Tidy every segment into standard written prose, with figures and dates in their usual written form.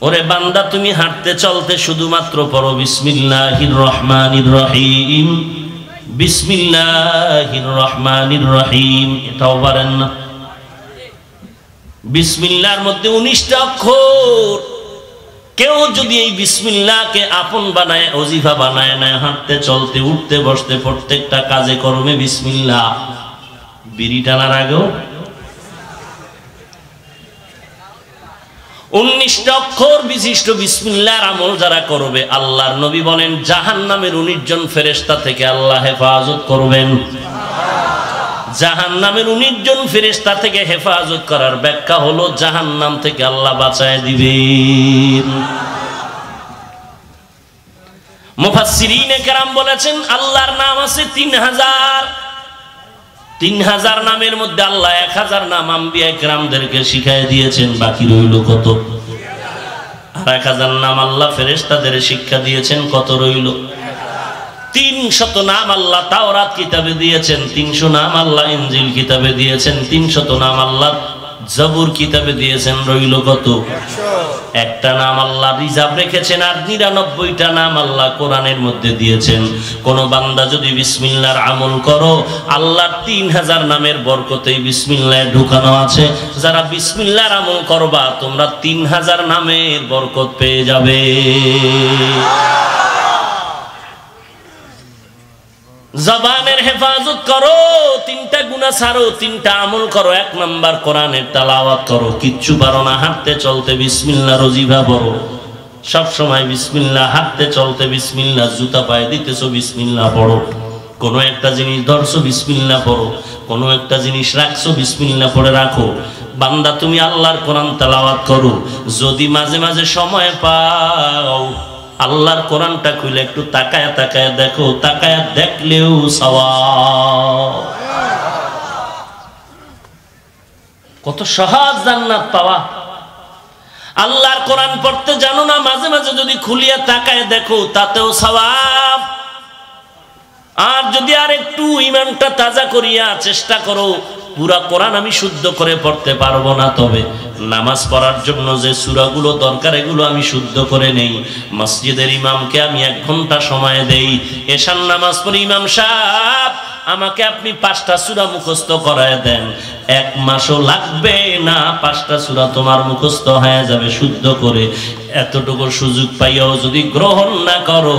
ওরে বান্দা তুমি হাঁটতে চলতে শুধুমাত্র পড়ো বিসমিল্লাহির রহমানির রহিম, বিসমিল্লাহির রহমানির রহিম। এটাও পারেন না? বিসমিল্লাহর মধ্যে 19টা অক্ষর। কেউ যদি এই বিসমিল্লাহকে আপন বানায়, ওজিফা বানায় না, হাঁটতে চলতে উঠতে বসতে প্রত্যেকটা কাজে কর্মে বিসমিল্লাহ, বিড়ি টানার আগেও 19টা অক্ষর বিশিষ্ট বিসমিল্লাহর আমল যারা করবে, আল্লাহর নবী বলেন জাহান্নামের 19 জন ফেরেশতা থেকে আল্লাহ হেফাজত করবেন। জাহান্নামের 19 জন ফেরেশতা থেকে হেফাজত করার ব্যাখ্যা হলো জাহান্নাম থেকে আল্লাহ বাঁচায় দিবেন। মুফাসসিরিনে কেরাম বলেছেন আল্লাহর নাম আছে 3000 নামের মধ্যে আল্লাহ 1000 নাম আম্বিয়া কেরামদেরকে শিখায় দিয়েছেন, বাকি রইল কত? আর 1000 নাম আল্লাহ ফেরেশতাদের শিক্ষা দিয়েছেন, কত রইল? 300 নাম আল্লাহ তাওরাত কিতাবে দিয়েছেন, 300 নাম আল্লাহ ইনজিল কিতাবে দিয়েছেন, 300 নাম আল্লাহ জবুর কিতাবে দিয়েছেন, রইল কত? 1টা নাম আল্লাহ রিজার্ভ রেখেছেন, আর 99টা নাম আল্লাহ কোরআনের মধ্যে দিয়েছেন। কোন বান্দা যদি বিসমিল্লাহর আমল করো, আল্লাহ 3000 নামের বরকতেই বিসমিল্লাহ ঢুকানো আছে। যারা বিসমিল্লাহর আমল করবা তোমরা 3000 নামের বরকত পেয়ে যাবে। জবানের হেফাজত করো, 3টা গুনাহ ছাড়ো, 3টা আমল করো। 1 নাম্বার কোরআনের তেলাওয়াত করো, কিচ্ছু পারো না হাঁটতে চলতে বিসমিল্লাহ রজিফা পড়ো, সব সময় বিসমিল্লাহ, হাঁটতে চলতে বিসমিল্লাহ, জুতা পায়ে দিতেছো বিসমিল্লাহ পড়ো, কোনো একটা জিনিস ধরছো বিসমিল্লাহ পড়ো, কোনো একটা জিনিস রাখছো বিসমিল্লাহ পড়ে রাখো। বান্দা তুমি আল্লাহর কোরআন তেলাওয়াত করো, যদি মাঝে মাঝে সময় পাও আল্লাহর কোরআনটা খুলে একটু তাকায়া তাকায়া দেখো, তাকায়া দেখলেও সওয়াব। কত সহজ জান্নাত পাওয়া। আল্লাহর কোরআন পড়তে জানো না, মাঝে মাঝে যদি খুলিয়া তাকায় দেখো তাতেও সওয়াব। আর যদি আর একটু ঈমানটা তাজা করিয়া চেষ্টা করো, পুরা কোরআন আমি শুদ্ধ করে পড়তে পারবো না, তবে নামাজ পড়ার জন্য যে সূরাগুলো দরকার এগুলো আমি শুদ্ধ করে নেই। মসজিদের ইমামকে আমি 1 ঘন্টা সময় দেই, এশার নামাজ পড়ে ইমাম সাহেব আমাকে আপনি 5টা সূরা মুখস্থ করায় দেন, 1 মাসও লাগবে না, 5টা সূরা তোমার মুখস্থ হয়ে যাবে শুদ্ধ করে। এতটুকু সুযোগ পাইয়াও যদি গ্রহণ না করো,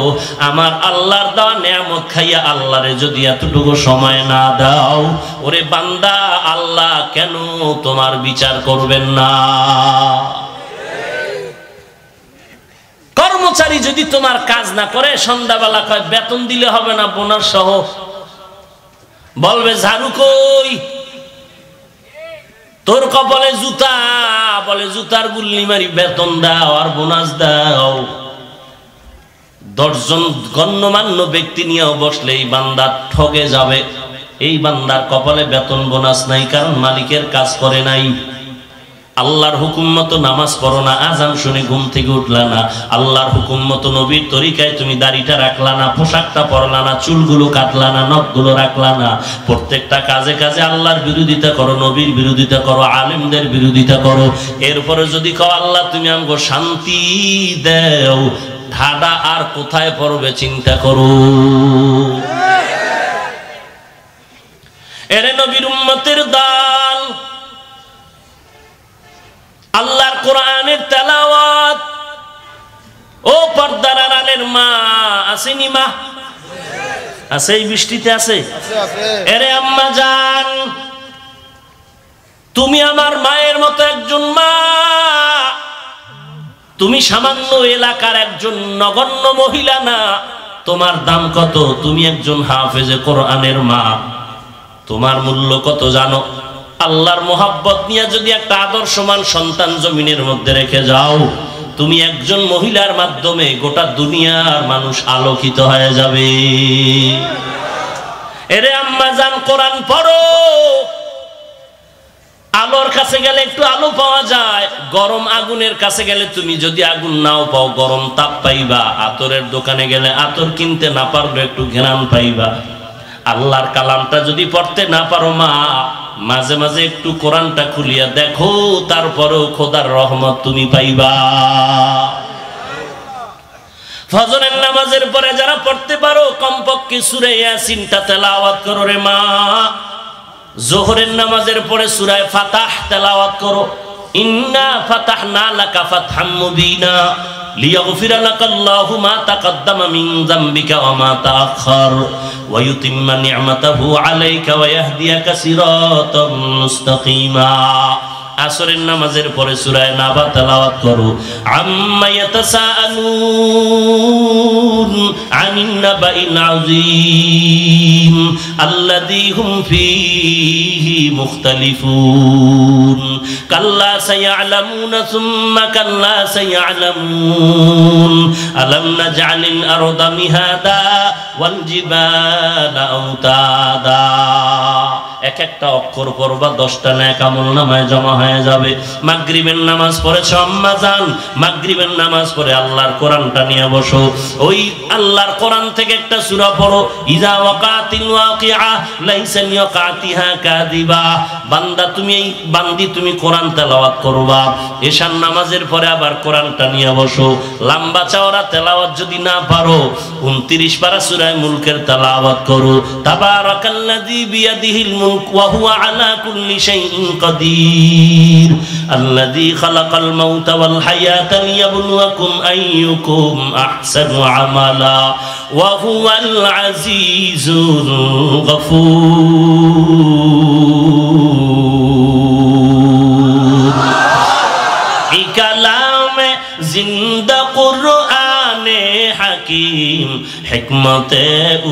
আমার আল্লাহর দেওয়া নেয়ামত খাইয়া আল্লাহরে যদি এতটুকু সময় না দাও, ওরে বান্দা আল্লাহ কেন তোমার বিচার করবেন না? কর্মচারী যদি তোমার কাজ না করে, সন্ধ্যাবেলা কয় বেতন দিলে হবে না বোনাস সহ, বলবে ঝাড়ু কই, তোর কপালে জুতা, বলে জুতার গুল্লি মারি বেতন দাও আর বোনাস দাও। 10 জন গণ্যমান্য ব্যক্তি নিয়েও বসলে এই বান্দা ঠগে যাবে। এই বান্দার কপালে বেতন বোনাস নাই, কারণ মালিকের কাজ করে নাই। আল্লাহর হুকুম মতো নামাজ পড়ো না, আজান শুনে ঘুম থেকে উঠলা না, আল্লাহর হুকুম মতো নবীর তরিকায় তুমি দাড়িটা রাখলা না, পোশাকটা পরলা না, চুলগুলো কাটলা না, নখগুলো রাখলা না। প্রত্যেকটা কাজে কাজে আল্লাহর বিরোধিতা করো, নবীর বিরোধিতা করো, আলেমদের বিরোধিতা করো। এরপরে যদি কও আল্লাহ তুমি আমাকে শান্তি দেও, ঢাডা আর কোথায় পড়বে চিন্তা করো। এরে নবীর উম্মতের দল, আল্লাহর কোরআনের তেলাওয়াত। ও পর্দার আড়ালের মা, আসেনি মা? আছে, এই বৃষ্টিতে আছে। এরে আম্মা জান, তুমি আমার মায়ের মতো একজন মা, তুমি সামান্য এলাকার একজন নগণ্য মহিলা না। তোমার দাম কত? তুমি একজন হাফেজে কোরআনের মা, তোমার মূল্য কত জানো? আল্লাহর মোহাব্বত নিয়ে যদি একটা আদর্শমান সন্তান জমিনের মধ্যে রেখে যাও, তুমি একজন মহিলার মাধ্যমে গোটা দুনিয়ার মানুষ আলোকিত হয়ে যাবে। এরে আম্মা জান, কোরআন পড়ো। আলোর কাছে গেলে একটু আলো পাওয়া যায়, গরম আগুনের কাছে গেলে তুমি যদি আগুন নাও পাও গরম তাপ পাইবা। আতরের দোকানে গেলে আতর কিনতে না পারলে একটু ঘ্রাণ পাইবা। আল্লাহর কালামটা যদি পড়তে না পারো মা, মাঝে মাঝে একটু কোরআনটা খুলিয়া দেখো, তারপরেও খোদার রহমত তুমি পাইবা। ফজরের নামাজের পরে যারা পড়তে পারো কমপক্ষে সূরা ইয়াসিনটা তেলাওয়াত করো রে মা। যোহরের নামাজের পরে সূরা ফাতাহ তেলাওয়াত করো। ইন্না ফাতাহনা লাকা ফাতহাম মুবিনা লিয়াগফিরা লাকাল্লাহু মা তাকাদ্দামা মিন যামবিকা ওয়া মা তাআখার ওয়া ইউতিম্মা নি'মাতাহু আলাইকা ওয়া ইয়াহদিয়াকা সিরাতাম মুস্তাকিমা। আসরের নামাজের পরে সূরা নাবা তেলাওয়াত করো। আম্মা ইয়াতাসাআলুন আনিন নাবাইল আযীম আল্লাযী হুম ফীহি মুখতালিফুন কাল্লা সায়ালামুনা সুম্মা কাল্লা সায়ালামুন আলাম নাজআলিল আরদা মিহাদা ওয়াল জিবালা আওতাদা। এক একটা অক্ষর পড়বা 10টা নেক আমলনামায় জমা হয়ে যাবে। মাগরিবের নামাজ পড়েছ আম্মা জান, মাগরিবের নামাজ পড়ে আল্লাহর কোরআনটা নিয়ে বসো। ওই আল্লাহর কোরআন থেকে একটা সূরা পড়ো। ইজা ওয়াকাতিল ওয়াকিআ লাইসা লিওয়াকাতিহা কাযিবা। বান্দা তুমি এই বান্দি তুমি কোরআন তেলাওয়াত করবা। এশার নামাজের পরে আবার কোরআনটা নিয়ে বসো। লম্বা চওড়া তেলাওয়াত যদি না পারো 29 পারা সূরা মুলকের তেলাওয়াত করো। তাবারাকাল্লাযী বিয়াদিহিল মুলক ওয়া হুয়া আলা কুল্লি শাইইন কাদির আল্লাযী খালাকাল মাউতা ওয়াল হায়াতা লিয়াবলুয়াকুম আইয়ুকুম আহসানু আমালা ওয়া হুয়াল আজিজুল গফুর। এই কালামে জিন্দা কুরআনে হাকিম হিকমতে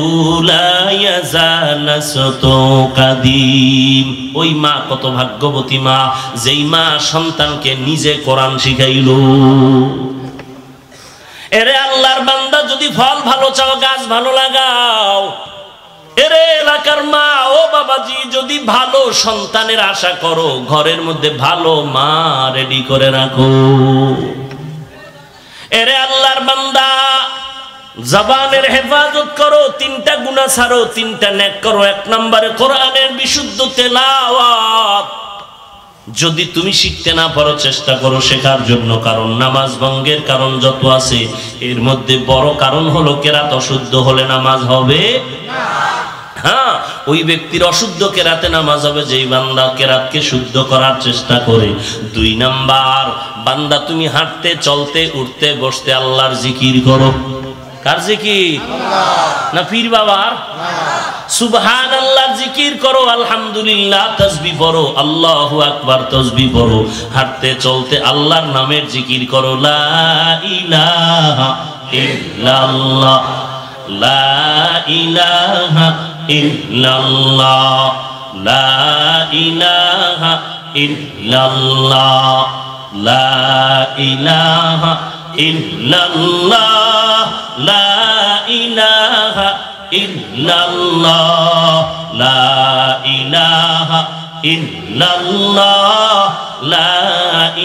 উলায়া জালাসতু কাদিম। ওই মা কত ভাগ্যবতী মা, যেই মা সন্তানকে নিজে কোরআন শিখাইলো। এরে আল্লাহর বান্দা, যদি ফল ভালো চাও গাছ ভালো লাগাও। এরে এলাকার মা ও বাবাজি, যদি ভালো সন্তানের আশা করো ঘরের মধ্যে ভালো মা রেডি করে রাখো। এরে আল্লাহর বান্দা, জবানের হেফাজত করো, 3টা গুনাহ ছাড়ো, 3টা নেক করো। 1 নম্বরে কোরআনের বিশুদ্ধ তেলাওয়াত। যদি তুমি শিখতে না পারো চেষ্টা করো শেখার জন্য, কারণ নামাজ ভঙ্গের কারণ যত আছে এর মধ্যে বড় কারণ হলো কেরাত অশুদ্ধ হলে নামাজ হবে না। হ্যাঁ, ওই ব্যক্তির অশুদ্ধ কেরাতে নামাজ হবে যেই বান্দা কেরাতকে শুদ্ধ করার চেষ্টা করে। 2 নাম্বার, বান্দা তুমি হাঁটতে চলতে উঠতে বসতে আল্লাহর জিকির করো। কার জিকির? না পীর বাবার? সুবহানাল্লাহর জিকির করো, আলহামদুলিল্লাহ তাসবিহ পড়ো, আল্লাহু আকবার তাসবিহ পড়ো। হাঁটতে চলতে আল্লাহর নামের জিকির করো। লা ইলাহা ইল্লাল্লাহ, লা ইলাহা ইল্লাল্লাহ, লা ইলাহা ইল্লাল্লাহ, লা ইলাহা ইল্লাল্লাহ, লা ইলাহা ইল্লাল্লাহ, লা ইলাহা ইল্লাল্লাহ, লা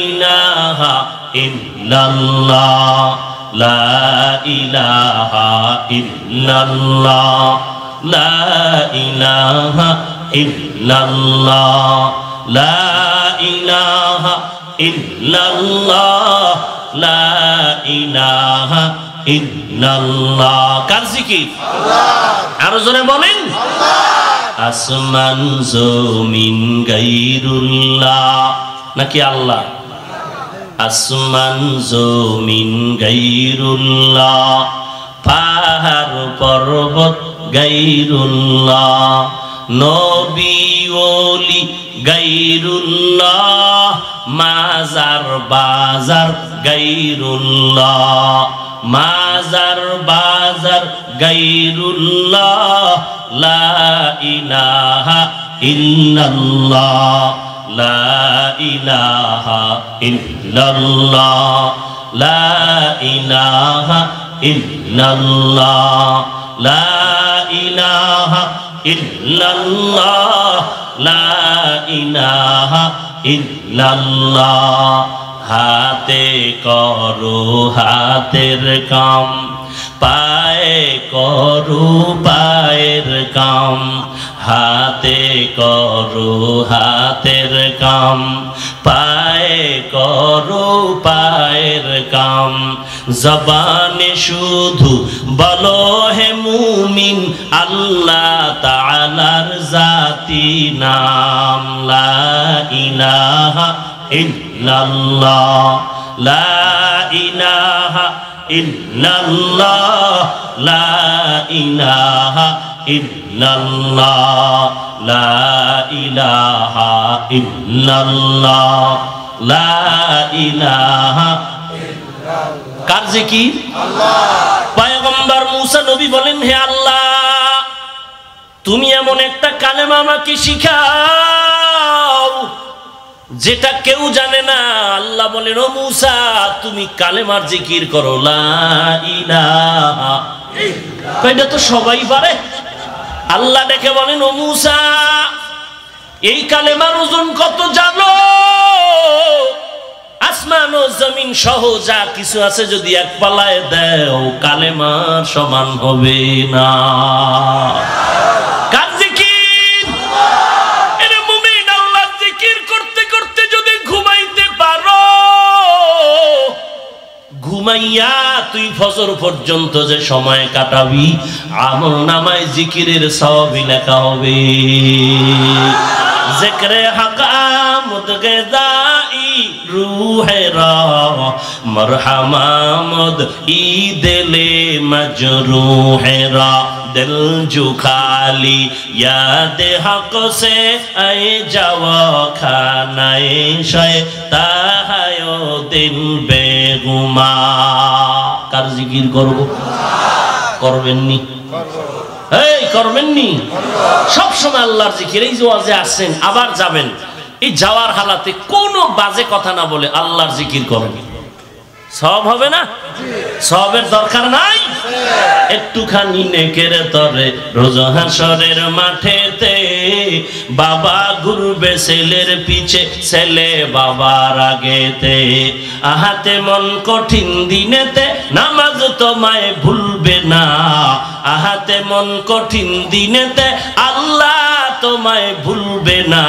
ইলাহা ইল্লাল্লাহ, লা ইলাহা ইল্লাল্লাহ, লা ইলাহা ইল্লাল্লাহ, লা ইলাহা ইল্লাল্লাহ, লা ইলাহা ইল্লাল্লাহ। কার জিকির? আল্লাহ। আরো জোরে বলেন আল্লাহ। আসমান জমিন গায়রুল্লাহ নাকি আল্লাহ? আসমান জমিন গায়রুল্লাহ, পাহাড় পর্বত গায়রুল্লাহ, নবী ওলি গায়রুল্লাহ, মাজার বাজার গায়রুল্লাহ, মাজার বাজার গায়রুল্লাহ, লা ইলাহা ইল্লাল্লাহ, লা ইলাহা ইল্লাল্লাহ, লা ইলাহা ইল্লাল্লাহ, লা ইলাহা ইল্লাল্লাহ, লা ইলাহা ইল্লাল্লাহ। হাতে করো হাতের কাম, পায়ে করো পায়ের কাম, হাতে করো হাতের কাম, পায়ে করো পায়ের কাম, জবানে শুধু বলো হে মুমিন আল্লাহ তাআলার জাতি নাম। লা ইলাহা ইল্লাল্লাহ, লা ইলাহা ইল্লাল্লাহ, লা ইলাহা ইল্লাল্লাহ, লা ইলাহা ইল্লাল্লাহ, লা ইলাহা ইল্লাল্লাহ। কার জিকির? আল্লাহ। পয়গম্বর মুসা নবী বলেন, হে আল্লাহ তুমি এমন একটা কালেমা আমাকে শিখাও যেটা কেউ জানে না। আল্লাহ বলেন, ও মুসা তুমি কালেমার জিকির করো, লা ইলাহা ইল্লাল্লাহ। এটা তো সবাই পারে। আল্লাহ ডেকে বলেন, ও মুসা এই কালেমার ওজন কত জানো? আসমান ও জমিন সহ যা কিছু আছে যদি এক পাল্লায় দাও কালেমার সমান হবে না। কার জিকির? এরে মুমিন, আল্লাহর জিকির করতে করতে যদি ঘুমাইতে পারো, ঘুমাইয়া তুই ফজর পর্যন্ত যে সময় কাটাবি আমল নামায় জিকিরের সওয়াবই লেখা হবে। জিকরে হাকামত গেদাই রুহেরা মরহমামদ ঈদেলে মজরুহেরা दिल जो खाली याद हक से आए जावा खानाए शैतायो दिन बेगुमा। কার জিকির করব? করবেন নি? এই করবেন নি? সব সময় আল্লাহর জিকির। এই যে ওয়াজে আসেন আবার যাবেন, এই যাওয়ার হালাতে কোনো বাজে কথা না বলে আল্লাহর জিকির করবেন, সব হবে না? সবের দরকার নাই। একটুখানি নেকের তরে রোজ হাসরের মাঠেতে বাবা ঘুরবে ছেলের পিছে, ছেলে বাবার আগেতে। আহাতে মন কঠিন দিনেতে নামাজ তোমায় ভুলবে না। আহাতে মন কঠিন দিনেতে আল্লাহ তোমায় ভুলবে না।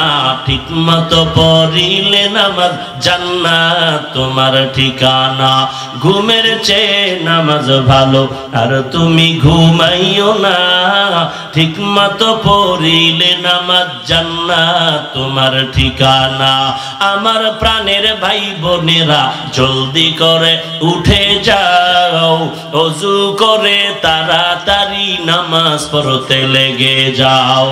ঠিক মতো পড়িলে নামাজ জান্নাত তোমার ঠিকানা। ঘুমের চেয়ে নামাজ ভালো আর তুমি ঘুমাইও না। ঠিক মতো পড়িলে নামাজ জান্নাত তোমার ঠিকানা। আমার প্রাণের ভাই বোনেরা জলদি করে উঠে যাও, ওযু করে তাড়াতাড়ি নামাজ পড়তে লেগে যাও।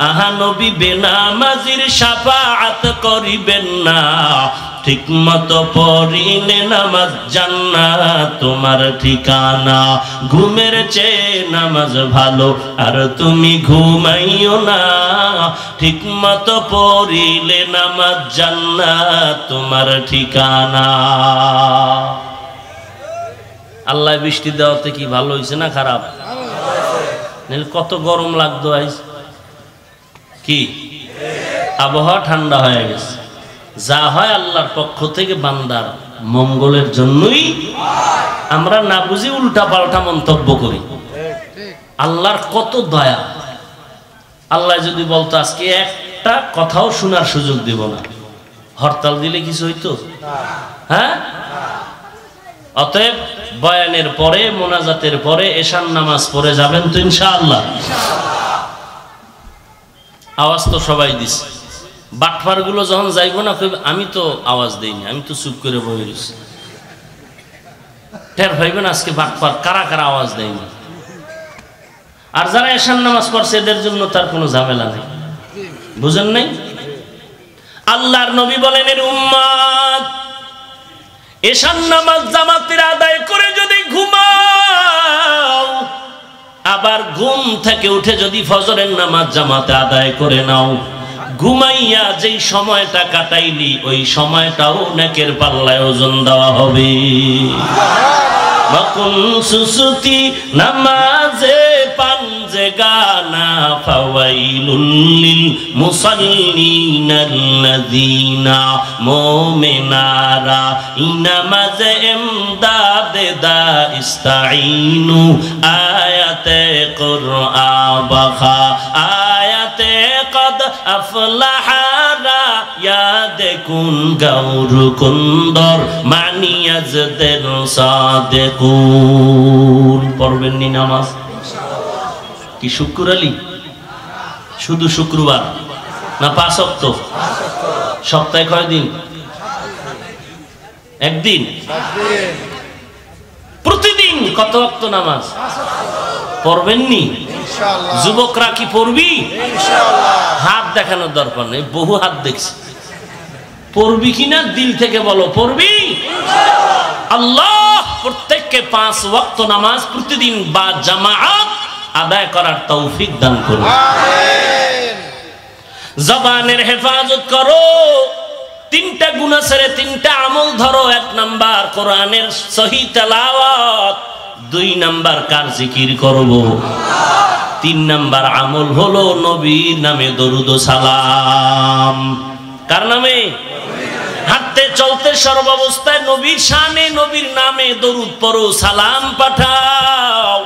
আহা নবী বেনামাজির শাফাআত করিবেন না। ঠিক মতো পড়িলে নামাজ জান্নাত তোমার ঠিকানা। ঘুমের চেয়ে নামাজ ভালো আর তুমি ঘুমাইও না। ঠিক মতো পড়িলে নামাজ জান্নাত তোমার ঠিকানা। আল্লাহ বৃষ্টি দেওয়াতে কি ভালো হয়েছে না খারাপ? কত গরম লাগতো আজ, কি আবহাওয়া ঠান্ডা হয়ে গেছে। যা হয় আল্লাহর পক্ষ থেকে বান্দার মঙ্গলের জন্যই। আমরা না বুঝি উল্টা পাল্টা মন্তব্য করি। আল্লাহর কত দয়া। আল্লাহ যদি বলতো আজকে একটা কথাও শোনার সুযোগ দিব না, হরতাল দিলে কিছু হইতো? হ্যাঁ। অতএব বয়ানের পরে মোনাজাতের পরে এশার নামাজ পড়ে যাবেন তো ইনশাআল্লাহ। আওয়াজ তো সবাই দিছে। বাটফার গুলো যখন যাইব না আমি তো আওয়াজ দেইনি, আমি তো চুপ করে বসে রয়েছি। টের পাইবেন আজকে বাটফার কারা কারা আওয়াজ দেয়নি। আর যারা এশার নামাজ পড়ছে এদের জন্য তার কোনো ঝামেলা নেই। বুঝেন নাই? আল্লাহর নবী বলেন, এর উম্মত এশার নামাজ জামাতের আদায় করে যদি ঘুমাও, আবার ঘুম থেকে উঠে যদি ফজরের নামাজ জামাতে আদায় করে নাও, ঘুমাইয়া যেই সময়টা কাটাইলি ওই সময়টাও নেকের পাল্লায় ওজন দেওয়া হবে। মকুন সুসুতি নামাজে পাঞ্জে গানা ফাওয়াইলুল লিল মুসাল্লিনাল্লাযিনা মুমিনারা ইনামাজে ইমদাদে দা ইস্তাঈনু আয়াতে কুরআন বাখা আয়াতে আফলাহারা ইয়াদ কুন গাউর কুন্দর মানিয়াজদের সাদেকুন। পড়বেন নি নামাজ? কি শুক্র আলী? শুধু শুক্রবার না 5 ওয়াক্ত? সপ্তাহে কয় দিন? একদিন। প্রতিদিন কত ওয়াক্ত নামাজ পড়বেন নি? যুবকরা কি পড়বি? হাত দেখানোর দরকার নেই, বহু হাত দেখছি। পড়বি কিনা দিল থেকে বলো, পড়বি? আল্লাহ প্রত্যেককে 5 ওয়াক্ত নামাজ প্রতিদিন বা জামাআত আদায় করার তৌফিক দান করুন। জবানের হেফাজত করো, 3টা গুনাহ ছেড়ে 3টা আমল ধরো। 1 নাম্বার কোরআনের সহি তেলাওয়াত, 2 নাম্বার কার জিকির করব, 3 নাম্বার আমল হলো নবীর নামে দরুদ ও সালাম। কার নামে? হাঁটতে চলতে সর্বাবস্থায় নবীর শানে নবীর নামে দরুদ পড়ো, সালাম পাঠাও।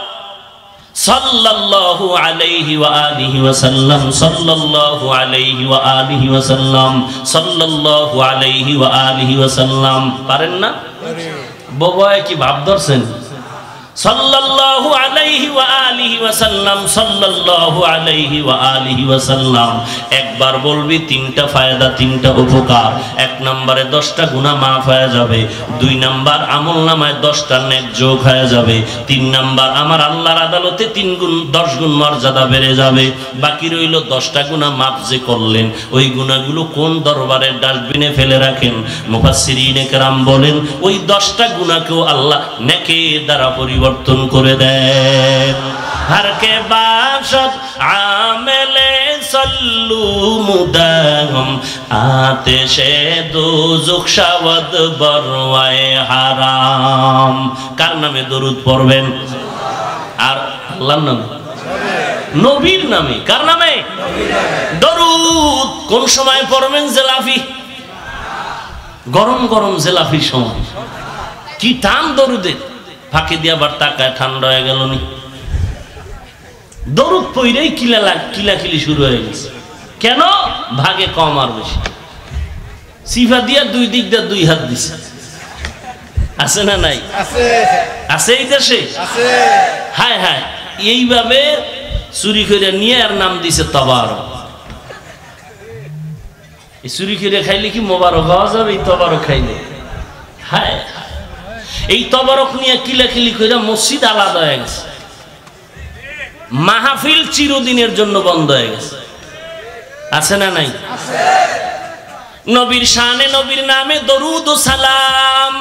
সাল্লাল্লাহু আলাইহি ওয়া আলিহি ওয়া সাল্লাম, সাল্লাল্লাহু আলাইহি ওয়া আলিহি ওয়া সাল্লাম, সাল্লাল্লাহু আলাইহি ওয়া আলিহি ওয়া সাল্লাম। পারেন না? বাবায় কি ভাব ধরছেন? সাল্লাল্লাহু আলাইহি ওয়া আলিহি ওয়া সাল্লাম, সাল্লাল্লাহু আলাইহি ওয়া আলিহি ওয়া সাল্লাম। একবার বলবি 3টা ফায়দা, 3টা উপকার। 1 নম্বরে 10টা গুনাহ মাফ হয়ে যাবে, 2 নাম্বার আমল নামায় 10টা নেক যোগ হয়ে যাবে, 3 নাম্বার আমার আল্লাহর আদালতে 3 গুণ 10 গুণ মর্যাদা বেড়ে যাবে। বাকি রইল 10টা গুনাহ মাফ যে করলেন, ওই গুনাহগুলো কোন দরবারের ডাস্টবিনে ফেলে রাখেন? মুফাসসিরিনে কেরাম বলেন ওই 10টা গুনাহকেও আল্লাহ নেকে দ্বারা পরিবর্তন করে দেন। हर के बाशत आमेले सल्लू मुदागम आतिशे दोज़ख शावद बरवाए हाराम। कार नामे दरूद पढ़बेन? আর আল্লাহর নামে, নবীর নামে। কার নামে? দরুদ। কোন সময় পড়বেন? জেলাফি, গরম গরম জেলাফির সময়। কি টান দরুদে! ফাঁকি দিয়ে আবার তাকায়, ঠান্ডা হয়ে গেল নি। দরুদ পইরেই কিলাকিলি শুরু হয়ে গেছে। কেন? ভাগে কম আর বেশি। সিফা দিয়া 2 দিক দিয়ে 2 হাত দিছে। আছে না নাই? আছে এই দেশে। হায় হায়, এইভাবে চুরি করে নিয়ে আর নাম দিছে তবারক। এই চুরি করে খাইলে কি মোবারক হওয়া যাবে? এই তবারক খাইলে? হায়, এই তবারক নিয়ে কিলাকিলি করে মসজিদ আলাদা হয়ে গেছে, মাহফিল চিরদিনের জন্য বন্ধ হয়ে গেছে। আছে না নাই? নবীর শানে নবীর নামে দরুদ ও সালাম।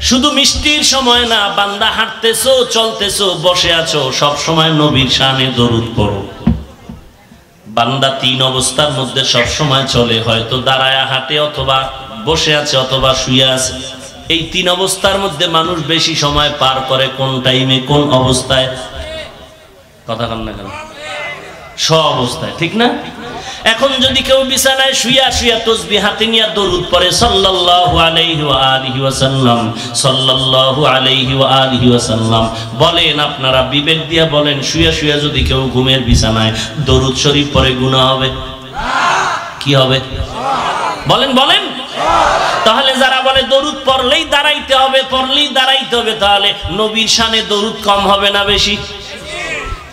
শুধু মিষ্টির সময় না, বান্দা হাঁটতেছো, চলতেছো, বসে আছো, সব সময় নবীর শানে দরুদ পড়ো। বান্দা 3 অবস্থার মধ্যে সব সময় চলে, হয়তো দাঁড়ায় হাঁটে, অথবা বসে আছে, অথবা শুয়ে আছে। এই 3 অবস্থার মধ্যে মানুষ বেশি সময় পার করে কোন টাইমে, কোন অবস্থায়? কথা কন না কেন? সব অবস্থায়, ঠিক না? এখন যদি কেউ বিছানায় শুয়া শুয়া তাসবিহ হাতে নিয়ে দরুদ পড়ে সাল্লাল্লাহু আলাইহি ওয়া আলিহি ওয়া সাল্লাম, সাল্লাল্লাহু আলাইহি ওয়া আলিহি ওয়া সাল্লাম, বলেন আপনারা বিবেক দিয়ে বলেন, শুয়া শুয়া যদি কেউ ঘুমের বিছানায় দরুদ শরীফ পড়ে গুনাহ হবে? কি হবে? বলেন বলেন। তাহলে যারা বলে দরুদ পড়লেই দাঁড়াইতে হবে, পড়লেই দাঁড়াইতে হবে, তাহলে নবীর শানে দরুদ কম হবে না বেশি?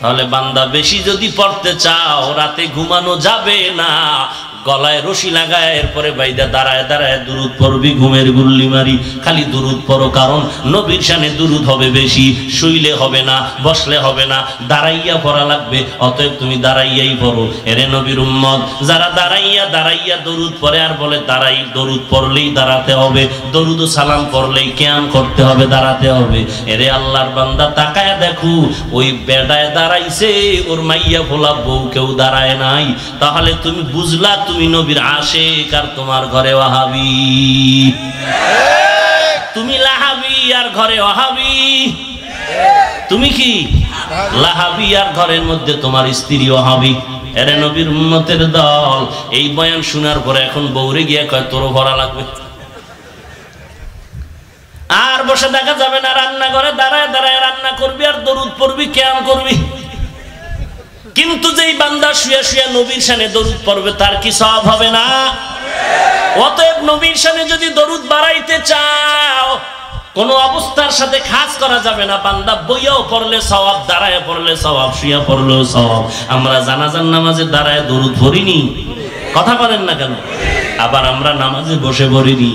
তাহলে বান্দা বেশি যদি পড়তে চাও, রাতে ঘুমানো যাবে না, গলায় রশি লাগায় এরপরে বাইদা দাঁড়ায় দাঁড়ায় দুরুদ পড়বি, ঘুমের গুল্লি মারি। খালি দুরুদ পড়ো, কারণ নবীর শানে দুরুদ হবে বেশি। শুইলে হবে না, বসলে হবে না, দাঁড়াইয়া পড়া লাগবে। অতএব তুমি দাঁড়াইয়াই পড়ো। এরে নবীর উম্মত, যারা দাঁড়াইয়া দাঁড়াইয়া দরুদ পড়ে আর বলে দাঁড়াই, দরুদ পড়লেই দাঁড়াতে হবে, দরুদ ও সালাম পড়লেই কিয়াম করতে হবে, দাঁড়াতে হবে। এরে আল্লাহর বান্দা, তাকায় দেখো, ওই বেড়ায় দাঁড়াইছে, ওর মাইয়া ভোলা বউ কেউ দাঁড়ায় নাই। তাহলে তুমি বুঝলা তুমি নবীর আশিক আর তোমার ঘরে ওয়াহাবি। তুমি লাহাবি আর ঘরে ওয়াহাবি। তুমি কি লাহাবি আর ঘরের মধ্যে তোমার স্ত্রী ওয়াহাবি। এরে নবীর উম্মতের দল, এই বয়ান শোনার পরে এখন বউরে গিয়ে কয় তোরও ভরা লাগবে। আর বসে দেখা যাবে না, রান্না করে দাঁড়ায় দাঁড়ায় রান্না করবি আর দরুদ পড়বি, কিয়াম করবি। কিন্তু যেই বান্দা শুয়ে শুয়ে নবীর শানে দরুদ পড়বে তার কি সওয়াব হবে না? অতএব নবীর শানে যদি দরুদ বাড়াইতে চাও কোন অবস্থার সাথে খাস করা যাবে না। বান্দা বইয়াও পড়লে সওয়াব, দাঁড়ায় পড়লে সওয়াব, শুয়া পড়লেও সওয়াব। আমরা জানাজার নামাজে দাঁড়ায় দরুদ পড়িনি, কথা বলেন না কেন? আবার আমরা নামাজে বসে পড়িনি।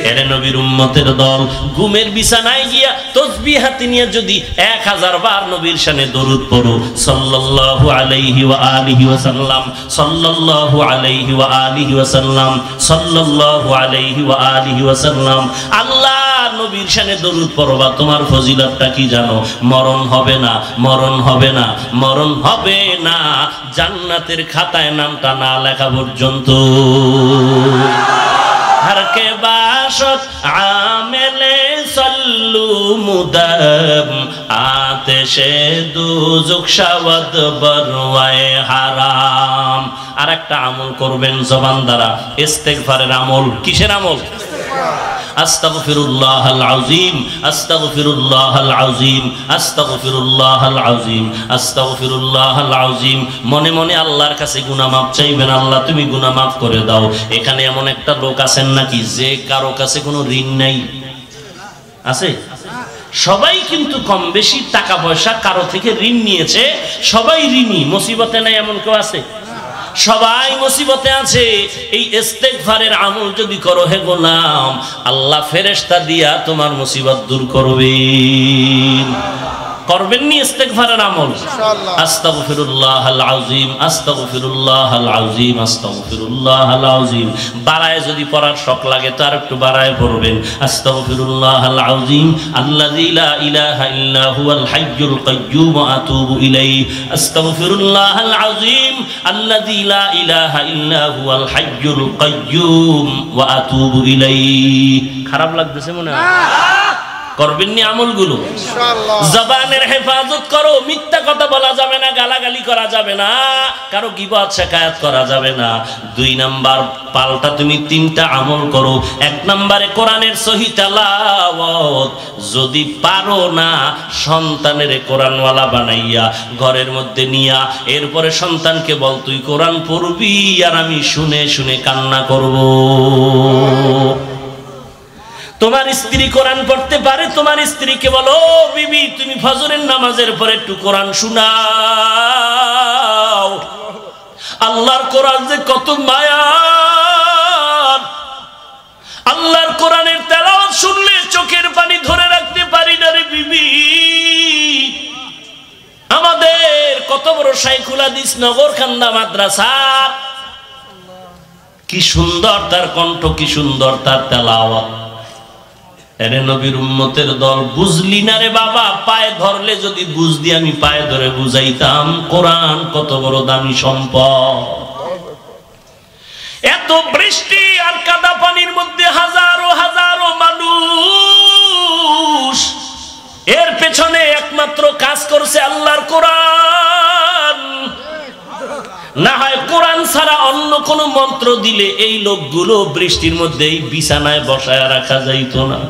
এরে নবীর উম্মতের দল, ঘুমের বিছানায় গিয়া তাসবিহ হাতে নিয়ে যদি 1000 বার নবীর শানে দরুদ পড়ো, সাল্লাল্লাহু আলাইহি ওয়া আলিহি ওয়াসাল্লাম, সাল্লাল্লাহু আলাইহি ওয়া আলিহি ওয়াসাল্লাম, সাল্লাল্লাহু আলাইহি ওয়া আলিহি ওয়াসাল্লাম, আল্লাহ নবীর শানে দরুদ পড়বা, তোমার ফজিলতটা কি জানো? মরণ হবে না, মরণ হবে না, মরণ হবে না, জান্নাতের খাতায় নামটা না লেখা পর্যন্ত। हर के बाशत आमेले सल्लू मुदम आतिशे दोजख शावत बरवाए हाराम। আর একটা আমল করবেন জবান দ্বারা, ইস্তেগফারের আমল। কিসের আমল? আস্তাগফিরুল্লাহাল আযীম, আস্তাগফিরুল্লাহাল আযীম, আস্তাগফিরুল্লাহাল আযীম, আস্তাগফিরুল্লাহাল আযীম। মনে মনে আল্লাহর কাছে গুনাহ মাফ চাইবেন, আল্লাহ তুমি গুনাহ মাফ করে দাও। এখানে এমন একটা লোক আছেন নাকি যে কারো কাছে কোনো ঋণ নাই? আছে? সবাই কিন্তু কম বেশি টাকা পয়সা কারো থেকে ঋণ নিয়েছে, সবাই ঋণী। মুসিবতে নাই এমন কেউ আছে? সবাই মুসিবতে আছে। এই ইস্তেগফারের আমল যদি করো হে গোলাম, আল্লাহ ফেরেশতা দিয়া তোমার মুসিবত দূর করবেন। করবেন নি ইস্তেগফারের আমল? ইনশাআল্লাহ। আস্তাগফিরুল্লাহাল আযীম, আস্তাগফিরুল্লাহাল আযীম, আস্তাগফিরুল্লাহাল আযীম। বাড়ায় যদি পড়ার শখ লাগে তো আর একটু বাড়ায় পড়বেন। আস্তাগফিরুল্লাহাল আযীম আল্লাযী লা ইলাহা ইল্লা হুয়াল হাইয়্যুল কাইয়্যুম ওয়া আতুবু ইলাইহি। আস্তাগফিরুল্লাহাল আযীম আল্লাযী লা ইলাহা ইল্লা হুয়াল হাইয়্যুল কাইয়্যুম ওয়া আতুবু ইলাইহি। খারাপ লাগতেছে মনে হয়? করবেন নি আমলগুলো? ইনশাআল্লাহ। জবানের হেফাজত করো, মিথ্যা কথা বলা যাবে না, গালাগালি করা যাবে না, কারো গীবত শিকায়াত করা যাবে না। 2 নাম্বার পাল্টা তুমি 3টা আমল করো। 1 নম্বরে কোরআনের সহি তেলাওয়াত, যদি পারো না সন্তানের কোরআনওয়ালা বানাইয়া ঘরের মধ্যে নিয়া এরপরে সন্তানকে বল তুই কোরআন পড়বি আর আমি শুনে শুনে কান্না করব। তোমার স্ত্রী কোরআন পড়তে পারে, তোমার স্ত্রীকে বলো বিবি তুমি ফজরের নামাজের পরে একটু কোরআন শোনাও। আল্লাহর কোরআন যে কত মায়া, আল্লাহর কোরআনের তেলাওয়াত শুনলে চোখের পানি ধরে রাখতে পারি না রে বিবি। আমাদের কত বড় শাইখুল হাদিস নগরকান্দা মাদ্রাসা, কি সুন্দর তার কণ্ঠ, কি সুন্দর তার তেলাওয়াত। এরে নবীর উম্মতের দল, বুঝলি না রে বাবা? পায়ে ধরলে যদি বুঝদি, আমি পায়ে ধরে বুঝাইতাম কোরআন কত বড় দামি সম্পদ। এত বৃষ্টি আর কাদা পানির মধ্যে হাজারো হাজারো মানুষ, এর পেছনে একমাত্র কাজ করছে আল্লাহর কোরআন। না হয় কোরআন ছাড়া অন্য কোন মন্ত্র দিলে এই লোকগুলো বৃষ্টির মধ্যে এই বিছানায় বসায় রাখা যাইতো না।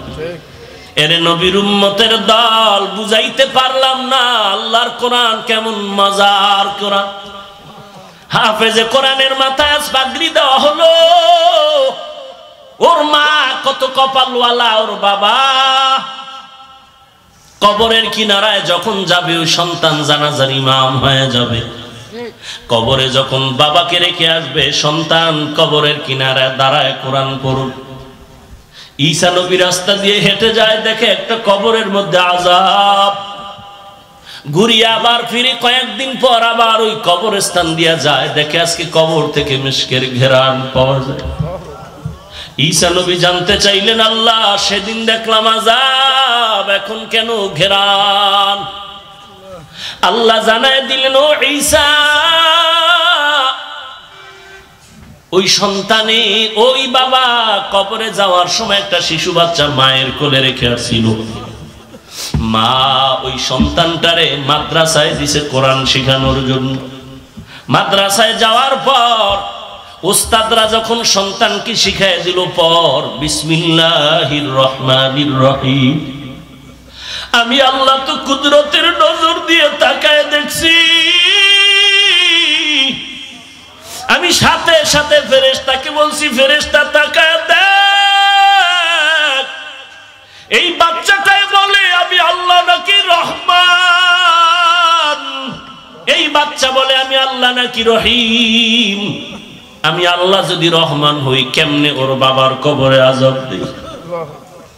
এরে নবীর উম্মতের দল, বুঝাইতে পারলাম না আল্লাহর কোরআন কেমন মজার কোরআন। হাফেজে কোরআনের মাথায় আজ পাগড়ি দেওয়া হলো, ওর মা কত কপালওয়ালা, ওর বাবা কবরের কিনারায় যখন যাবে ওই সন্তান জানাজার ইমাম হয়ে যাবে। কবরে যখন বাবাকে রেখে আসবে, সন্তান কবরের কিনারায় দাঁড়ায় কোরআন পড়ুন। ঈসা নবী রাস্তা দিয়ে হেঁটে যায়, দেখে একটা কবরের মধ্যে আযাব। ঘুরিয়ে আবার ফিরে কয়েকদিন পর আবার ওই কবরস্থান দিয়া যায়, দেখে আজকে কবর থেকে মিশকের ঘেরান পাওয়া যায়। ঈসা নবী জানতে চাইলেন, আল্লাহ সেদিন দেখলাম আযাব, এখন কেন ঘেরান? আল্লাহ জানায় দিলেন, ও ঈসা, ওই সন্তানে ওই বাবা কবরে যাওয়ার সময় একটা শিশু বাচ্চা মায়ের কোলে রেখে আসছিল। মা ওই সন্তানটারে মাদ্রাসায় দিছে কোরআন শেখানোর জন্য। মাদ্রাসায় যাওয়ার পর ওস্তাদরা যখন সন্তানকে শিখায় দিল পর বিসমিল্লাহির রহমানির রহিম, আমি আল্লাহ তো কুদরতের নজর দিয়ে তাকায় দেখছি আমি সাথে সাথে ফেরেশতাকে বলছি, ফেরেশতা তাকায় দেখ, এই বাচ্চাটাই বলে আমি আল্লাহ নাকি রহমান, এই বাচ্চা বলে আমি আল্লাহ নাকি রহিম। আমি আল্লাহ যদি রহমান হই, কেমনে ওর বাবার কবরে আযাব দেই?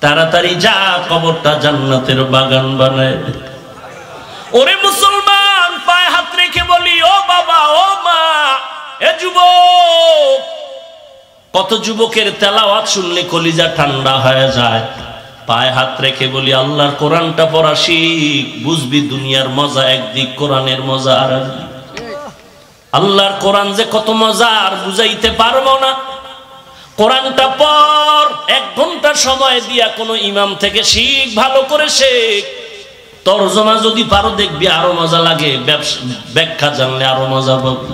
তাড়াতাড়ি যা, কবরটা জান্নাতের বাগান বানায় দে। ওরে মুসলমান, পায়ে হাত রেখে বলি, ও বাবা, ও মা, এ যুবক। কত যুবকের তেলাওয়াত শুনলে কলিজা ঠান্ডা হয়ে যায়। পায়ে হাত রেখে বলি, আল্লাহর কোরআনটা পড়া শিখ, বুঝবি দুনিয়ার মজা একদিক, কোরআনের মজা আর একদিক। আল্লাহর কোরআন যে কত মজা আর বুঝাইতে পারবো না। কোরআনটা পড়, 1 ঘন্টা সময় দিয়া কোনো ইমাম থেকে শিখ, ভালো করে শেখ। তরজমা যদি পারো দেখবি আরো মজা লাগে, ব্যাখ্যা জানলে আরো মজা পাবি।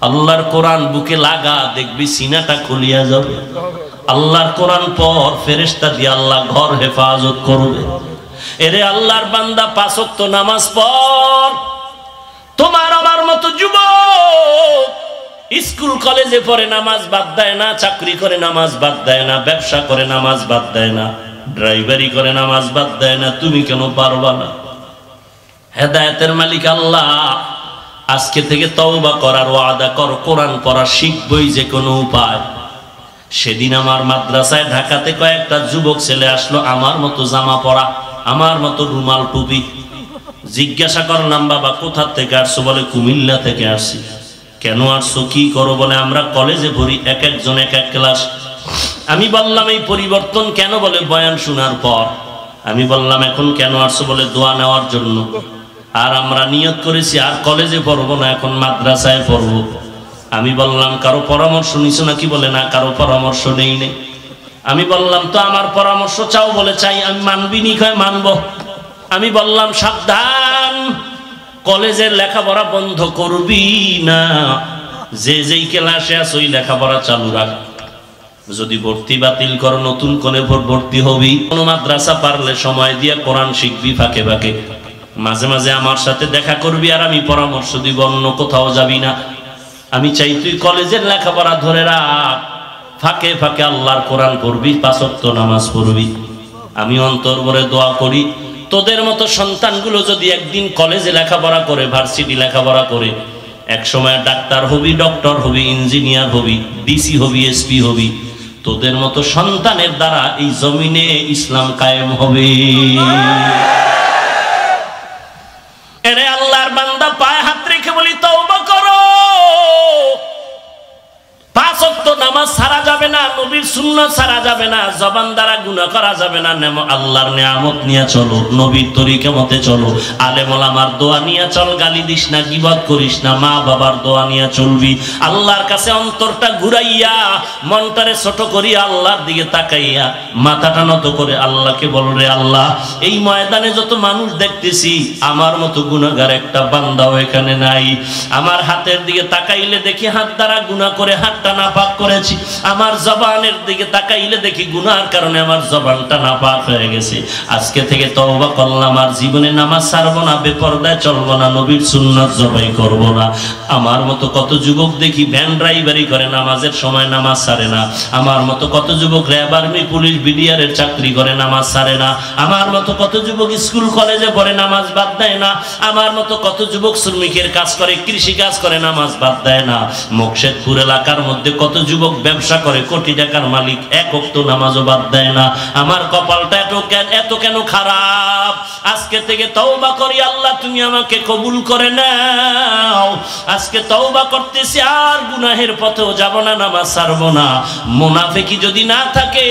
আল্লাহর কোরআন বুকে লাগা, দেখবি সিনাটা খুলিয়া যাবে। আল্লাহর কোরআন পড়, ফেরেশতা দিয়ে আল্লাহ ঘর হেফাজত করবে। এরে আল্লাহর বান্দা, 5 ওয়াক্ত নামাজ পড়। তোমার আমার মতো যুবক স্কুল কলেজে পড়ে নামাজ বাদ দেয় না, চাকরি করে নামাজ বাদ দেয় না, ব্যবসা করে নামাজ বাদ দেয় না, ড্রাইভারি করে নামাজ বাদ দেয় না, তুমি কেন পারবা না? হেদায়েতের মালিক আল্লাহ। আজকে থেকে তওবা করার ওয়াদা কর, কোরআন পড়া শিখবই যে কোনো উপায়। সেদিন আমার মাদ্রাসায় ঢাকাতে কয়েকটা যুবক ছেলে আসলো, আমার মতো জামা পরা, আমার মতো রুমাল টুপি। জিজ্ঞাসা করলাম, বাবা কোথা থেকে আসছো? বলে কুমিল্লা থেকে আসছি। কেন আসছো, কি করো? বলে আমরা কলেজে পড়ি, এক একজন এক এক ক্লাস। আমি বললাম এই পরিবর্তন কেন? বলে বয়ান শোনার পর। আমি বললাম এখন কেন আসছো? বলে দোয়া নেওয়ার জন্য। আর আমরা নিয়ত করেছি আর কলেজে পড়বো না, এখন মাদ্রাসায় পড়বো। আমি বললাম কারো পরামর্শ নিছো নাকি? বলে না, কারো পরামর্শ নেই নেই। আমি বললাম তো আমার পরামর্শ চাও? বলে চাই। আমি মানবি নি? কয় মানবো। আমি বললাম সাবধান, কলেজের লেখাপড়া বন্ধ করবি না, যে যেই ক্লাসে আছো ওই লেখাপড়া চালু রাখ। যদি ভর্তি বাতিল করো, নতুন করে ভর্তি হবি। কোনো মাদ্রাসা পারলে সময় দিয়ে কোরআন শিখবি ফাঁকে ফাঁকে। মাঝে মাঝে আমার সাথে দেখা করবি, আর আমি পরামর্শ দিব, অন্য কোথাও যাবি না। আমি চাই তুই কলেজের লেখাপড়া ধরে রাখ, ফাঁকে ফাঁকে আল্লাহর কোরআন পড়বি, 5 ওয়াক্ত নামাজ পড়বি। আমি অন্তর ভরে দোয়া করি, তোদের মতো সন্তানগুলো যদি একদিন কলেজে লেখাপড়া করে, ভার্সিটি লেখাপড়া করে, এক সময় ডাক্তার হবি, ডক্টর হবি, ইঞ্জিনিয়ার হবি, ডিসি হবি, এসপি হবি, তোদের মতো সন্তানের দ্বারা এই জমিনে ইসলাম কায়েম হবে। এরে আল্লাহর বান্দা, পায়ে হাত রেখে বলি তওবা করো। 5 ওয়াক্ত নামাজ ছাড়া যাবে না, নবীর সুন্নাত ছাড়া যাবে না, জবান দ্বারা গুনাহ করা যাবে না। আল্লাহর নিয়ামত নিয়ে চলো, নবীর তরিকা মতে চলো, আলেম ওলামার দোয়া নিয়ে চল, গালি দিস না, গীবত করিস না, মা বাবার দোয়া নিয়ে চলবি। আল্লাহর কাছে অন্তরটা ঘুরাইয়া, মনটারে ছোট করিয়া, আল্লাহর দিকে তাকাইয়া, মাথাটা নত করে আল্লাহকে বল, রে আল্লাহ, এই ময়দানে যত মানুষ দেখতেছি, আমার মতো গুনাহগার একটা বান্দাও এখানে নাই। আমার হাতের দিকে তাকাইলে দেখি হাত দ্বারা গুনাহ করে হাতটা নাপাক করেছি। আমার জবানের দিকে তাকাইলে দেখি গুনার কারণে আমার জবানটা নাপাক হয়ে গেছে। আজকে থেকে তওবা করলাম, আর জীবনে নামাজ ছাড়বো না, বেপরদায় চলবো না, নবীর সুন্নাত জবাই করবো না। আমার মতো কত যুবক দেখি ভ্যান ড্রাইভারি করে, নামাজের সময় নামাজ ছাড়ে না। আমার মতো কত যুবক র্যাব, আর্মি, পুলিশ, বিডিআরের চাকরি করে, নামাজ ছাড়ে না। আমার মতো কত যুবক স্কুল কলেজে পড়ে, নামাজ বাদ দেয় না। আমার মতো কত যুবক শ্রমিকের কাজ করে, কৃষি কাজ করে, নামাজ বাদ দেয় না। মুকশেদপুর এলাকার মধ্যে কত যুবক ব্যবসা করে, কোটি টাকার মালিক, 1 ওয়াক্ত নামাজও বাদ দেয় না। আমার কপালটা এত কেন খারাপ? আজকে থেকে তওবা করি, আল্লাহ তুমি আমাকে কবুল করে নাও। আজকে তওবা করতেছি, আর গুনাহের পথেও যাব না, নামাজ ছাড়বো না। মুনাফিকি যদি না থাকে,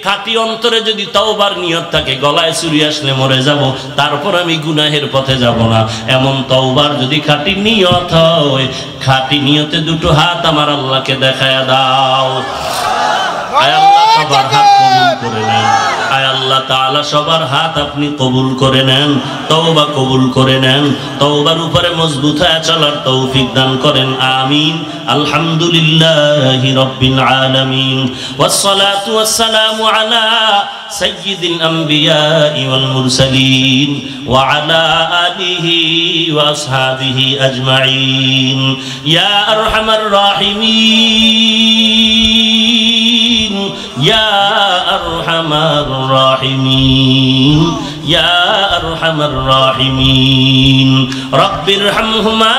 খাঁটি অন্তরে যদি তওবার নিয়ত থাকে, গলায় ছুরি আসলে মরে যাব, তারপর আমি গুনাহের পথে যাব না। এমন তওবার যদি খাঁটি নিয়ত হয়, খাঁটি নিয়তে 2টো হাত আমার আল্লাহকে দেখায়া দাও। আয় আল্লাহ সবার হাত কবুল করে নেন। আয় আল্লাহ তাআলা সবার হাত আপনি কবুল করে নেন, তওবা কবুল করে নেন। তওবার উপরে মজবুত হয়ে চলার তৌফিক দান করেন, আমিন। আলহামদুলিল্লাহি রাব্বিল আলামিন, ওয়াসসালাতু ওয়াসসালামু আলা সাইয়্যিদিল আম্বিয়া'i ওয়াল মুরসালিন وعلى آله وأصحابه أجمعين يا أرحم الراحمين يا أرحم الراحمين يا أرحم الراحمين رب ارحمهما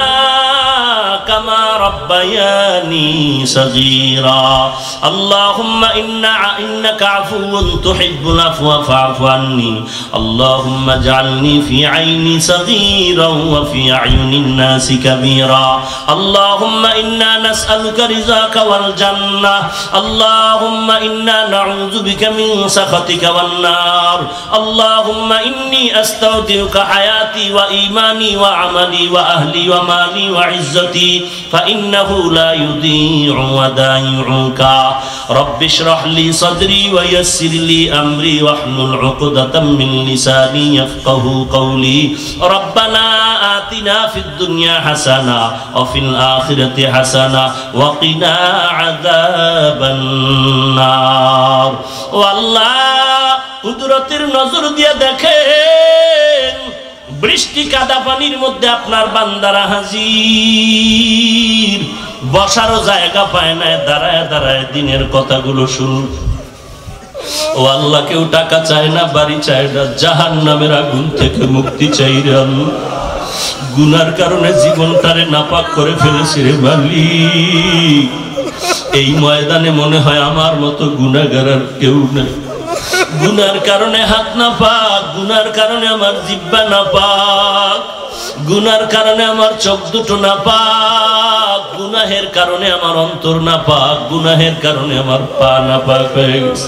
كما ربياني صغيرا اللهم إنك عفو تحب العفو فاعف عني اللهم اجعلني في عيني صغيرا وفي أعين الناس كبيرا اللهم إنا نسألك رضاك والجنة اللهم إنا نعوذ بك من سخطك والنار اللهم إني أستودعك حياتي وإيماني وعملي وأهلي ومالي وعزتي فإنه لا يضيع ودائعك رب اشرح لي صدري ويسر لي أمري واحلل عقدة من لساني يفقه قولي ربنا آتنا في الدنيا حسنة وفي الآخرة حسنة وقنا عذاب النار والله কুদরতের নজর দিয়ে দেখেন বৃষ্টি কাদা পানির মধ্যে আপনার বান্দারা হাজির বসারও জায়গা পায় না দাঁড়ায় দাঁড়ায় দিনের কথাগুলো শুনুন ও আল্লাহ কেউ টাকা চায় না বাড়ি চায় না জাহান্নামের আগুন থেকে মুক্তি চাই রে আল্লাহ গুনার কারণে জীবনটারে নাপাক করে ফেলেছি রে মালিক এই ময়দানে মনে হয় আমার মতো গুনাহগার আর কেউ নেই গুনার কারণে হাত না পাক গুনার কারণে আমার জিহ্বা না পাক গুনার কারণে আমার চোখ দুটো না পাক গুনাহের কারণে আমার অন্তর না পাক গুনাহের কারণে আমার পা না পাক হয়ে গেছে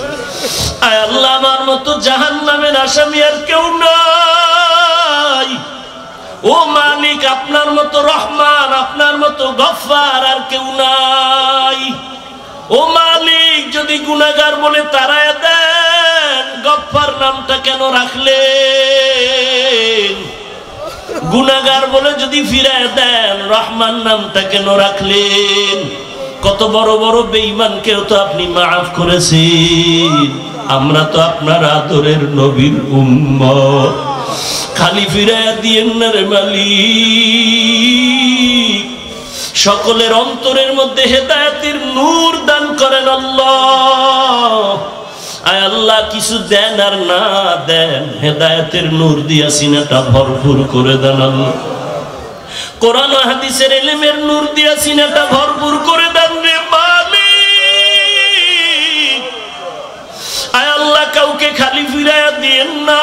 আয় আল্লাহ আমার মতো জাহান্নামের আসামি আর কেউ নাই ও মালিক আপনার মতো রহমান আপনার মতো গফফার আর কেউ নাই ও মালিক যদি গুনাহগার বলে তাড়ায় দেন গফফার নামটা কেন রাখলেন গুনাহগার বলে যদি ফিরায় দেন রহমান নামটা কেন রাখলেন কত বড় বড় বেঈমানকেও তো আপনি মাফ করেছেন আমরা তো আপনার আদরের নবীর উম্মত খালি ফিরায় দিয়েন না রে মালিক সকলের অন্তরের মধ্যে হেদায়েতের নূর দান করেন আল্লাহ আয় আল্লাহ কিছু দেন আর না দেন হেদায়েতের নূর দিয়া সিনাটা ভরপুর করে দেন আল্লাহ কোরআন ও হাদিসের ইলমের নূর দিয়া সিনাটা ভরপুর করে দেন রে মালিক আয় আল্লাহ কাউকে খালি ফিরায়া দিয়েন না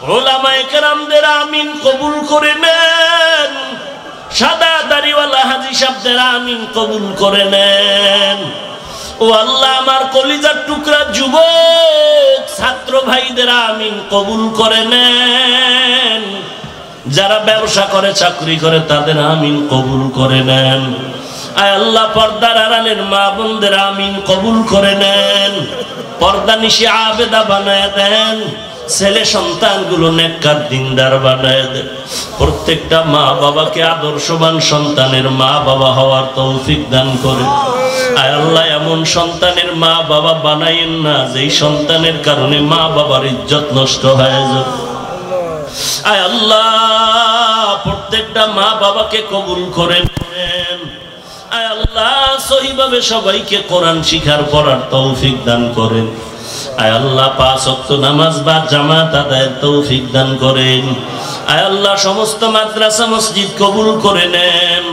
উলামায়ে কেরামদের আমিন কবুল করে নেন সাদা দাড়িওয়ালা হাজী সাহেবদের আমিন কবুল করে নেন ও আল্লাহ আমার কলিজার টুকরা যুবক ছাত্র ভাইদের আমিন কবুল করে নেন যারা ব্যবসা করে চাকরি করে তাদের আমিন কবুল করে নেন আয় আল্লাহ পর্দার আড়ালের মা বোনদের আমিন কবুল করে নেন পর্দা নিশি আবেদা বানায় দেন ছেলে সন্তানগুলো নেককার দিনদার বানায় দেন প্রত্যেকটা মা বাবাকে আদর্শবান সন্তানের মা বাবা হওয়ার তৌফিক দান করেন আয় আল্লাহ এমন সন্তানের মা বাবা বানায়েন না যেই সন্তানের কারণে মা বাবার ইজ্জত নষ্ট হয়ে যাবে আয় আল্লাহ প্রত্যেকটা মা বাবাকে কবুল করে নেন আয় আল্লাহ সহিভাবে সবাইকে কোরআন শিখার পড়ার তৌফিক দান করেন আয় আল্লাহ পাঁচ ওয়াক্ত নামাজ বা জামাত আদায়ের তৌফিক দান করেন আয় আল্লাহ সমস্ত মাদ্রাসা মসজিদ কবুল করে নেন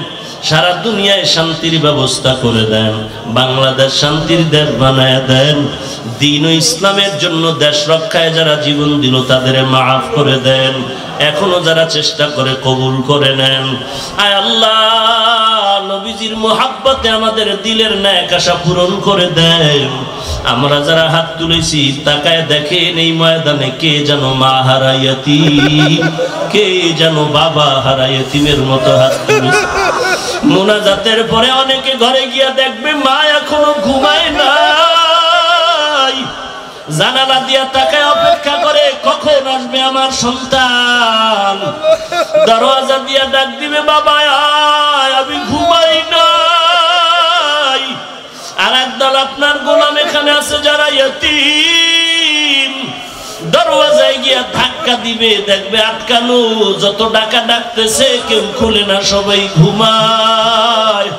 সারা দুনিয়ায় শান্তির ব্যবস্থা করে দেন বাংলাদেশ শান্তির দেশ বানায় দেন দ্বীন ও ইসলামের জন্য দেশ রক্ষায় যারা জীবন দিল তাদের মাফ করে দেন এখনো যারা চেষ্টা করে কবুল করে নেন আয় আল্লাহ নবীজির মুহাব্বতে আমাদের দিলের ন্যাক আশা পূরণ করে দেন আমরা যারা হাত তুলেছি তাকায় দেখেন এই ময়দানে কে যেন মা হারা ইয়াতীম কে যেন বাবা হারা ইয়াতীমের মতো হাত তুলেছে মুনাজাতের পরে অনেকে ঘরে গিয়া দেখবে মা এখনো ঘুমায় নাই জানালা দিয়া তাকায় অপেক্ষা করে কখন আসবে আমার সন্তান দরওয়াজা দিয়া ডাক দিবে বাবা আয় আমি ঘুমাই নাই আর একদল আপনার গোলাম এখানে আছে যারা ইয়তীম দরওয়াজায় দরজায় গিয়া ধাক্কা দিবে, দেখবে আটকানো। যত ডাকা ডাকতেছে কেউ খুলে না, সবাই ঘুমায়।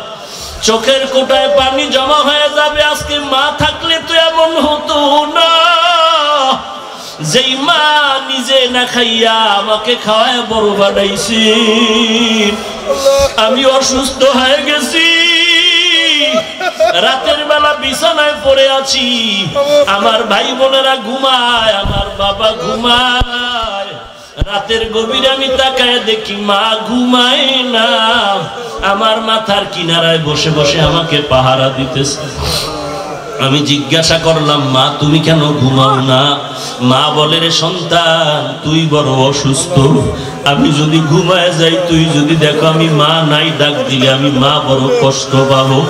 চোখের কোটায় পানি জমা হয়ে যাবে। আজকে মা থাকলে তো এমন হতো না। যেই মা নিজে না খাইয়া আমাকে খাওয়ায় বড় বানাইছি, আমি অসুস্থ হয়ে গেছি, রাতের বেলা বিছানায় পড়ে আছি, আমার ভাই বোনেরা ঘুমায়, আমার বাবা ঘুমায়। রাতের গভীরে আমি তাকায় দেখি মা ঘুমায় না, আমার মাথার কিনারায় বসে বসে আমাকে পাহারা দিতেছে। আমি জিজ্ঞাসা করলাম, মা তুমি কেন ঘুমাও না? মা বলে, রে সন্তান, তুই বড় অসুস্থ, আমি যদি ঘুমায় যাই, তুই যদি দেখো আমি মা নাই, ডাক দিলে আমি মা বড় কষ্ট পাবো।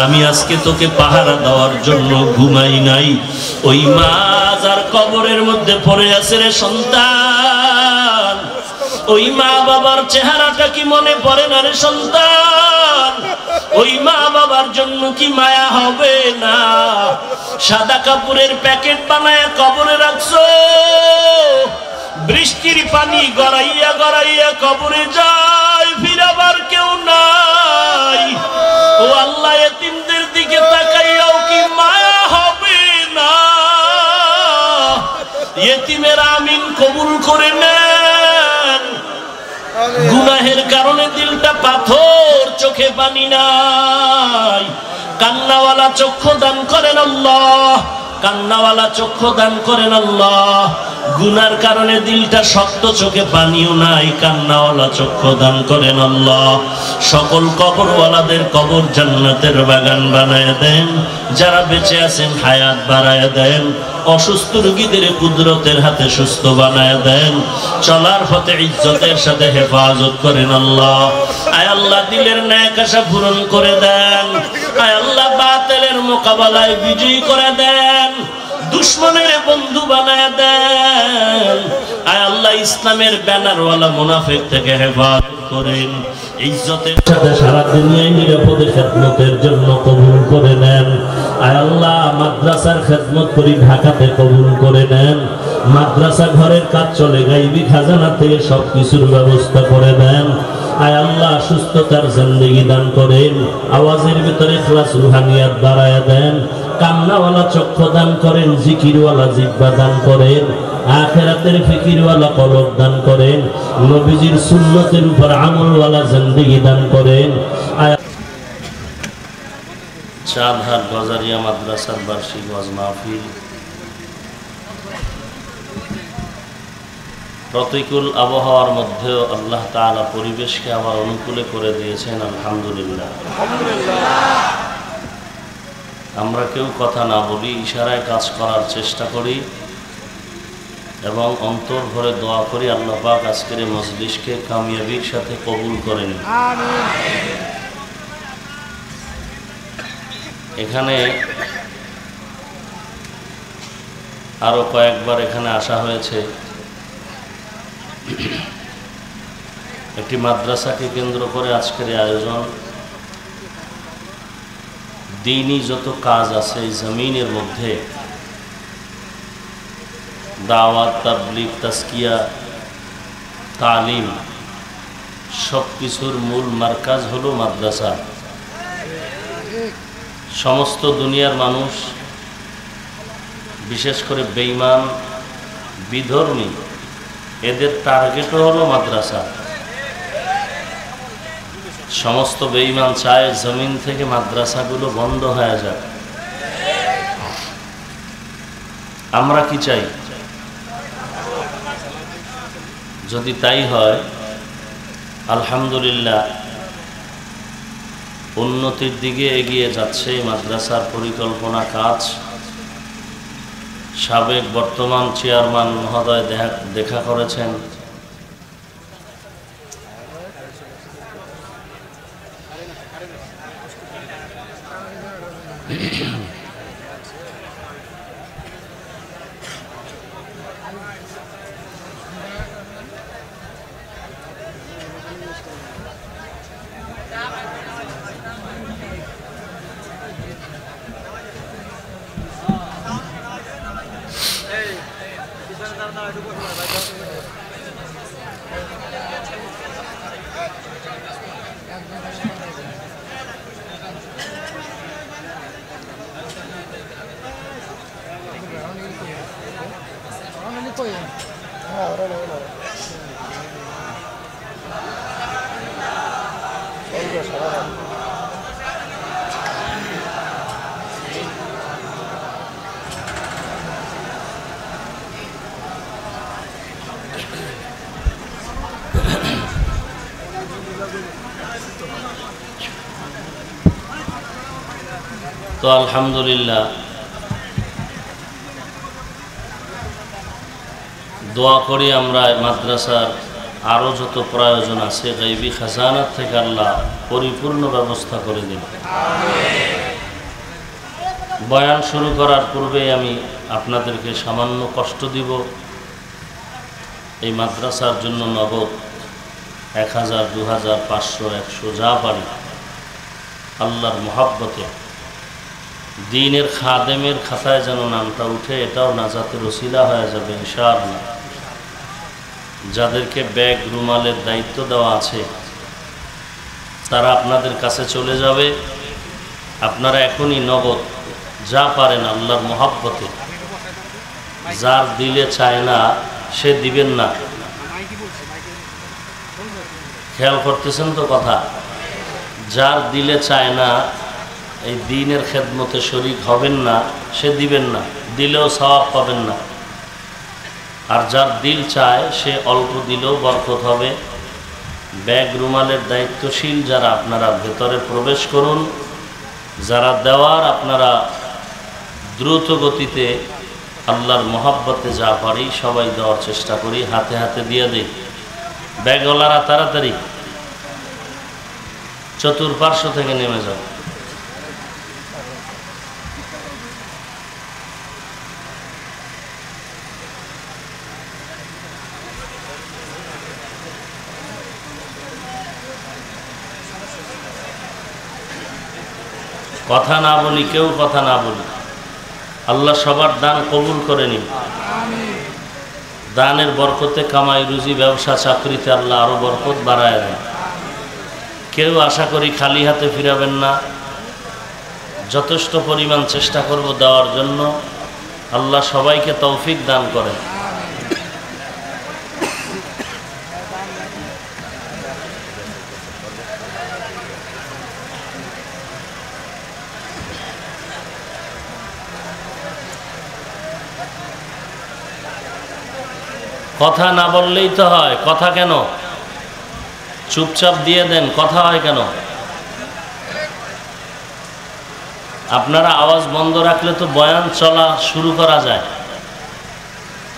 আমি আজকে তোকে পাহারা দেওয়ার জন্য ঘুমাই নাই। ওই মা যার কবরের মধ্যে পড়ে আছে রে সন্তান, ওই মা বাবার চেহারাটা কি মনে পড়ে না রে সন্তান? ওই মা বাবার জন্য কি মায়া হবে না? সাদা কাপড়ের প্যাকেট বানায় কবরে রাখছো, বৃষ্টির পানি গড়াইয়া গড়াইয়া কবরে যায়, ফিরাবার কেউ নাই। ও আল্লাহ, এতিমদের দিকে তাকাইয়াও কি মায়া হবে না? এতিমের আমিন কবুল করে নেন। গুনাহের কারণে দিলটা পাথর, চোখে পানি নাই। কান্নাওয়ালা চক্ষু দান করেন আল্লাহ, কান্নাওয়ালা চক্ষু দান করেন আল্লাহ। গুনার কারণে দিলটা শক্ত, চোখে পানিও নাই, কান্নাওয়ালা চক্ষু দান করেন আল্লাহ। সকল কবরওয়ালাদের কবর জান্নাতের বাগান বানায় দেন। যারা বেঁচে আছেন হায়াত বাড়ায় দেন। অসুস্থ রোগীদের কুদরতের হাতে সুস্থ বানায় দেন। চলার পথে ইজ্জতের সাথে হেফাজত করেন আল্লাহ। আয় আল্লাহ, দিলের ন্যাক আশা পূরণ করে দেন। আয় আল্লাহ, বাতিলের মোকাবেলায় বিজয়ী করে দেন, দুশ্মনের বন্ধু বানায় দেন। আয় আল্লাহ, ইসলামের ব্যানারওয়ালা মুনাফিক থেকে হেফাজত করেন। ইজ্জতের সাথে সারা দুনিয়ায় নিরাপদে খেদমতের জন্য কবুল করে নেন। আয় আল্লাহ, মাদ্রাসার খেদমত করি ঢাকাতে কবুল করে নেন। মাদ্রাসা ঘরের কাজ চলে, গাইবি খাজানা থেকে সবকিছুর ব্যবস্থা করে দেন। আয় আল্লাহ, সুস্থতার জিন্দেগি দান করেন। আওয়াজের ভিতরে ইখলাস রুহানিয়াত বাড়ায়া দেন। কান্নাওয়ালা চক্ষু দান করেন, জিকিরওয়ালা জিহ্বা দান করেন, আখিরাতের ফিকিরওয়ালা কলব দান করেন, নবীজির সুন্নতের উপর আমলওয়ালা জিন্দেগি দান করেন। চাঁদহাট গজারিয়া মাদ্রাসার বার্ষিক ওয়াজ মাহফিল প্রতিকূল আবহাওয়ার মধ্যেও আল্লাহ তাআলা পরিবেশকে আবার অনুকূলে করে দিয়েছেন, আলহামদুলিল্লাহ। আমরা কেউ কথা না বলি, ইশারায় কাজ করার চেষ্টা করি এবং অন্তর ভরে দোয়া করি আল্লাহ পাক আজকের এই মজলিসকে কামিয়াবির সাথে কবুল করেন। এখানে আরো কয়েকবার এখানে আসা হয়েছে। একটি মাদ্রাসাকে কেন্দ্র করে আজকের আয়োজন। দ্বীনি যত কাজ আছে এই জমিনের মধ্যে, দাওয়াত, তাবলীগ, তাজকিয়া, তালিম, সব কিছুর মূল মার্কাজ হলো মাদ্রাসা। সমস্ত দুনিয়ার মানুষ, বিশেষ করে বেঈমান, বিধর্মী, এদের টার্গেটও হলো মাদ্রাসা। সমস্ত বেঈমান চায় জমিন থেকে মাদ্রাসাগুলো বন্ধ হয়ে যায়। আমরা কি চাই? যদি তাই হয়, আলহামদুলিল্লাহ, উন্নতির দিকে এগিয়ে যাচ্ছে মাদ্রাসার পরিকল্পনা কাজ। সাবেক বর্তমান চেয়ারম্যান মহোদয় দেখা করেছেন। তো আলহামদুলিল্লাহ দোয়া করি আমরা মাদ্রাসার আরো যত প্রয়োজন আছে গায়বী খাজানা থেকে আল্লাহ পরিপূর্ণ ব্যবস্থা করে দিন। বয়ান শুরু করার পূর্বে আমি আপনাদেরকে সামান্য কষ্ট দিব। এই মাদ্রাসার জন্য নগদ 1000, 2000, 500, 100 যা পারি আল্লাহর মহব্বতে দ্বীনের খাদেমের খাতায় যেন নামটা উঠে, এটাও নাজাতের ওসিলা হয়ে যাবে ইনশাআল্লাহ। যাদেরকে ব্যাগ রুমালের দায়িত্ব দেওয়া আছে তারা আপনাদের কাছে চলে যাবে। আপনারা এখনই নগদ যা পারেন আল্লাহর মহব্বতে, যার দিলে চায় না সে দিবেন না। খেয়াল করতেছেন তো কথা? যার দিলে চায় না এই দ্বীনের খেদমতে শরীক হবেন না সে দিবেন না, দিলেও সওয়াব পাবেন না। আর যার দিল চায় সে অল্প দিলেও বরকত হবে। ব্যাগ রুমালের দায়িত্বশীল যারা আপনারা ভেতরে প্রবেশ করুন, যারা দেওয়ার আপনারা দ্রুত গতিতে আল্লাহর মহব্বতে যা পারি সবাই দেওয়ার চেষ্টা করি, হাতে হাতে দিয়ে দিই। ব্যাগওয়ালারা তাড়াতাড়ি চতুর্পার্শ্ব থেকে নেমে যাও। কথা না বলি, কেউ কথা না বলি। আল্লাহ সবার দান কবুল করে নিন। দানের বরকতে কামাই রুজি ব্যবসা চাকরিতে আল্লাহ আরো বরকত বাড়ায় দেন। কেউ আশা করি খালি হাতে ফিরাবেন না। যথেষ্ট পরিমাণ চেষ্টা করব দেওয়ার জন্য। আল্লাহ সবাইকে তৌফিক দান করেন। কথা না বললেই তো হয়। কথা কেন? চুপচাপ দিয়ে দেন, কথা হয় কেন? আপনারা আওয়াজ বন্ধ রাখলে তো বয়ান চলা শুরু করা যায়।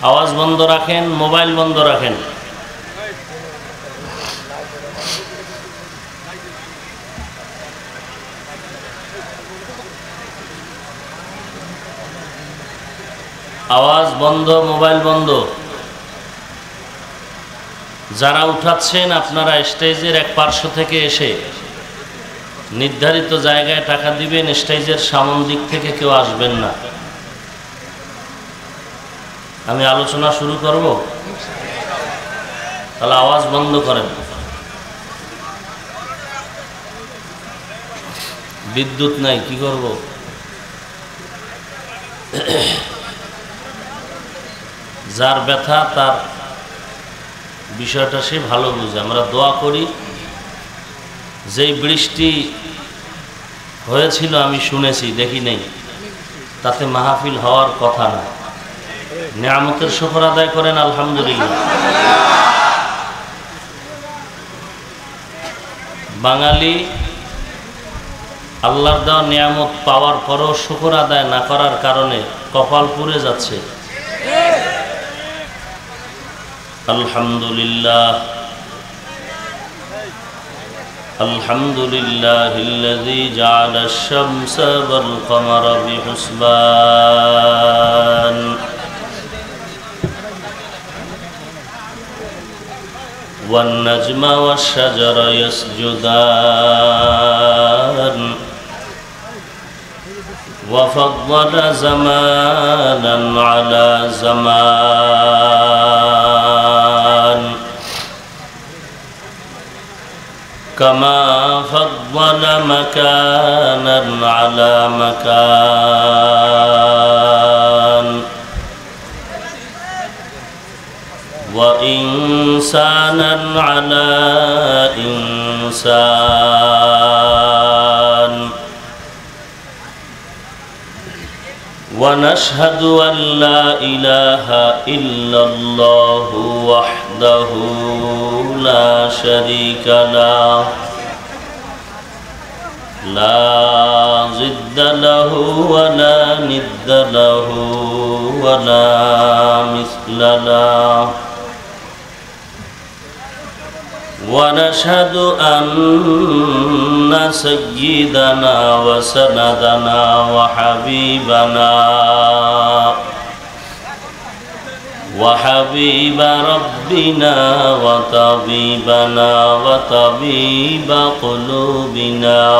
আওয়াজ বন্ধ রাখেন, মোবাইল বন্ধ রাখেন। আওয়াজ বন্ধ, মোবাইল বন্ধ। যারা উঠাচ্ছেন আপনারা স্টেজের এক পার্শ্ব থেকে এসে নির্ধারিত জায়গায় টাকা দিবেন। স্টেজের সামন দিক থেকে কেউ আসবেন না। আমি আলোচনা শুরু করব, তাহলে আওয়াজ বন্ধ করেন। বিদ্যুৎ নাই, কি করব? যার ব্যথা তার বিষয়টা সে ভালো বুঝে। আমরা দোয়া করি। যেই বৃষ্টি হয়েছিল আমি শুনেছি, দেখি নেই, তাতে মাহফিল হওয়ার কথা না। নিয়ামতের শুকর আদায় করেন আলহামদুলিল্লাহ। বাঙালি আল্লাহর দেওয়া নিয়ামত পাওয়ার পরও শুকর আদায় না করার কারণে কপাল পুড়ে যাচ্ছে। আলহামদুলিল্লাহ আলহামদুলিল্লাহিল্লাযী জাআলা আশ-শামসা ওয়াল কমারা বিহুসবান ওয়ান নাজমা ওয়াশ-শাজারা ইয়াসজুদান وفضل زمانا على زمان كما فضل مكانا على مكان وإنسانا على إنسان ونشهد أن لا إله إلا الله وحده لا شريك له لا ضد له ولا ند له ولا مثل له ونشهد أن سيدنا وسندنا وحبيب ربنا وطبيبنا وطبيب قلوبنا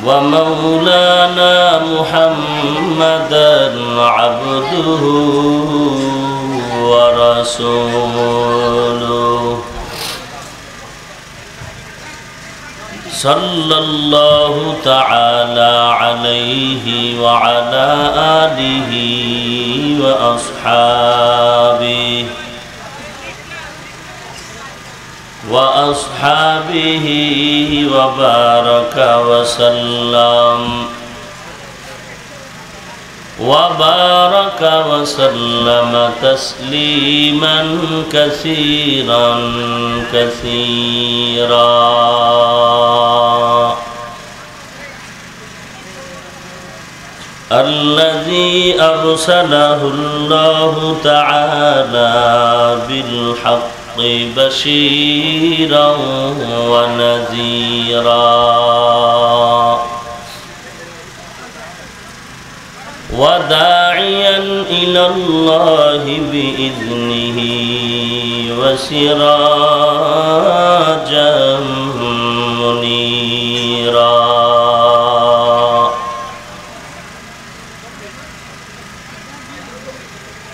ومولانا محمدا عبده ورسوله صلى الله تعالى عليه وعلى آله وأصحابه وبارك وسلم تسليما كثيرا الذي أرسله الله تعالى بالحق بشيرا ونذيرا وداعيا إلى الله بإذنه وسراجا منيرا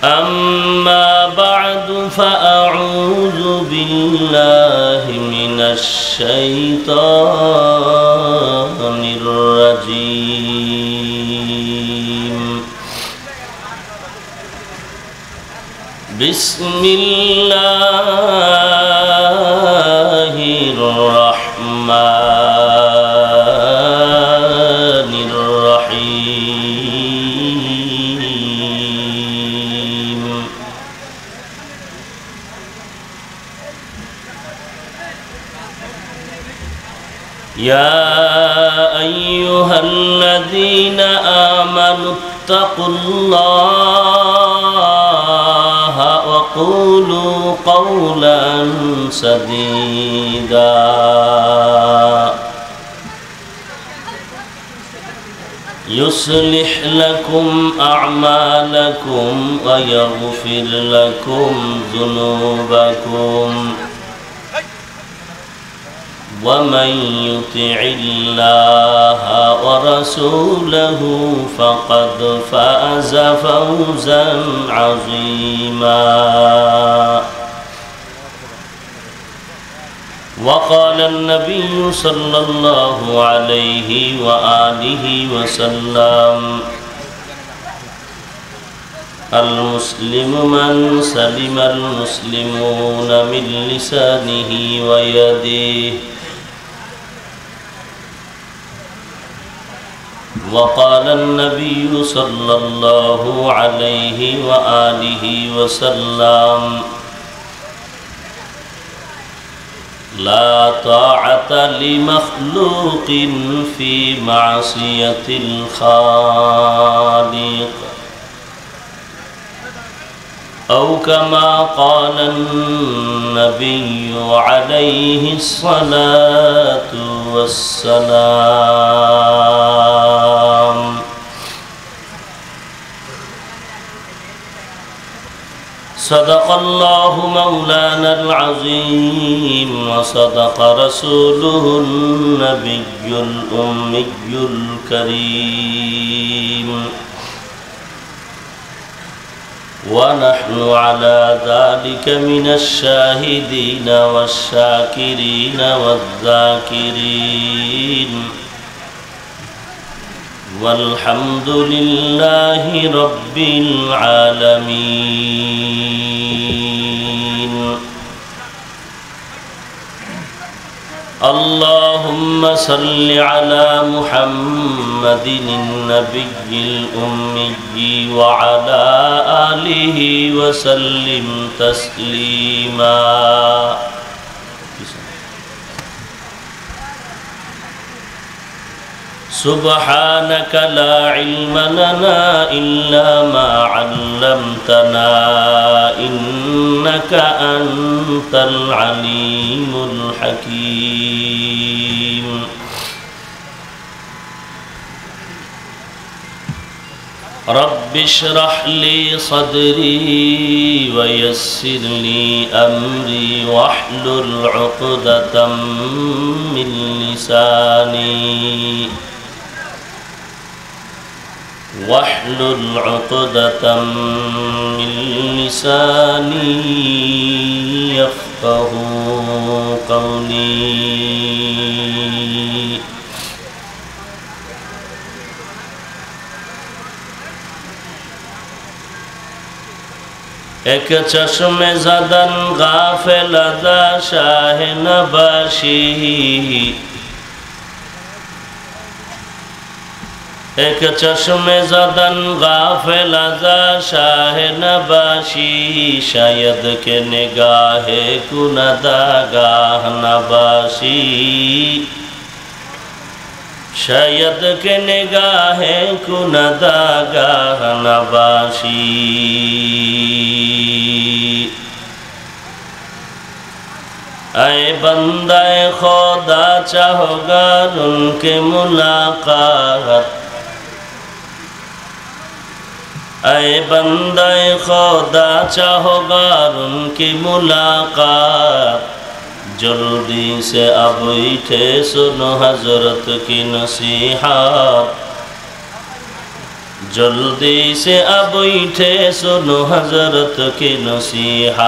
أما بعد فأعوذ بالله من الشيطان الرجيم بسم الله الرحمن الرحيم يا أيها الذين آمنوا اتقوا الله وقولوا قولا سديدا يصلح لكم أعمالكم ويغفر لكم ذنوبكم ومن يطع الله ورسوله فقد فاز فوزا عظيما. وقال النبي صلى الله عليه وآله وسلم: المسلم من سلم المسلمون من لسانه ويده. وقال النبي صلى الله عليه وآله وسلم: لا طاعة لمخلوق في معصية الخالق، أو كما قال النبي عليه الصلاة والسلام. صدق الله مولانا العظيم وصدق رسوله النبي الأمي الكريم ونحن على ذلك من الشاهدين والشاكرين والذاكرين والحمد لله رب العالمين اللهم صل على محمد النبي الأمي وعلى آله وسلم تسليما سبحانك لا علم لنا إلا ما علمتنا إنك أنت العليم الحكيم رب اشرح لي صدري ويسر لي أمري واحلل عقدة من لساني واحلل عقدة من لساني يفقه قولي एक चश्मे ज़दन गाफिल अदा शाह नबाशी एक चश्मे ज़दन गाफिल अदा शाह नबाशी शायद के निगाहे कुनदा गाह नबाशी शायद के निगाहे कुनदा गाह नबाशी ऐ बंदाए खुदा चाहोगा उनके मुलाकात ऐ बंदाए खुदा चाहोगा उनकी मुलाकात जल्दी से अब उठे सुनो हजरत की नसीहत जल्दी से अब उठे सुनो हजरत की नसीहत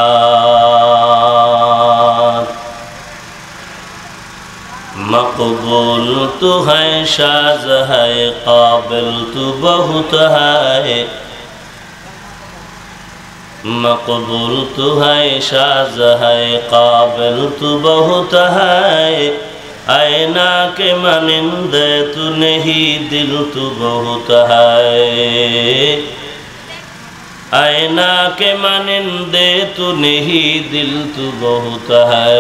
मकबूल तू है शाज है काबिल तू बहुत है मकबूल तू है शाज है काबिल तू बहुत है ऐना के मनिंदे तू नहीं दिल तू बहुत है ऐना के मनिंदे तू नहीं दिल तू बहुत है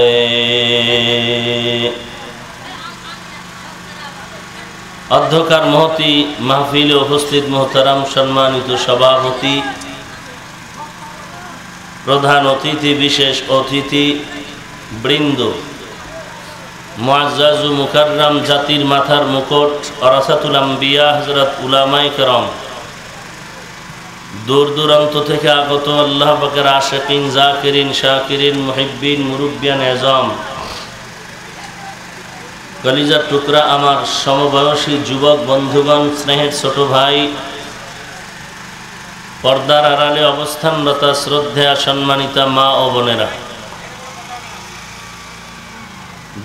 অধ্যকার মহতি মাহফিলে উপস্থিত মোহতারাম সম্মানিত সভাপতি প্রধান অতিথি বিশেষ অতিথি বৃন্দ মুআজ্জাজ ও মুকাররম জাতির মাথার মুকুট ওরাসাতুল আম্বিয়া হযরত উলামায়ে কেরাম দূর দূরান্ত থেকে আগত আল্লাহ পাকের আশিকিন জাকিরিন শাকিরিন মুহিব্বিন মুরব্বিয়ান আযম কলিজার টুকরা আমার সমবয়সী যুবক বন্ধুগণ স্নেহের ছোট ভাই পর্দার আড়ালে অবস্থানরত শ্রদ্ধেয়া সম্মানিতা মা ও বোনেরা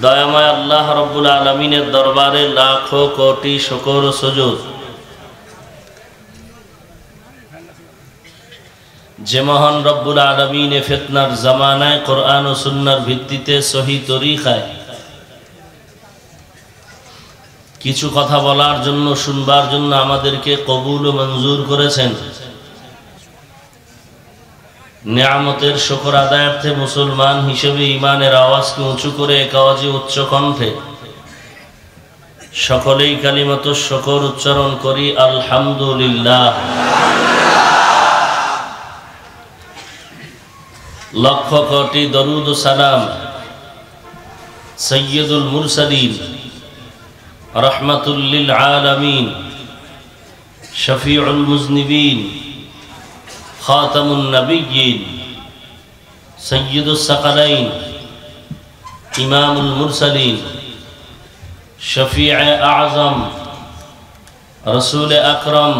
দয়াময় আল্লাহ রব্বুল আলামিনের দরবারে লাখো কোটি শুকর ও সুজুদ যে মহান রব্বুল আলামিন ফিতনার জামানায় কোরআন ও সুন্নাহর ভিত্তিতে সহি তরিকায় কিছু কথা বলার জন্য শুনবার জন্য আমাদেরকে কবুল ও মঞ্জুর করেছেন নিয়ামতের শুকর আদায়ার্থে মুসলমান হিসেবে ঈমানের আওয়াজকে উঁচু করে এক আওয়াজে উচ্চ কণ্ঠে সকলেই কালিমাতুশ শুকর উচ্চারণ করি আলহামদুলিল্লাহ লক্ষ কোটি দরুদ ও সালাম সৈয়দুল মুরসালিন রহমাতুল লিল আলামিন শফিউল মুজনিবিন খাতামুন নবিয়্যিন सय्यदुस सकलैन इमामुल मुरसलीन शफीअ आज़म रसूल अकरम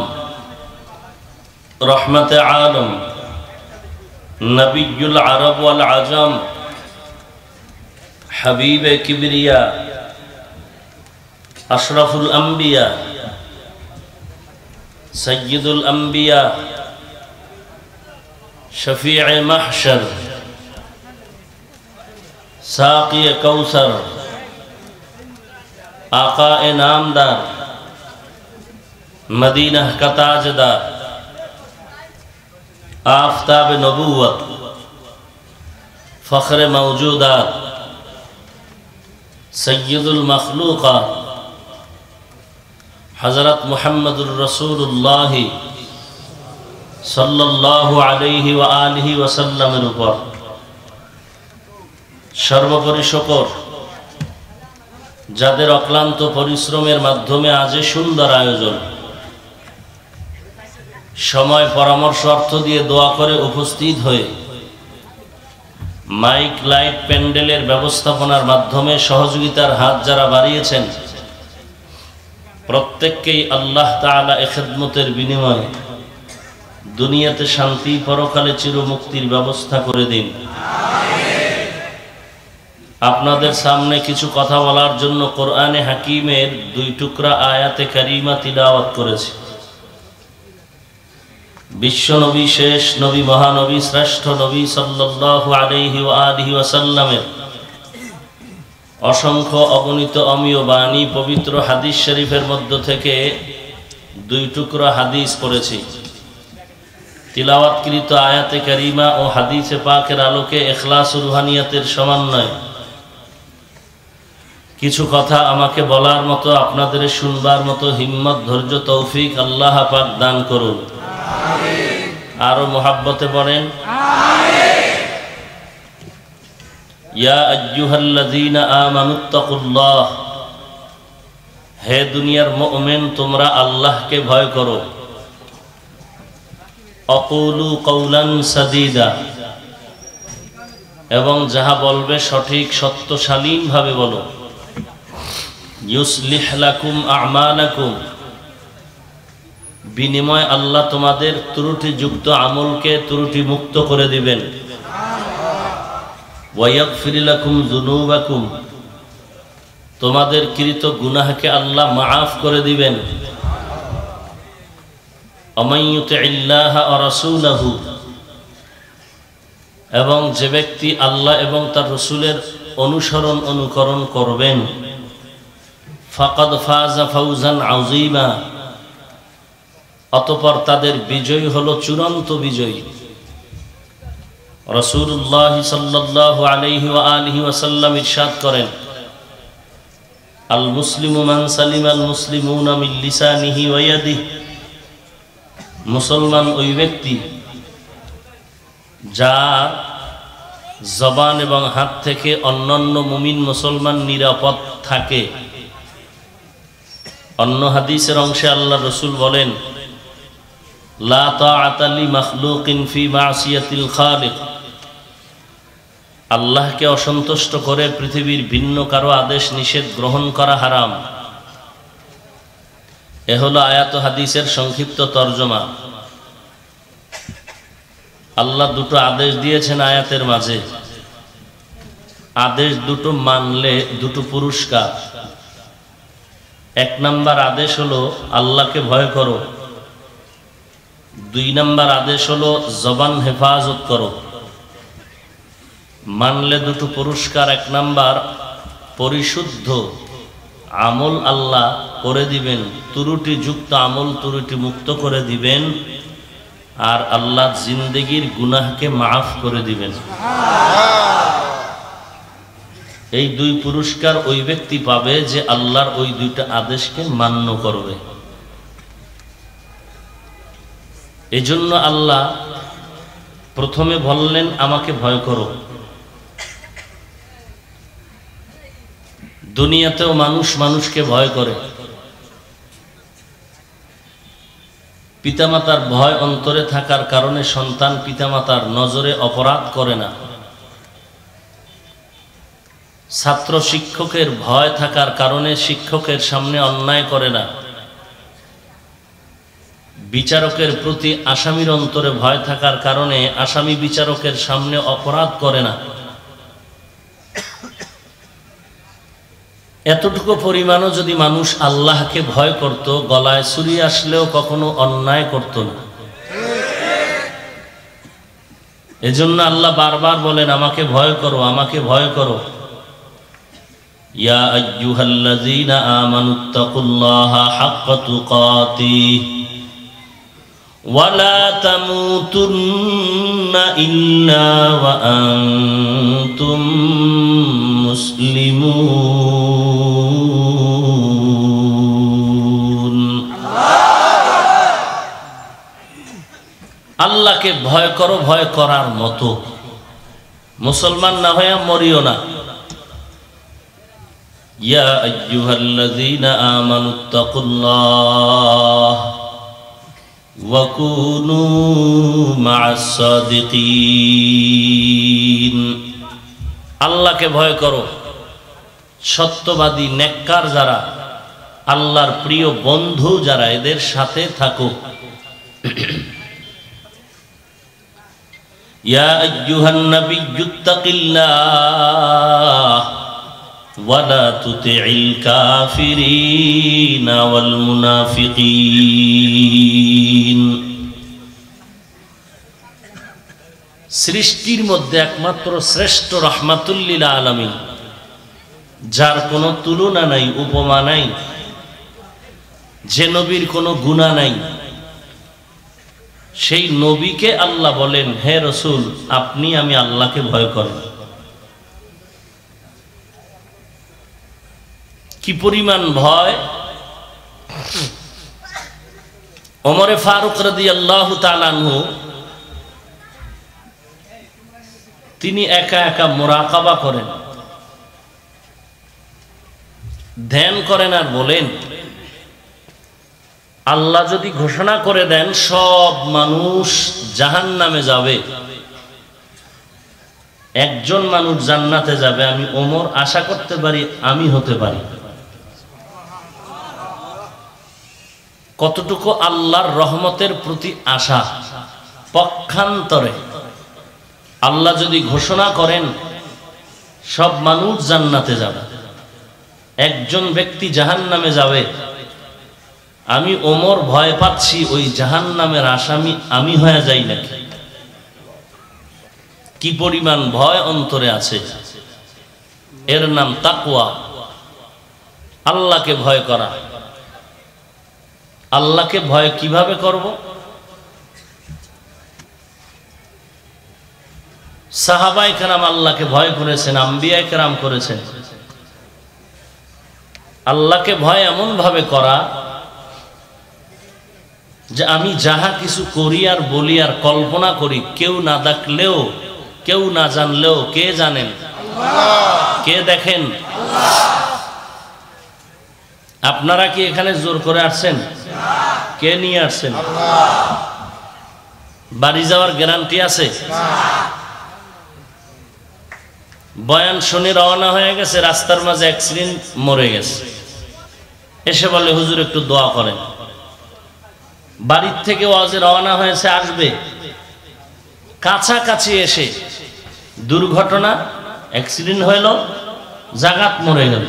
रहमत आलम नबीयुल अरब वल अजम हबीब किबरिया अशरफुल अंबिया सय्यदुल अंबिया शफीअ महशर साक़ी कौसर आक़ाए नामदार मदीना का ताजदार आफ़ताब नबूवत फ़ख्र मौजूदात सय्यदुल मखलूक़ात हज़रत मुहम्मदुर रसूलुल्लाह सल्लल्लाहु अलैहि व आलिहि वसल्लमेर ऊपर सर्वोपरि शुकर যাদের অক্লান্ত পরিশ্রমের মাধ্যমে আজ সুন্দর আয়োজন সময় পরামর্শ অর্থ দিয়ে দোয়া করে উপস্থিত হয়ে মাইক লাইট প্যান্ডেলের ব্যবস্থাপনার মাধ্যমে সহযোগিতার হাত যারা বাড়িয়েছেন প্রত্যেককেই আল্লাহ তাআলা এই খিদমতের বিনিময়ে দুনিয়াতে শান্তি পরকালে চিরমুক্তির ব্যবস্থা করে দিন আপনাদের সামনে কিছু কথা বলার জন্য কোরআনে হাকিমের 2 টুকরা আয়াতে কারিমা তিলাওয়াত করেছি বিশ্ব নবী শেষ নবী মহানবী শ্রেষ্ঠ নবী সাল্লাল্লাহু আলাইহি ওয়া আলিহি ওয়াসাল্লামের অসংখ্য অগণিত অমীয় বাণী পবিত্র হাদিস শরীফের মধ্য থেকে 2 টুকরা হাদিস পড়েছি তিলাওয়াতকৃত আয়াতে কারিমা ও হাদিসে পাকের আলোকে ইখলাস ও রুহানিয়াতের সমন্বয়ে কিছু কথা আমাকে বলার মতো আপনাদের শুনবার মতো হিম্মত ধৈর্য তৌফিক আল্লাহ পাক দান করুন আমিন আরো মুহাব্বতে পড়েন আমিন ইয়া আইয়ুহাল্লাযীনা আমানুত্তাকুল্লাহ হে দুনিয়ার মুমিন তোমরা আল্লাহকে ভয় করো আকুলু কওলান সাদীদা এবং যাহা বলবে সঠিক সত্য শালীনভাবে বলো ইউসলিহ লাকুম আমালাকুম বিনিময় আল্লাহ তোমাদের ত্রুটিযুক্ত আমলকে ত্রুটি মুক্ত করে দিবেন ওয়া ইয়াগফির লাকুম যুনুবাকুম তোমাদের কৃত গুনাহকে আল্লাহ মাফ করে দিবেন আমান ইউতিল্লাহ ওয়া রাসূলহু এবং যে ব্যক্তি আল্লাহ এবং তার রাসূলের অনুসরণ অনুকরণ করবেন ফাকাদ ফাযা ফাওজান আযীমা অতঃপর তাদের বিজয় হলো চূড়ান্ত বিজয় রাসূলুল্লাহ সাল্লাল্লাহু আলাইহি ওয়া আলিহি ওয়াসাল্লাম ইরশাদ করেন আল মুসলিমু মান সালিমাল মুসলিমুনা মিন লিসানিহি ওয়া ইয়াদিহি মুসলমান ওই ব্যক্তি যার জবান এবং হাত থেকে অন্যান্য মুমিন মুসলমান নিরাপদ থাকে অন্য হাদিসের অংশে আল্লাহ রাসূল বলেন লা তাআতা লি মাখলুকিন ফি মাসিয়াতিল খালিক আল্লাহকে অসন্তুষ্ট করে পৃথিবীর ভিন্ন কারো আদেশ নিষেধ গ্রহণ করা হারাম এ হলো আয়াত হাদিসের সংক্ষিপ্ত তরজমা আল্লাহ দুটো আদেশ দিয়েছেন আয়াতের মাঝে আদেশ দুটো মানলে দুটো পুরস্কার এক নাম্বার আদেশ হলো আল্লাহকে ভয় করো 2 নাম্বার আদেশ হলো জবান হেফাজত করো মানলে দুটো পুরস্কার এক নাম্বার পরিশুদ্ধ আমল আল্লাহ করে দিবেন ত্রুটি যুক্ত আমল ত্রুটি মুক্ত করে দিবেন আর আল্লাহ জিন্দেগীর গুনাহকে মাফ করে দিবেন এই 2 পুরস্কার ওই ব্যক্তি পাবে যে আল্লাহর ওই 2টা আদেশকে মান্য করবে এজন্য আল্লাহ প্রথমে বললেন আমাকে ভয় করো দুনিয়াতেও মানুষ মানুষকে ভয় করে পিতামাতার ভয় অন্তরে থাকার কারণে সন্তান পিতামাতার নজরে অপরাধ করে না ছাত্র শিক্ষকের ভয় থাকার কারণে শিক্ষকের সামনে অন্যায় করে না, বিচারকের প্রতি আসামির অন্তরে ভয় থাকার কারণে আসামি বিচারকের সামনে অপরাধ করে না। এতটুকু পরিমাণও যদি মানুষ আল্লাহকে ভয় করত, গলায় ছুরি আসলেও কখনো অন্যায় করত না। এজন্য আল্লাহ বারবার বলেন, আমাকে ভয় করো, আমাকে ভয় করো। ইয়া আইয়ুহাল্লাযীনা আমানুত্তাকুল্লাহা হাক্কা তুকাতিহি ওয়া লা তামুতুন্না ইল্লা ওয়া আনতুম মুসলিমুন। আল্লাহকে ভয় করো, ভয় করার মতো। মুসলমান না হয়ে মরিও না। ইয়া আইয়ুহাল্লাযীনা আমানুত্তাকুল্লাহ ওয়া কুনু মা'আস সাদিকিন। আল্লাহকে ভয় করো, সত্যবাদী নেককার যারা, আল্লাহর প্রিয় বন্ধু যারা, এদের সাথে থাকো। ইয়া আইয়ুহান নাবিয়্যুত্তাকিল্লাহ ওয়া লা তুতি'ল কাফিরিনা ওয়াল মুনাফিকিন। সৃষ্টির মধ্যে একমাত্র শ্রেষ্ঠ রাহমাতুল লিল আলামিন, যার কোনো তুলনা নাই, উপমা নাই, যে নবীর কোনো গুনাহ নাই, সেই নবীকে আল্লাহ বলেন, হে রাসূল, আপনি আমি আল্লাহকে ভয় করেন। কি পরিমাণ ভয়! ওমরে ফারুক রাদিয়াল্লাহু তাআলা আনহু তিনি একা একা মুরাকাবা করেন, ধ্যান করেন আর বলেন, আল্লাহ যদি ঘোষণা করে দেন সব মানুষ জাহান্নামে যাবে, একজন মানুষ জান্নাতে যাবে, আমি ওমর আশা করতে পারি আমি হতে পারি। কতটুকু আল্লাহর রহমতের প্রতি আশা! পক্ষান্তরে আল্লাহ যদি ঘোষণা করেন সব মানুষ জান্নাতে যাবে, একজন ব্যক্তি জাহান্নামে যাবে, আমি ওমর ভয় পাচ্ছি ওই জাহান্নামের আসামি আমি হয়ে যাই নাকি। কি পরিমাণ ভয় অন্তরে আছে! এর নাম তাকওয়া, আল্লাহকে ভয় করা। আল্লাহকে ভয় কিভাবে করব? সাহাবায়ে কেরাম আল্লাহকে ভয় করেছেন, আম্বিয়ায়ে কেরাম করেছেন। আল্লাহকে ভয় এমন ভাবে করা যে আমি যাহা কিছু করি আর বলি আর কল্পনা করি, কেউ না দেখলেও, কেউ না জানলেও কে জানেন? কে দেখেন? আপনারা কি এখানে জোর করে আসছেন? কে নিয়ে আসছেন? বাড়ি যাওয়ার গ্যারান্টি আছে? বয়ান শুনে রওনা হয়ে গেছে, রাস্তার মাঝে অ্যাক্সিডেন্ট, মরে গেছে, এসে বলে হুজুর একটু দোয়া করেন। বাড়ির থেকে ওয়াজে রওনা হয়েছে, আসবে, কাছাকাছি এসে দুর্ঘটনা, অ্যাক্সিডেন্ট হইল, জাগাত মরে গেল।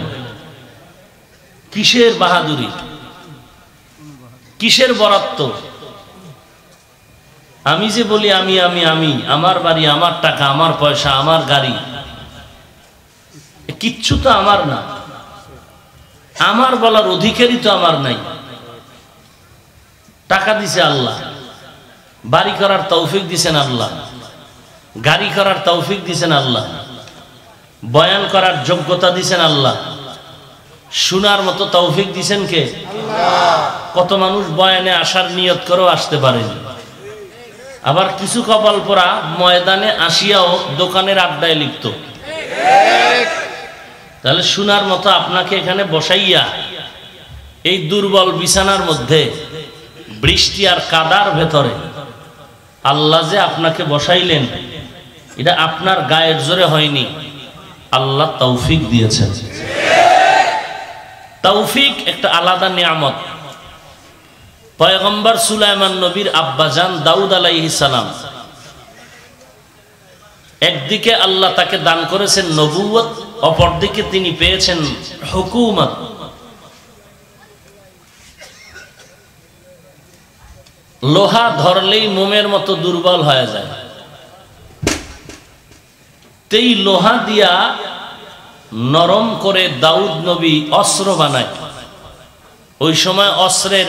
কিসের বাহাদুরি, কিসের বরাত্ত! আমি যে বলি আমি আমি আমি, আমার বাড়ি, আমার টাকা, আমার পয়সা, আমার গাড়ি, কিচ্ছু তো আমার না, আমার বলার অধিকারই তো আমার নাই। টাকা দিছে আল্লাহ, বাড়ি করার তৌফিক দিছেন আল্লাহ, গাড়ি করার তৌফিক দিছেন আল্লাহ, বয়ান করার যোগ্যতা দিছেন আল্লাহ, শোনার মতো তৌফিক দিছেন কে? কত মানুষ বয়ানে আসার নিয়ত করেও আসতে পারেনি, আবার কিছু কপাল পোড়া ময়দানে আসিয়াও দোকানের আড্ডায় লিপ্ত। তাহলে শোনার মতো আপনাকে এখানে বসাইয়া এই দুর্বল বিছানার মধ্যে বৃষ্টি আর কাদার ভেতরে আল্লাহ যে আপনাকে বসাইলেন, এটা আপনার গায়ের জোরে হয়নি, আল্লাহ তৌফিক দিয়েছেন। তৌফিক একটা আলাদা নিয়ামত। পয়গম্বর সুলাইমান নবীর আব্বাজান দাউদ আলাইহিস সালাম, একদিকে আল্লাহ তাকে দান করেছেন নবুয়ত, অপরদিকে তিনি পেয়েছেন হুকুমত। লোহা ধরলেই মোমের মতো দুর্বল হয়ে যায়, এই লোহা দিয়া নরম করে দাউদ নবী অস্ত্র বানায়। ওই সময় অস্ত্রের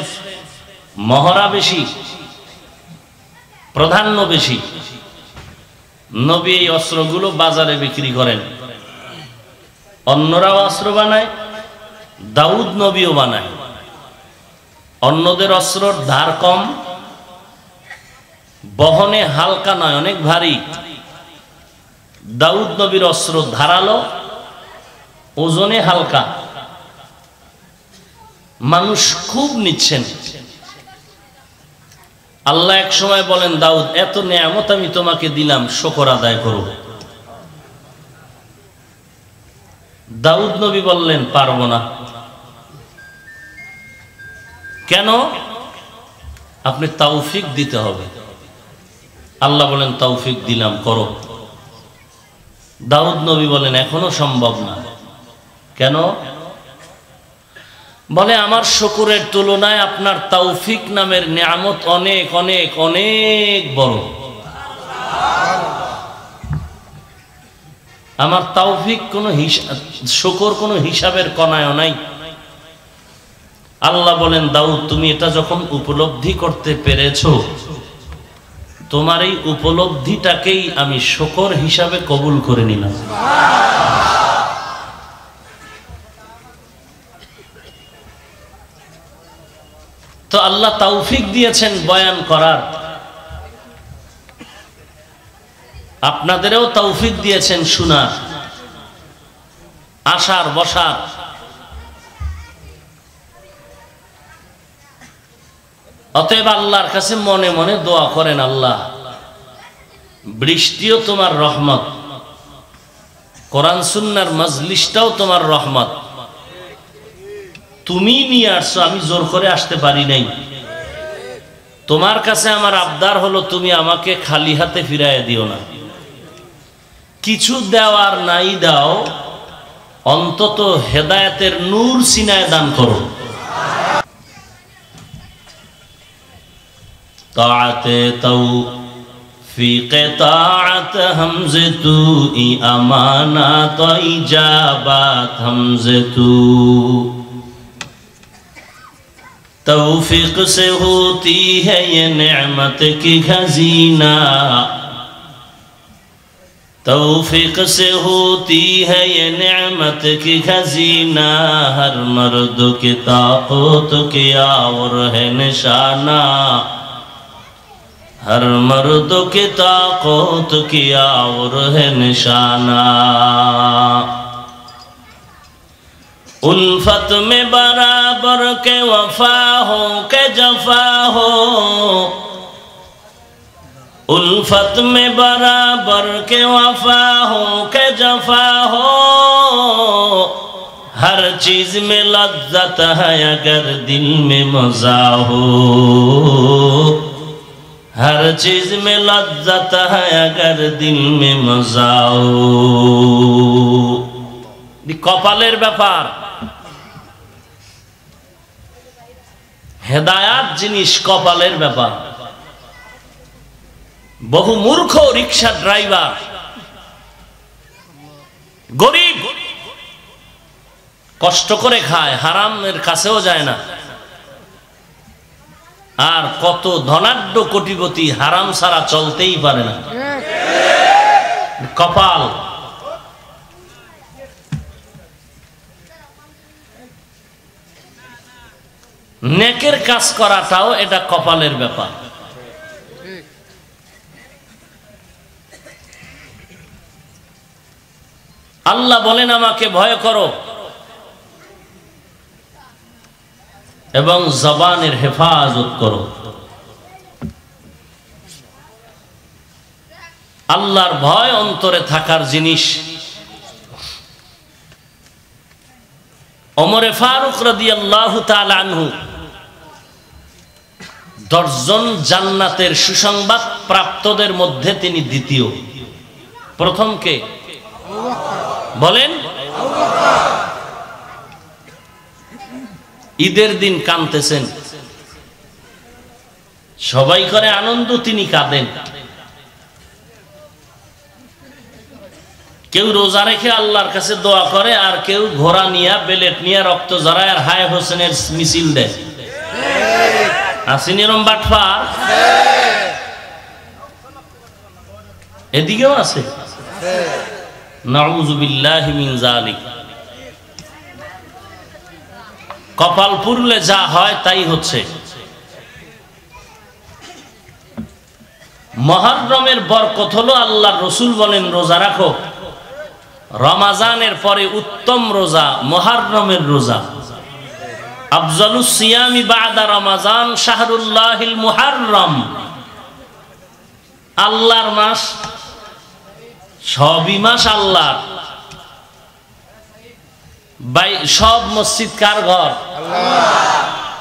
মহড়া বেশি, প্রাধান্য বেশি। নবী এই অস্ত্রগুলো বাজারে বিক্রি করেন। অন্যরাও অস্ত্র বানায়, দাউদ নবীও বানায়। অন্যদের অস্ত্রর ধার কম, বহনে হালকা নয়, অনেক ভারী। দাউদ নবীর অস্ত্র ধারালো, ওজনে হালকা, মানুষ খুব নিচ্ছেন। আল্লাহ এক সময় বলেন, দাউদ, এত নেয়ামত আমি তোমাকে দিলাম, শুকর আদায় করো। দাউদ নবী বললেন, পারবো না। কেন? আপনি তৌফিক দিতে হবে। আল্লাহ বলেন, তৌফিক দিলাম, করো। দাউদ নবী বলেন, এখনো সম্ভব না। কেন? বলে, আমার শুকরের তুলনায় আপনার তৌফিক নামের নিয়ামত অনেক অনেক অনেক বড়। আমার তৌফিক কোনো শুকর কোনো হিসাবের কণায় নাই। আল্লাহ বলেন, দাউদ, তুমি এটা যখন উপলব্ধি করতে পেরেছো, তোমার এই উপলব্ধিটাকেই আমি শুকর হিসাবে কবুল করে নিলাম। তো আল্লাহ তৌফিক দিয়েছেন বয়ান করার, আপনাদেরও তৌফিক দিয়েছেন শোনার, আসার, বসার। অতএব আল্লাহর কাছে মনে মনে দোয়া করেন, আল্লাহ, বৃষ্টিও তোমার রহমত, কোরআন সুন্নাহর মজলিসটাও তোমার রহমত। তুমি নিয়ে আসছো, আমি জোর করে আসতে পারি নাই। তোমার কাছে আমার আবদার হলো, তুমি আমাকে খালি হাতে ফিরাইয়া দিও না। কিছু দেওয়ার নাই দাও, অন্তত হেদায়েতের নূর সিনায় দান করো। তাআতে তৌফিক তাআত হামজে তু ই আমানাত ইজাবাত হামজে তু। तौफीक से होती है ये नेमत की खजीना, तौफीक से होती है ये नेमत की खजीना। हर मर्द की ताकत क्या और है निशाना, हर मर्द की ताकत क्या और है निशाना। उल्फत में बराबर के वफा हो के जफा हो, उल्फत में बराबर के वफा हो के जफा हो। हर चीज में लज्जत है अगर दिल में मजा हो, हर चीज में लज्जत है अगर दिल में मजा हो। कपालेर ব্যাপার। হেদায়াত জিনিস কপালের ব্যাপার। বহু মূর্খ রিকশা ড্রাইভার, গরিব, কষ্ট করে খায়, হারামের কাছেও যায় না। আর কত ধনাঢ্য কোটিপতি হারাম ছাড়া চলতেই পারে না। কপাল। নেকের কাজ করাটাও এটা কপালের ব্যাপার। আল্লাহ বলেন, আমাকে ভয় করো এবং জবানের হেফাজত করো। আল্লাহর ভয় অন্তরে থাকার জিনিস। ওমরে ফারুক রাদিয়াল্লাহু তাআলা আনহু 10 জন জান্নাতের সুসংবাদ প্রাপ্তদের মধ্যে তিনি দ্বিতীয়। প্রথম কে বলেন? ঈদের দিন কাঁদতেছেন, সবাই করে আনন্দ, তিনি কাঁদেন। কেউ রোজা রেখে আল্লাহর কাছে দোয়া করে, আর কেউ ঘোড়া নিয়া বেলেট নিয়া রক্ত জড়ায় আর হায় হোসেনের মিছিল দেয়। আসেন এরম বাটফার? এদিকেও আছে। নাউযু বিল্লাহি মিন যালিক। কপাল পুরলে যা হয় তাই হচ্ছে। মুহররমের বরকত হলো আল্লাহর রাসূল বলেন রোজা রাখো, রমাজানের পরে উত্তম রোজা মুহররমের রোজা। আফজালুস সিয়ামি বাদা রমাজান শাহরুল্লাহিল মুহররম। আল্লাহর মাস, সবই মাস আল্লাহর। সব মসজিদ কার ঘর? আল্লাহ।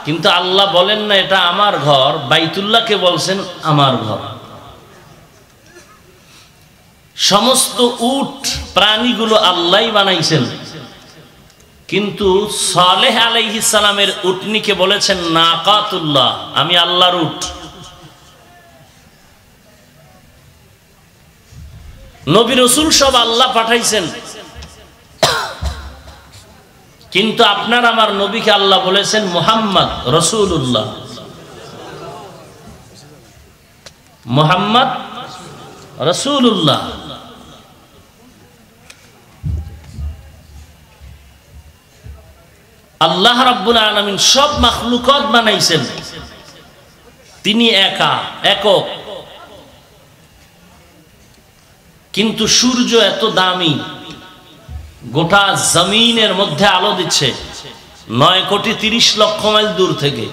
কিন্তু আল্লাহ বলেন না এটা আমার ঘর, বাইতুল্লাহকে বলছেন আমার ঘর। সমস্ত উট প্রাণীগুলো আল্লাহই বানাইছেন, কিন্তু সালেহ আলাইহিস সালামের উটনিকে বলেছেন নাকাতুল্লাহ, আমি আল্লাহর উট। নবী রাসূল সব আল্লাহ পাঠাইছেন, কিন্তু আপনার আমার নবীকে আল্লাহ বলেছেন মুহাম্মদ রাসূলুল্লাহ। মুহাম্মদ রাসূলুল্লাহ। আল্লাহ রাব্বুল আলামিন সব মাখলুকাত বানাইছেন, তিনি একা একক। কিন্তু সূর্য এত দামি, গোটা জমিনের মধ্যে আলো দিচ্ছে 9,30,00,000 মাইল দূর থেকে।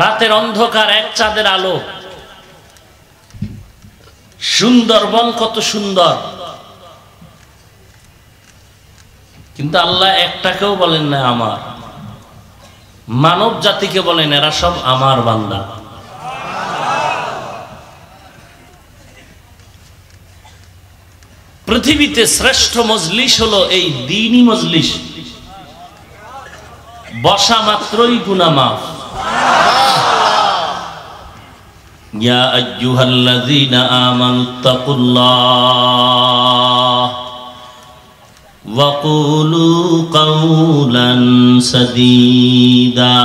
রাতের অন্ধকার এক চাঁদের আলো। সুন্দরবন কত সুন্দর, কিন্তু আল্লাহ একটাকেও বলেন না আমার। মানব জাতিকে বলেন এরা সব আমার বান্দা। পৃথিবীতে শ্রেষ্ঠ মজলিস হলো এই দ্বীনি মজলিস। বসা মাত্রই গুনাহ মাফ। ইয়া আইয়ুহাল্লাযীনা আমানুত্তাকুল্লাহ ওয়া কুলু কাওলান সাদীদা।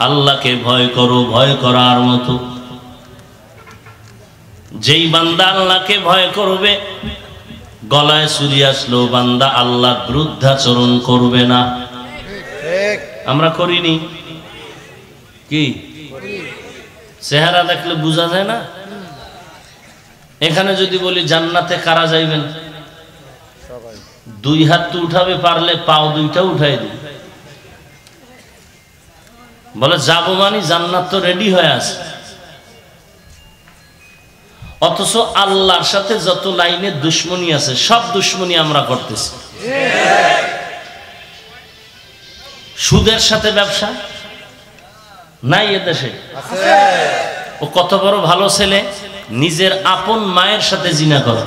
আল্লাহকে ভয় করো, ভয় করার মতো। যেই বান্দা আল্লাহকে ভয় করবে, গলায় ছুরি আসলো বান্দা আল্লাহর বিরুদ্ধাচরণ করবে না। আমরা করিনি কি? চেহারা দেখলে বোঝা যায় না? এখানে যদি বলি জান্নাতে কারা যাইবেন, 2 হাত তো উঠাবে, পারলে পাও 2টা উঠাই দিই। বলে যাবো মানে জান্নাত তো রেডি হয়ে আছে। অথচ আল্লাহর সাথে যত লাইনে দুশ্মনী আছে সব দুশ্মনী আমরা করতেছি। সুদের সাথে ব্যবসা নাই এদেশে? ও কত বড় ভালো ছেলে, নিজের আপন মায়ের সাথে জিনা করে।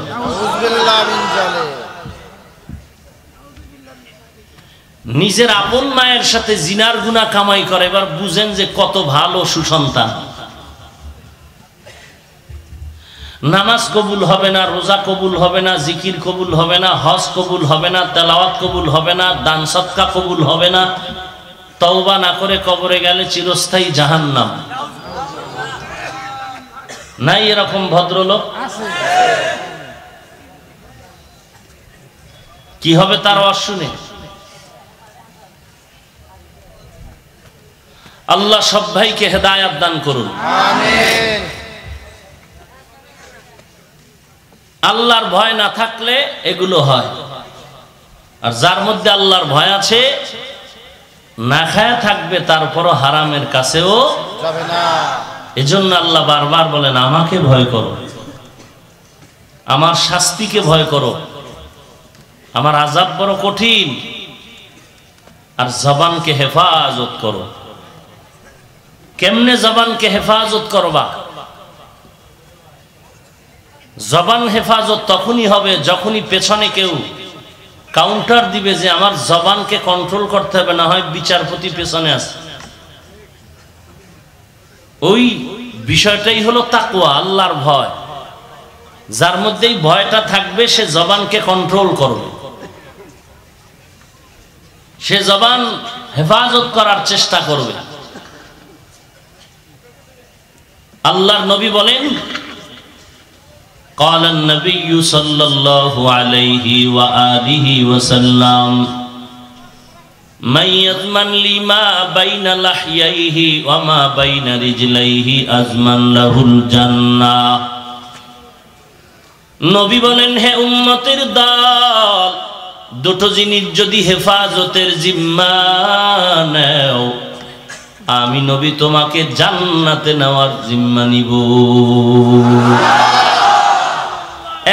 নিজের আপন মায়ের সাথে জিনার গুনাহ কামাই করে। এবার বুঝেন যে কত ভালো সুসন্তান। নামাজ কবুল হবে না, রোজা কবুল হবে না, জিকির কবুল হবে না, হজ কবুল হবে না, তেলাওয়াত কবুল হবে না, দান সদকা কবুল হবে না। তওবা না করে কবরে গেলে চিরস্থায়ী জাহান্নাম। নাই এরকম ভদ্রলোক? কি হবে তার আওয়াজ শুনে? আল্লাহ সব ভাইকে হেদায়েত দান করুন, আমিন। আল্লাহর ভয় না থাকলে এগুলো হয়। আর যার মধ্যে আল্লাহর ভয় আছে, না খায়া থাকবে তারপরও হারামের কাছেও যাবে না। এজন্য আল্লাহ বারবার বলেন আমাকে ভয় করো, আমার শাস্তিকে ভয় করো। আমার আযাব বড় কঠিন। আর জবানকে হেফাজত করো। কেমনে জবানকে হেফাজত করবা? জবান হেফাজত তখনই হবে যখনই পেছনে কেউ কাউন্টার দিবে যে আমার জবানকে কন্ট্রোল করতে হবে, না হয় বিচারপতি পেছনে আছে। ওই বিষয়টাই হলো তাকওয়া, আল্লাহর ভয়। যার মধ্যেই ভয়টা থাকবে সে জবানকে কন্ট্রোল করবে, সে জবান হেফাজত করার চেষ্টা করবে। আল্লাহর নবী বলেন, قال النبي صلى الله عليه وآله وسلم من يضمن لي ما بين لحييه وما بين رجليه أضمن له الجنة। নবী বলেন, হে উম্মতের দল, দুটো জিনিস যদি হেফাজতের জিম্মা নেও, আমি নবী তোমাকে জান্নাতে নেওয়ার জিম্মা নিব।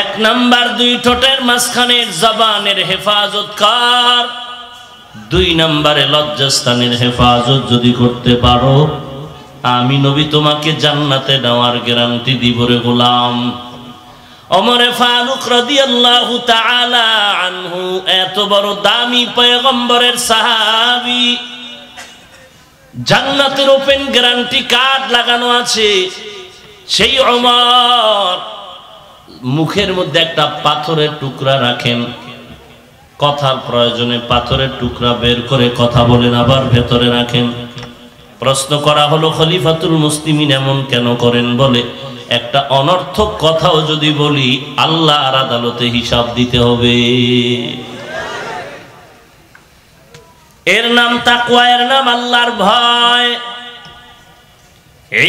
এক নাম্বার, দুই ঠোঁটের মাঝখানের জবানের হেফাজত কর। দুই নাম্বারে লজ্জাস্থানের হেফাজত যদি করতে পারো, আমি নবী তোমাকে জান্নাতে নেওয়ার গ্যারান্টি দিব রে গোলাম। ওমরে ফারুক রাদিয়াল্লাহু তাআলা আনহু এত বড় দামি পয়গম্বরের সাহাবী, জান্নাতের ওপেন গ্যারান্টি কার্ড লাগানো আছে। সেই ওমর মুখের মধ্যে একটা পাথরের টুকরা রাখেন, কথার প্রয়োজনে পাথরের টুকরা বের করে কথা বলেন, আবার ভেতরে রাখেন। প্রশ্ন করা হলো, খলিফাতুল মুসলিমিন এমন কেন করেন? বলে, একটা অনর্থক কথাও যদি বলি আল্লাহর আদালতে হিসাব দিতে হবে। এর নাম তাকওয়া, এর নাম আল্লাহর ভয়।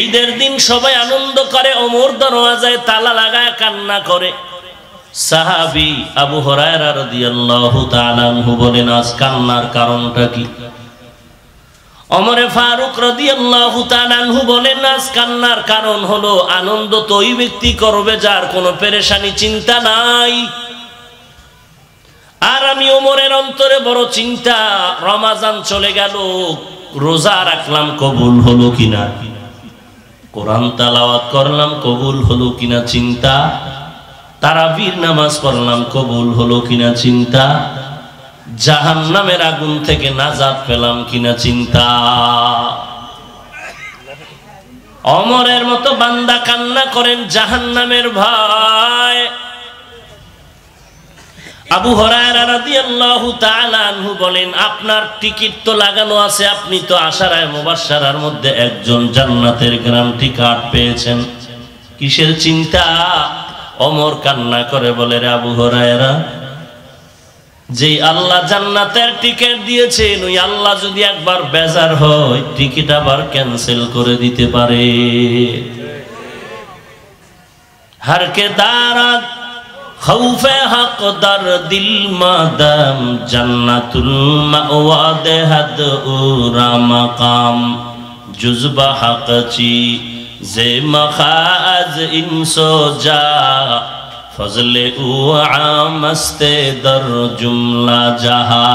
ঈদের দিন সবাই আনন্দ করে, ওমর দরওয়াজায় তালা লাগায় কান্না করে। সাহাবী আবু হুরায়রা রাদিয়াল্লাহু তাআলা আনহু বলেন, আজ কান্নার কারণটা কি? ওমরে ফারুক রাদিয়াল্লাহু তাআলা আনহু বলেন, আজ কান্নার কারণ হলো আনন্দ তো ওই ব্যক্তি করবে যার কোনো পেরেশানি চিন্তা নাই। আর আমি ওমরের অন্তরে বড় চিন্তা, রমাজান চলে গেল, রোজা রাখলাম কবুল হলো কিনা, কোরআন তেলাওয়াত করলাম কবুল হলো কিনা চিন্তা, তারাবির নামাজ পড়লাম কবুল হলো কিনা চিন্তা, জাহান্নামের আগুন থেকে নাজাত পেলাম কিনা চিন্তা। ওমরের মতো বান্দা কান্না করেন জাহান্নামের ভয়। আবু হুরায়রা রাদিয়াল্লাহু তাআলা আনহু বলেন, আপনার টিকিট তো লাগানো আছে, আপনি তো আশারায়ে মুবাশশারার মধ্যে একজন, জান্নাতের গ্যারান্টি কার্ড পেয়েছেন, কিসের চিন্তা? ওমর কান্না করে বলে, রে আবু হুরায়রা, যে আল্লাহ জান্নাতের টিকিট দিয়েছেন, ওই আল্লাহ যদি একবার বেজার হয় টিকিট আবার ক্যান্সেল করে দিতে পারে। हर के दारात खौफे हक दर दिल मादम जन्नतुल मअवाद हद उरा मकाम जुज़बा हक ची जे मखाज इंसो जा फजले उ आमस्ते दर जुमला जहा।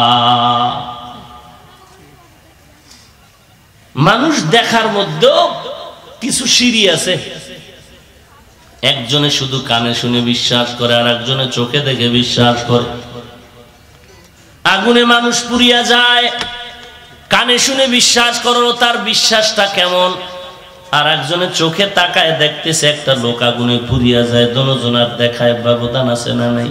মানুষ দেখার মধ্যেও কিছু সিঁড়ি আছে। একজনে শুধু কানে শুনে বিশ্বাস করে, আর একজনে চোখে দেখে বিশ্বাস করে। আগুনে মানুষ পুড়িয়া যায়, কানে শুনে বিশ্বাস করো তার বিশ্বাসটা কেমন, আর একজনে চোখে তাকায় দেখতেছে একটা লোক আগুনে পুড়িয়া যায়, দোনোজনার দেখায় ব্যবধান আছে না নাই?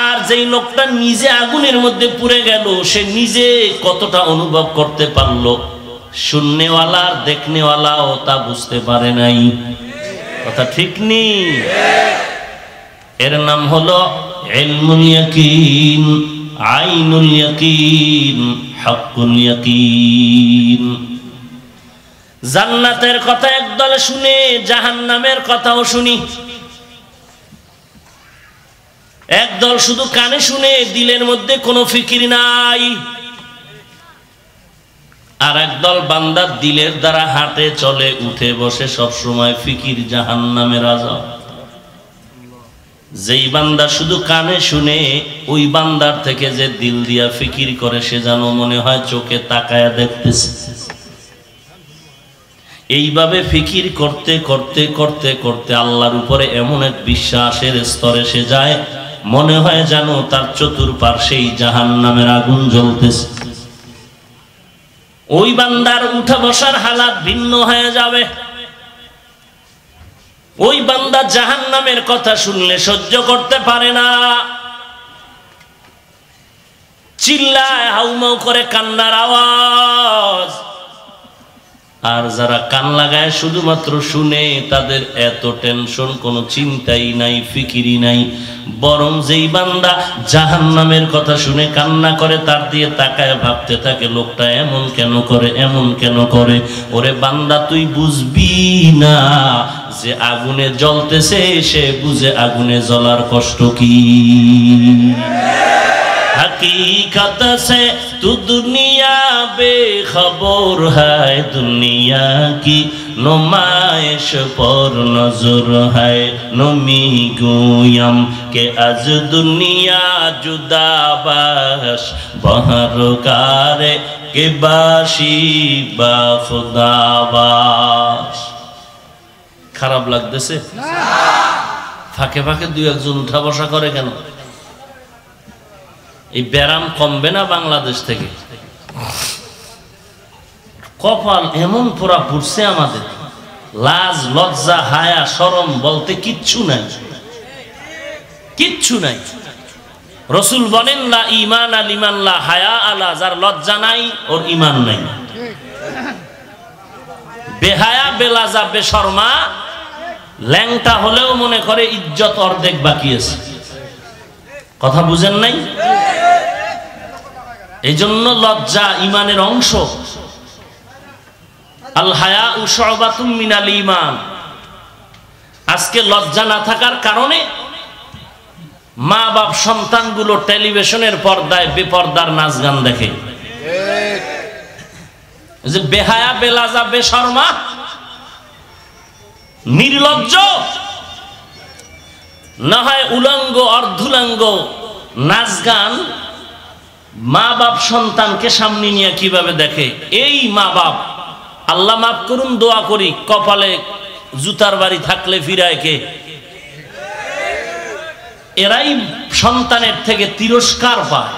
আর যেই লোকটা নিজে আগুনের মধ্যে পুড়ে গেল, সে নিজে কতটা অনুভব করতে পারলো, শুননেওয়ালা আর দেখনেওয়ালাও তা বুঝতে পারে নাই। কথা ঠিক নেই? এর নাম হলো ইলমুল ইয়াকিন, আইনুল ইয়াকিন, হাক্কুল ইয়াকিন। জান্নাতের কথা একদল শুনে, জাহান্নামের কথাও শুনি। একদল শুধু কানে শুনে, দিলের মধ্যে কোনো ফিকির নাই, আর একদল বান্দা দিলের দ্বারা হাঁটে চলে উঠে বসে সব সময় ফিকির জাহান্নামের আযাব। যেই বান্দা শুধু কানে শুনে, ওই বান্দার থেকে যে দিল দিয়া ফিকির করে, সে যেন মনে হয় চোখে তাকায়া দেখতেছে। এইভাবে ফিকির করতে করতে করতে করতে আল্লাহর উপরে এমন এক বিশ্বাসের স্তরে সে যায়, মনে হয় যেন তার চতুর্পার্শ্বেই জাহান্নামের আগুন জ্বলতেছে। ওই বান্দার উঠা বসার হালাত ভিন্ন হয়ে যাবে। ওই বান্দা জাহান্নামের কথা শুনলে সহ্য করতে পারে না, চিল্লায় হাউমাউ করে কান্নার আওয়াজ। আর যারা কান লাগায় শুধুমাত্র শুনে, তাদের এত টেনশন, কোনো চিন্তাই নাই, ফিকিরই নাই। বরং যেই বান্দা জাহান্নামের কথা শুনে কান্না করে, তার দিয়ে তাকায় ভাবতে থাকে, লোকটা এমন কেন করে, এমন কেন করে। ওরে বান্দা, তুই বুঝবি না যে আগুনে জ্বলতেছে, সে বুঝে আগুনে জ্বলার কষ্ট কি। हकीकत से तू दुनिया बेखबर है, दुनिया की नुमाइश पर नजर है। नमी गोयम के आज दुनिया जुदा बाश, बहर कारे के बाशी बा खुदा बाश। খারাপ লাগতেছে? ফাঁকে ফাঁকে দুই একজন উঠা বসা করে কেন? এই ব্যারাম কমবে না বাংলাদেশ থেকে? কপাল এমন পোড়া পুড়ছে আমাদের, লাজ লজ্জা হায়া শরম বলতে কিচ্ছু নাই, কিচ্ছু নাই। রসুল বলেন, লা ঈমান লিমান লা হায়া আলা, যার লজ্জা নাই ওর ঈমান নাই। বেহায়া বেলাজা বেশরমা ল্যাংটা হলেও মনে করে ইজ্জত অর্ধেক বাকি আছে। কথা বুঝেন নাই? এই জন্য লজ্জা ঈমানের অংশ। আল হায়াউ শুবাতুম মিনাল ঈমান। আজকে লজ্জা না থাকার কারণে মা বাপ সন্তানগুলো টেলিভিশনের পর্দায় বেপর্দার নাচ গান দেখে। যে বেহায়া বেলাজা বেশরমা নির্লজ্জ, না হয় উলঙ্গ অর্ধুলঙ্গ নাচ গান মা বাপ সন্তানকে সামনে নিয়ে কিভাবে দেখে। এই মা বাপ, আল্লাহ মাফ করুন, দোয়া করি, কপালে জুতার বাড়ি থাকলে ফিরায় কে? এরাই সন্তানের থেকে তিরস্কার পায়।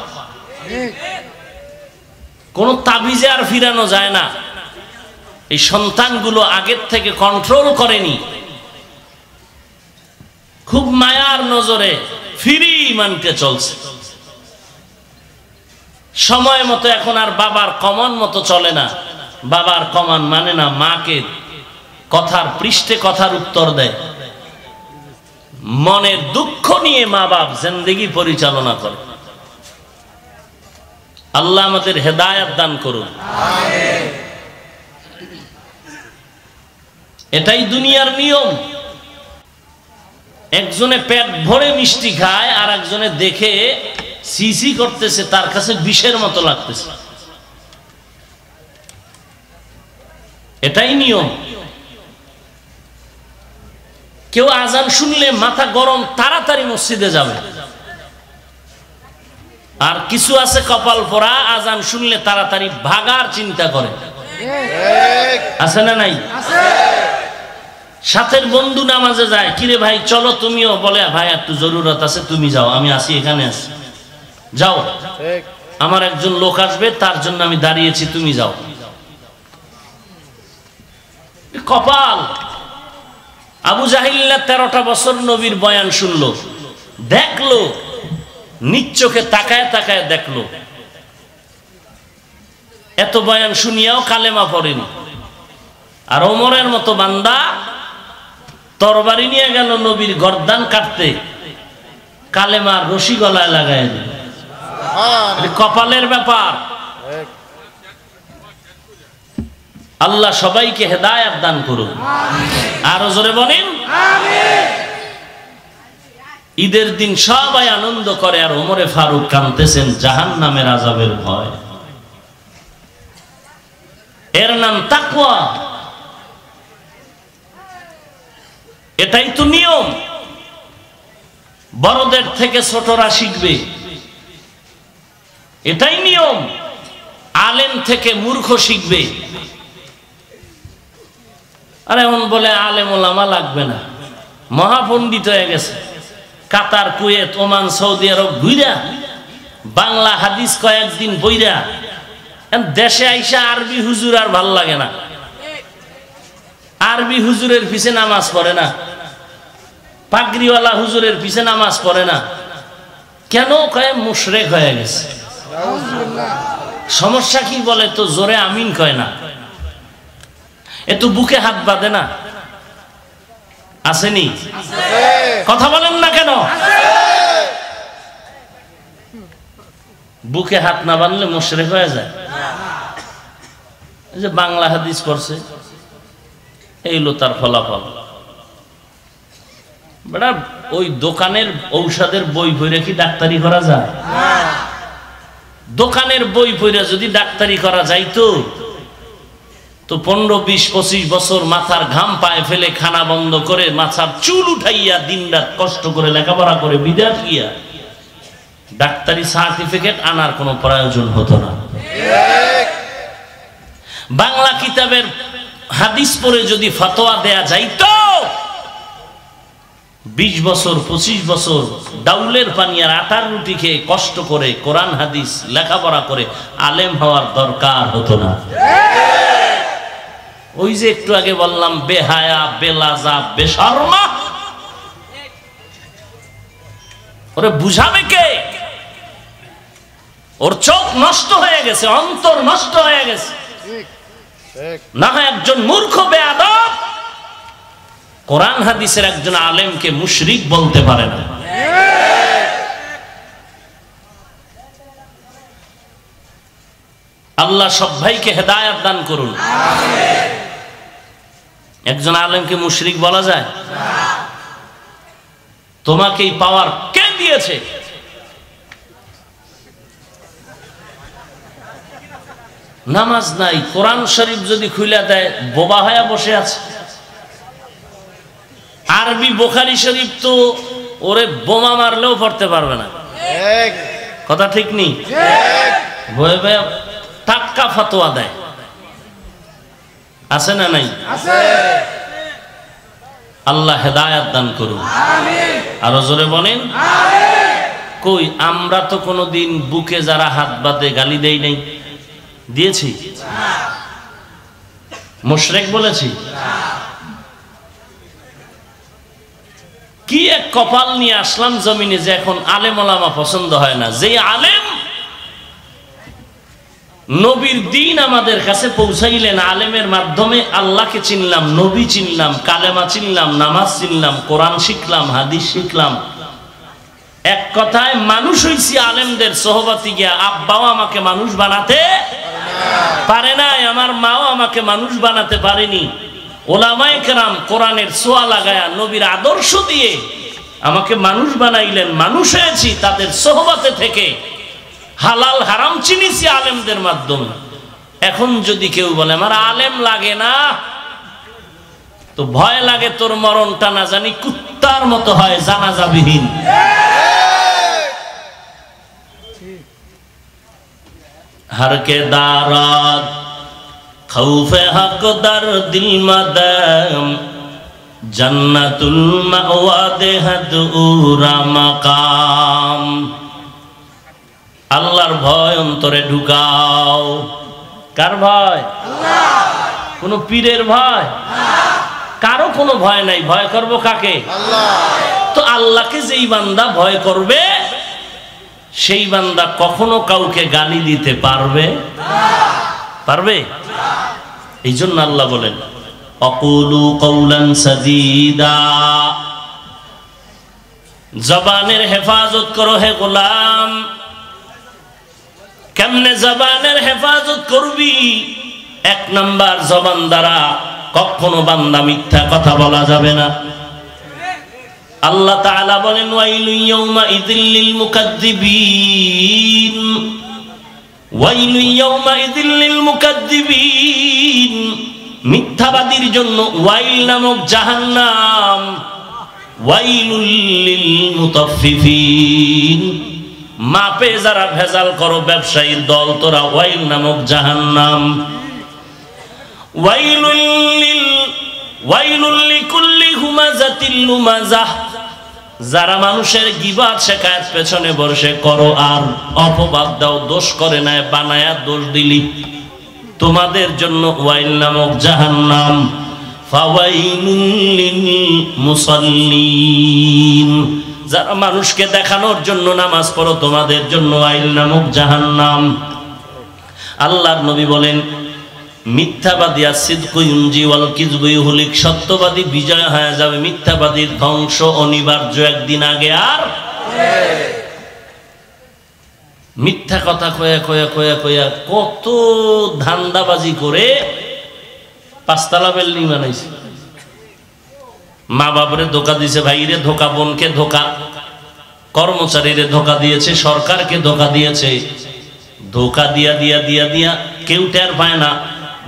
কোন তাবিজে আর ফিরানো যায় না। এই সন্তানগুলো আগের থেকে কন্ট্রোল করেনি, খুব মায়ার নজরে ফিরি মানতে চলছে। সময় মতো এখন আর বাবার কমান মতো চলে না। বাবার কমান মানে না, মাকে কথার পৃষ্ঠে কথার উত্তর দেয়। মনের দুঃখ নিয়ে মা বাপ জিন্দেগি পরিচালনা করে। আল্লাহ আমাদের হেদায়েত দান করুন, আমিন। এটাই দুনিয়ার নিয়ম। একজনে পেট ভরে মিষ্টি খায়, আর একজনে দেখে সিসি করতেছে, তার কাছে বিষের মতো লাগতেছে। এটাই নিয়ম। কেউ আজান শুনলে মাথা গরম, তাড়াতাড়ি মসজিদে যাবে। আর কিছু আছে কপাল পোড়া, আজান শুনলে তাড়াতাড়ি ভাগার চিন্তা করে। আছে না নাই? সাথের বন্ধু নামাজে যায়, কিরে ভাই চলো তুমিও, বলে ভাই একটু জরুরত আছে, তুমি যাও, আমি আসি, এখানে আছি, যাও, আমার একজন লোক আসবে, তার জন্য আমি দাঁড়িয়েছি, তুমি যাও। কপাল। আবু জাহিল্লা 13টা বছর নবীর বয়ান শুনলো, দেখলো, নিজ চোখে তাকায় তাকায় দেখলো, এত বয়ান শুনিয়াও কালেমা পড়েনি। আর ওমরের মতো বান্দা তরবারি নিয়ে গেল নবীর গর্দান কাটতে, কালেমার রশি গলায় লাগায় দিল। কপালের ব্যাপার। আল্লাহ সবাইকে হেদায়েত দান করুন, আরো জোরে বলেন আমিন। ঈদের দিন সবাই আনন্দ করে, আর ওমরে ফারুক কাঁদতেছেন জাহান্নামের আযাবের ভয়। এর নাম তাকওয়া। এটাই তো নিয়ম। বড়দের থেকে ছোটরা শিখবে, এটাই নিয়ম। আলেম থেকে মূর্খ শিখবে। আর এখন বলে আলেম ওলামা লাগবে না, মহাপণ্ডিত হয়ে গেছে। কাতার, কুয়েত, ওমান, সৌদি আরব ঘুইরা বাংলা হাদিস কয়েকদিন বইরা দেশে আইসা আরবি হুজুর আর ভাল লাগে না। আরবি হুজুরের পিছে নামাজ পড়ে না, পাগড়িওয়ালা হুজুরের পিছে নামাজ পড়ে না। কেন? কয় মুশরিক হয়ে গেছে। সমস্যা কি বলে তো জোরে আমিন কয় না, এত বুকে হাত বাঁধে না। আসেনি? কথা বলেন না কেন? বুকে হাত না বাঁধলে মুশরিক হয়ে যায়। এই যে বাংলা হাদিস পড়ছে, এইলো তার ফলাফল। বেটা ওই দোকানের ঔষধের বই পড়ে কি ডাক্তারি করা যায়? দোকানের বই পড়ে যদি ডাক্তারি করা যাইতো তো 15, 20, 25 বছর মাথার ঘাম পায়ে ফেলে খানা বন্ধ করে মাথার চুল উঠাইয়া দিনরাত কষ্ট করে লেখাপড়া করে বিদেশ গিয়া ডাক্তারি সার্টিফিকেট আনার কোনো প্রয়োজন হতো না। বাংলা কিতাবের হাদিস পড়ে যদি ফতোয়া দেয়া যাইতো 20 বছর 25 বছর ডাউলের পানি আর আটার রুটি খেয়ে কষ্ট করে কোরআন হাদিস লেখাপড়া করে আলেম হওয়ার দরকার হতো না। ওই যে একটু আগে বললাম বেহায়া, বেলাজা, বেশরমা, ওরে বুঝাবে কে? ওর চোখ নষ্ট হয়ে গেছে, অন্তর নষ্ট হয়ে গেছে। না হয় একজন মূর্খ বেয়াদব কোরআন হাদিসের একজন আলেমকে মুশরিক বলতে পারে না। আল্লাহ সব ভাইকে হেদায়েত দান করুন। একজন আলেমকে মুশরিক বলা যায়? তোমাকে এই পাওয়ার কে দিয়েছে? নামাজ নাই, কোরআন শরীফ যদি খুলে দেয় বোবা হয়ে বসে আছে। আরবি বুখারী শরীফ তো ওরে বোমা মারলেও পড়তে পারবে না। কথা ঠিক নেই? ভয়ে ভয়ে টাটকা ফতোয়া দেয়, আছে না নাই? আল্লাহ হেদায়েত দান করুন। আরো জোরে বলেন কই? আমরা তো কোনোদিন বুকে যারা হাত বাঁধে গালি দেই নাই, দিয়েছি? মুশরিক বলেছি? কি এক কপাল নিয়ে আসলাম জমিনে যে এখন আলেম ওলামা পছন্দ হয় না। যে আলেম নবীর দিন আমাদের কাছে পৌঁছাইলেন, আলেমের মাধ্যমে আল্লাহকে চিনলাম, নবী চিনলাম, কালেমা চিনলাম, নামাজ চিনলাম, কোরআন শিখলাম, হাদিস শিখলাম। এক কথায় মানুষ হইছি আলেমদের সোহবতে গিয়া। আব্বাও আমাকে মানুষ বানাতে পারে নাই, আমার মাও আমাকে মানুষ বানাতে পারেনি। ওলামায়ে কেরাম কোরআনের ছোঁয়া লাগায়া নবীর আদর্শ দিয়ে আমাকে মানুষ বানাইলেন। মানুষ হয়েছি তাদের সোহবতে থেকে। হালাল হারাম চিনিছি আলেমদের মাধ্যমে। এখন যদি কেউ বলে আমার আলেম লাগে না, তো ভয় লাগে তোর মরণটা না জানি কুত্তার মতো হয়, জানাজাবিহীন। हर के दारात खौफे हक दर दिल मदम जन्नतुल मावा देहद उरा मकाम। আল্লাহর ভয় অন্তরে ঢুকাও। কার ভয়? আল্লাহ। কোন পীরের ভয়? কারো কোনো ভয় নাই। ভয় করব কাকে? আল্লাহ। তো আল্লাহকে যেই বান্দা ভয় করবে সেই বান্দা কখনো কাউকে গালি দিতে পারবে? পারবে? এই জন্য আল্লাহ বলেন অকুলু কওলান সাদীদা, জবানের হেফাজত করো হে গোলাম। কেমনে জবানের হেফাজত করবি? এক নাম্বার, জবান দ্বারা কখনো বান্দা মিথ্যা কথা বলা যাবে না। আল্লাহ তাআলা বলেন ওয়াইলু ইয়াউমা ইযিল লিল মুকাদ্দিবিন, ওয়াইলু ইয়াউমা ইযিল লিল মুকাদ্দিবিন। মিথ্যাবাদীর জন্য ওয়াইল নামক জাহান্নাম। ওয়াইলুল লিল মুতাফফিফিন, মাপে যারা ভেজাল করো ব্যবসায়ীর দল তোরা, ওয়াইল নামক জাহান্নাম। ওয়াইলুল লিকুল্লি হুমাযাতিল লুমাযাহ, যারা মানুষের গীবত শেখায়েত পেছনে বসে করো আর অপবাদ দাও, দোষ করে না বানায়া দোষ দিলি, তোমাদের জন্য ওয়াইল নামক জাহান্নাম। ফাওয়াইলুল লিল মুসাল্লিন, যারা মানুষকে দেখানোর জন্য নামাজ পড়ো তোমাদের জন্য ওয়াইল নামক জাহান্নাম। আল্লাহর নবী বলেন মিথ্যাবাদী আসিদকু ইউনজি ওয়াল কিযবু ইউহলিক, সত্যবাদী বিজয় হয়ে যাবে, মিথ্যাবাদীর ধ্বংস অনিবার্য একদিন আগে। আর মিথ্যা কথা কয়া কয়া কয়া কয়া কত ধান্দাবাজি করে পাঁচতলা বিল্ডিং বানাইছে, মা বাপরে ধোকা দিয়েছে, ভাইরে ধোকা, বোনকে ধোকা, কর্মচারীরে ধোকা দিয়েছে, সরকারকে ধোকা দিয়েছে, ধোকা দিয়া দিয়া দিয়া দিয়া কেউ টের পায় না,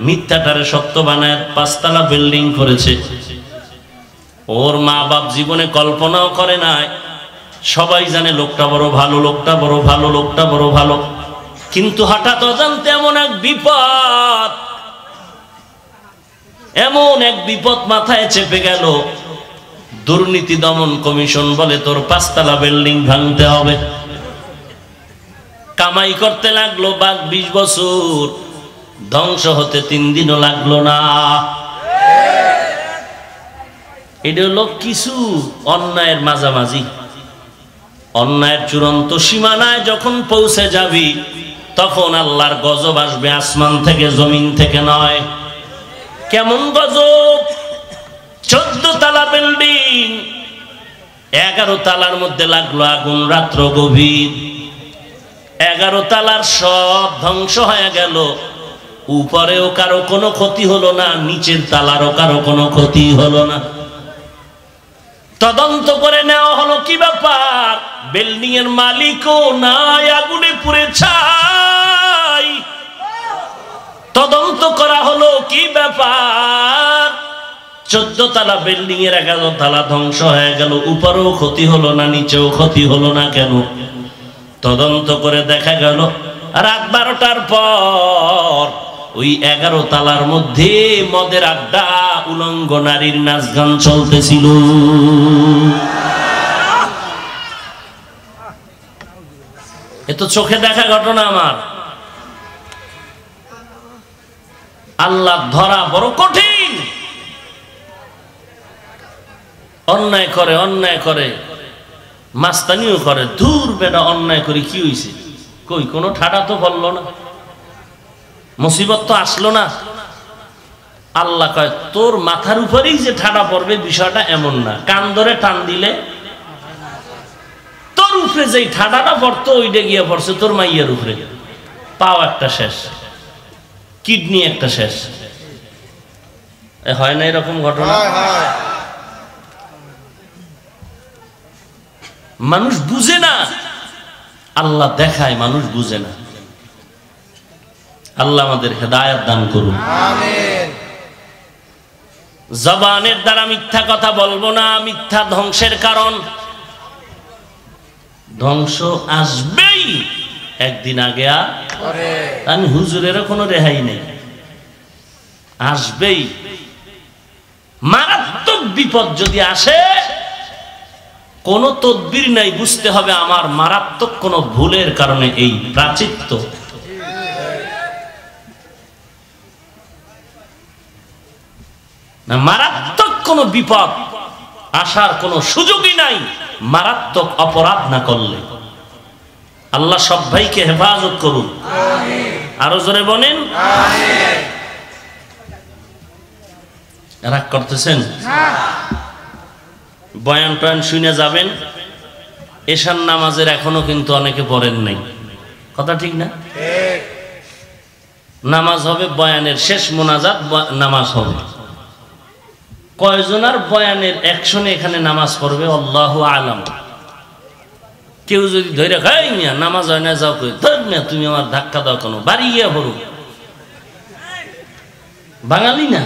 মিথ্যাটারে সত্য বানায় পাঁচতলা বিল্ডিং করেছে। ওর মা বাপ জীবনে কল্পনাও করে নাই, সবাই জানে লোকটা বড় ভালো, লোকটা বড় ভালো, লোকটা বড় ভালো, কিন্তু হঠাৎ অজান্তে এমন এক বিপদ, এমন এক বিপদ মাথায় চেপে গেল, দুর্নীতি দমন কমিশন বলে তোর পাঁচতলা বিল্ডিং ভাঙতে হবে। কামাই করতে লাগলো 20 বছর, ধ্বংস হতে 3 দিনও লাগলো না। এটা হলো কিছু অন্যায়ের মাঝামাঝি। অন্যায়ের চূড়ান্ত সীমানায় যখন পৌঁছে যাবি তখন আল্লাহর গজব আসবে, আসমান থেকে, জমিন থেকে নয়। কেমন গজব? 14 তালা বিল্ডিং, 11 তালার মধ্যে লাগলো আগুন, রাত্র গভীর, 11 তালার সব ধ্বংস হয়ে গেল। উপরেও কারো কোনো ক্ষতি হলো না, নিচের তালারও কারো কোনো ক্ষতি হলো না। তদন্ত করে নেওয়া হলো কি ব্যাপার, বিল্ডিং এর মালিকও নাই, আগুনে পুড়ে ছাই। তদন্ত করা হলো কি ব্যাপার, 14 তালা বিল্ডিং এর 11 তালা ধ্বংস হয়ে গেল, উপরেও ক্ষতি হলো না, নিচেও ক্ষতি হলো না। কেন? তদন্ত করে দেখা গেল রাত 12টার পর ওই 11 তালার মধ্যে মদের আড্ডা, উলঙ্গ নারীর নাচ গান চলতেছিল। এ তো চোখে দেখা ঘটনা আমার। আল্লাহ ধরা বড় কঠিন। অন্যায় করে, অন্যায় করে, মাস্তানিও করে, দূর বেটা অন্যায় করে কি হইছে, কই কোনো ঠাডা তো বললো না, মুসিবত তো আসলো না। আল্লাহ কয় তোর মাথার উপরেই যে ঠাডা পড়বে বিষয়টা এমন না, কান ধরে টান দিলে তোর উপরে যেই ঠাডাটা পড়তো ওইটা গিয়ে পড়ছে তোর মাইয়ার উপরে। পাও একটা শেষ, কিডনি একটা শেষ। হয় না এরকম ঘটনা? মানুষ বুঝে না, আল্লাহ দেখায়, মানুষ বুঝে না। আল্লাহ আমাদের হেদায়েত দান করুন, আমিন। জবানের দ্বারা মিথ্যা কথা বলবো না, মিথ্যা ধ্বংসের কারণ। ধ্বংস আসবেই একদিন, আগে আমি হুজুরেরও কোনো রেহাই নেই, আসবেই। মারাত্মক বিপদ যদি আসে কোনো তদবির নাই, বুঝতে হবে আমার মারাত্মক কোনো ভুলের কারণে এই প্রাচিত্য। না, মারাত্মক কোনো বিপদ আসার কোনো সুযোগই নাই মারাত্মক অপরাধ না করলে। আল্লাহ সব ভাইকে হেফাজত করুন, আরো জোরে বলেন আমিন। রাগ করতেছেন? বয়ান টয়ান শুনে যাবেন। এশার নামাজের এখনো কিন্তু অনেকে পড়েন নাই, কথা ঠিক না? নামাজ হবে, বয়ানের শেষ মোনাজাত নামাজ হবে। কয়জনার বয়ানের অ্যাকশনে এখানে নামাজ পড়বে আল্লাহু আলাম। কেউ যদি ধরে খাই মিয়া নামাজ হয় না, যাও কই ধর মিয়া তুমি আমার ধাক্কা দাও কেন, বাড়ি গিয়া পড়ো। বাঙালি না?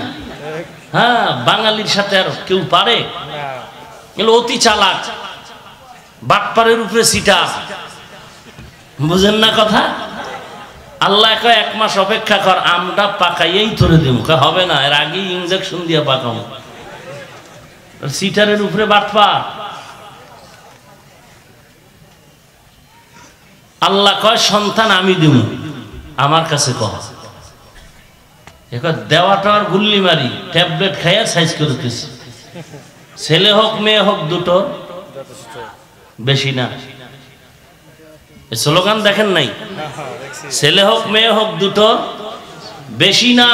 হ্যাঁ, বাঙালির সাথে আর কেউ পারে? এগুলো অতি চালাক, বাটপারের উপরে সিটা। বুঝেন না কথা? আল্লাহ কয় 1 মাস অপেক্ষা কর, আমটা পাকাইয়েই ধরে দিব। হবে না, এর আগেই ইনজেকশন দিয়ে পাকাবো। সিটারের উপরে বাটপার। আল্লাহ কয় সন্তান আমি দিব, আমার কাছে কহ। দেওয়াটা আর গুল্লি মারি, ট্যাবলেট খাইয়া সাইজ করতেছি। ছেলে হোক মেয়ে হোক দুটো, বেশি না। স্লোগান দেখেন নাই? ছেলে হোক মেয়ে হোক দুটো, বেশি না।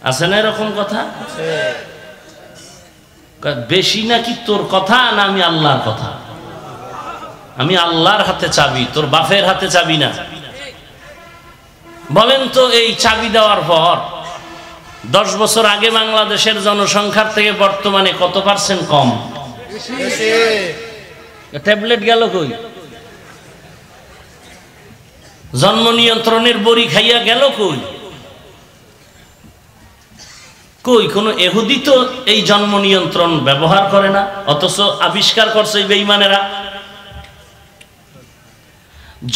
আছে না এরকম কথা? বেশি নাকি তোর কথা না আমি আল্লাহর কথা? আমি আল্লাহর হাতে চাবি, তোর বাপের হাতে চাবি না। বলেন তো, এই চাবি দেওয়ার পর 10 বছর আগে বাংলাদেশের জনসংখ্যার থেকে বর্তমানে কত % কম? ট্যাবলেট গেল কই? জন্ম নিয়ন্ত্রণের বড়ি খাইয়া গেল কই? কই কোন ইহুদি তো এই জন্ম নিয়ন্ত্রণ ব্যবহার করে না, অথচ আবিষ্কার করছে এই বেঈমানেরা।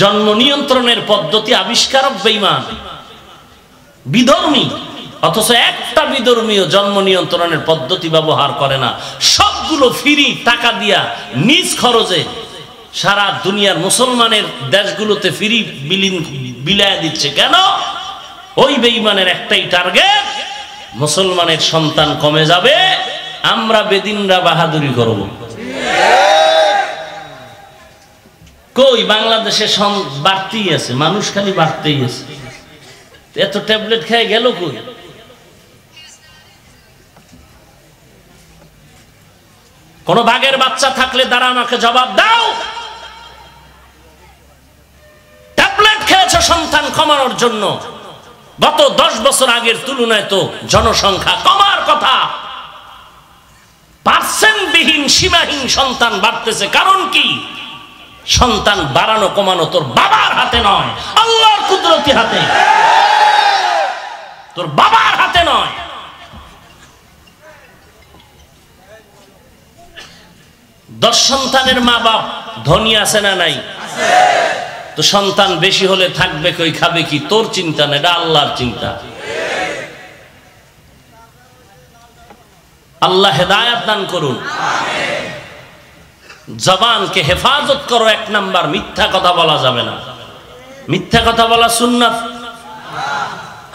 জন্ম নিয়ন্ত্রণের পদ্ধতি আবিষ্কারক বেঈমান, বিধর্মী, অথচ একটা বিধর্মীয় জন্ম নিয়ন্ত্রণের পদ্ধতি ব্যবহার করে না। সবগুলো ফ্রি, টাকা দিয়া নিজ খরচে সারা দুনিয়ার মুসলমানের দেশগুলোতে ফ্রি বিলায় দিচ্ছে। কেন? ওই বেঈমানের একটাই টার্গেট, মুসলমানের সন্তান কমে যাবে, আমরা বেদিনরা বাহাদুরি করব। কই বাংলাদেশে বাড়তেই আছে, মানুষ খালি বাড়তেই আছে। এত ট্যাবলেট খেয়ে গেল কই? কোন বাঘের বাচ্চা থাকলে দ্বারা আমাকে জবাব দাও। ট্যাবলেট খেয়েছে সন্তান কমানোর জন্য। গত 10 বছর আগের তুলনায় তো জনসংখ্যা কমার কথা, পার্সেন্টবিহীন সীমাহীন সন্তান বাড়তেছে। কারণ কি? সন্তান বাড়ানো কমানো তোর বাবার হাতে নয়, আল্লাহর কুদরতি হাতে। তোর বাবার হাতে নয়। দশ সন্তানের মা বাপ ধনী আছে না নাই? তো সন্তান বেশি হলে থাকবে কই, খাবে কি? তোর চিন্তা না, এটা আল্লাহর চিন্তা। আল্লাহ হেদায়েত দান করুন। জবানকে হেফাজত করো। 1 নাম্বার, মিথ্যা কথা বলা যাবে না। মিথ্যা কথা বলা সুন্নাত।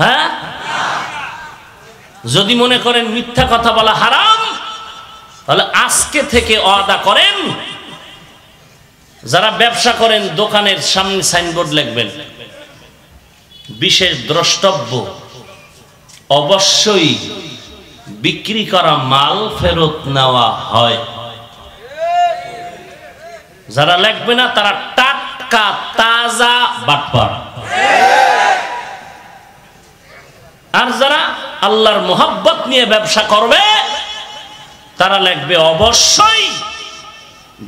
হ্যাঁ, যদি মনে করেন মিথ্যা কথা বলা হারাম, তাহলে আজকে থেকে ওয়াদা করেন, যারা ব্যবসা করেন দোকানের সামনে সাইনবোর্ড লিখবেন, বিশেষ দ্রষ্টব্য, অবশ্যই বিক্রি করা মাল ফেরত নেওয়া হয়। যারা লিখবে না তারা টাটকা তাজা বাটপার। আর যারা আল্লাহর মোহাব্বত নিয়ে ব্যবসা করবে তারা লিখবে অবশ্যই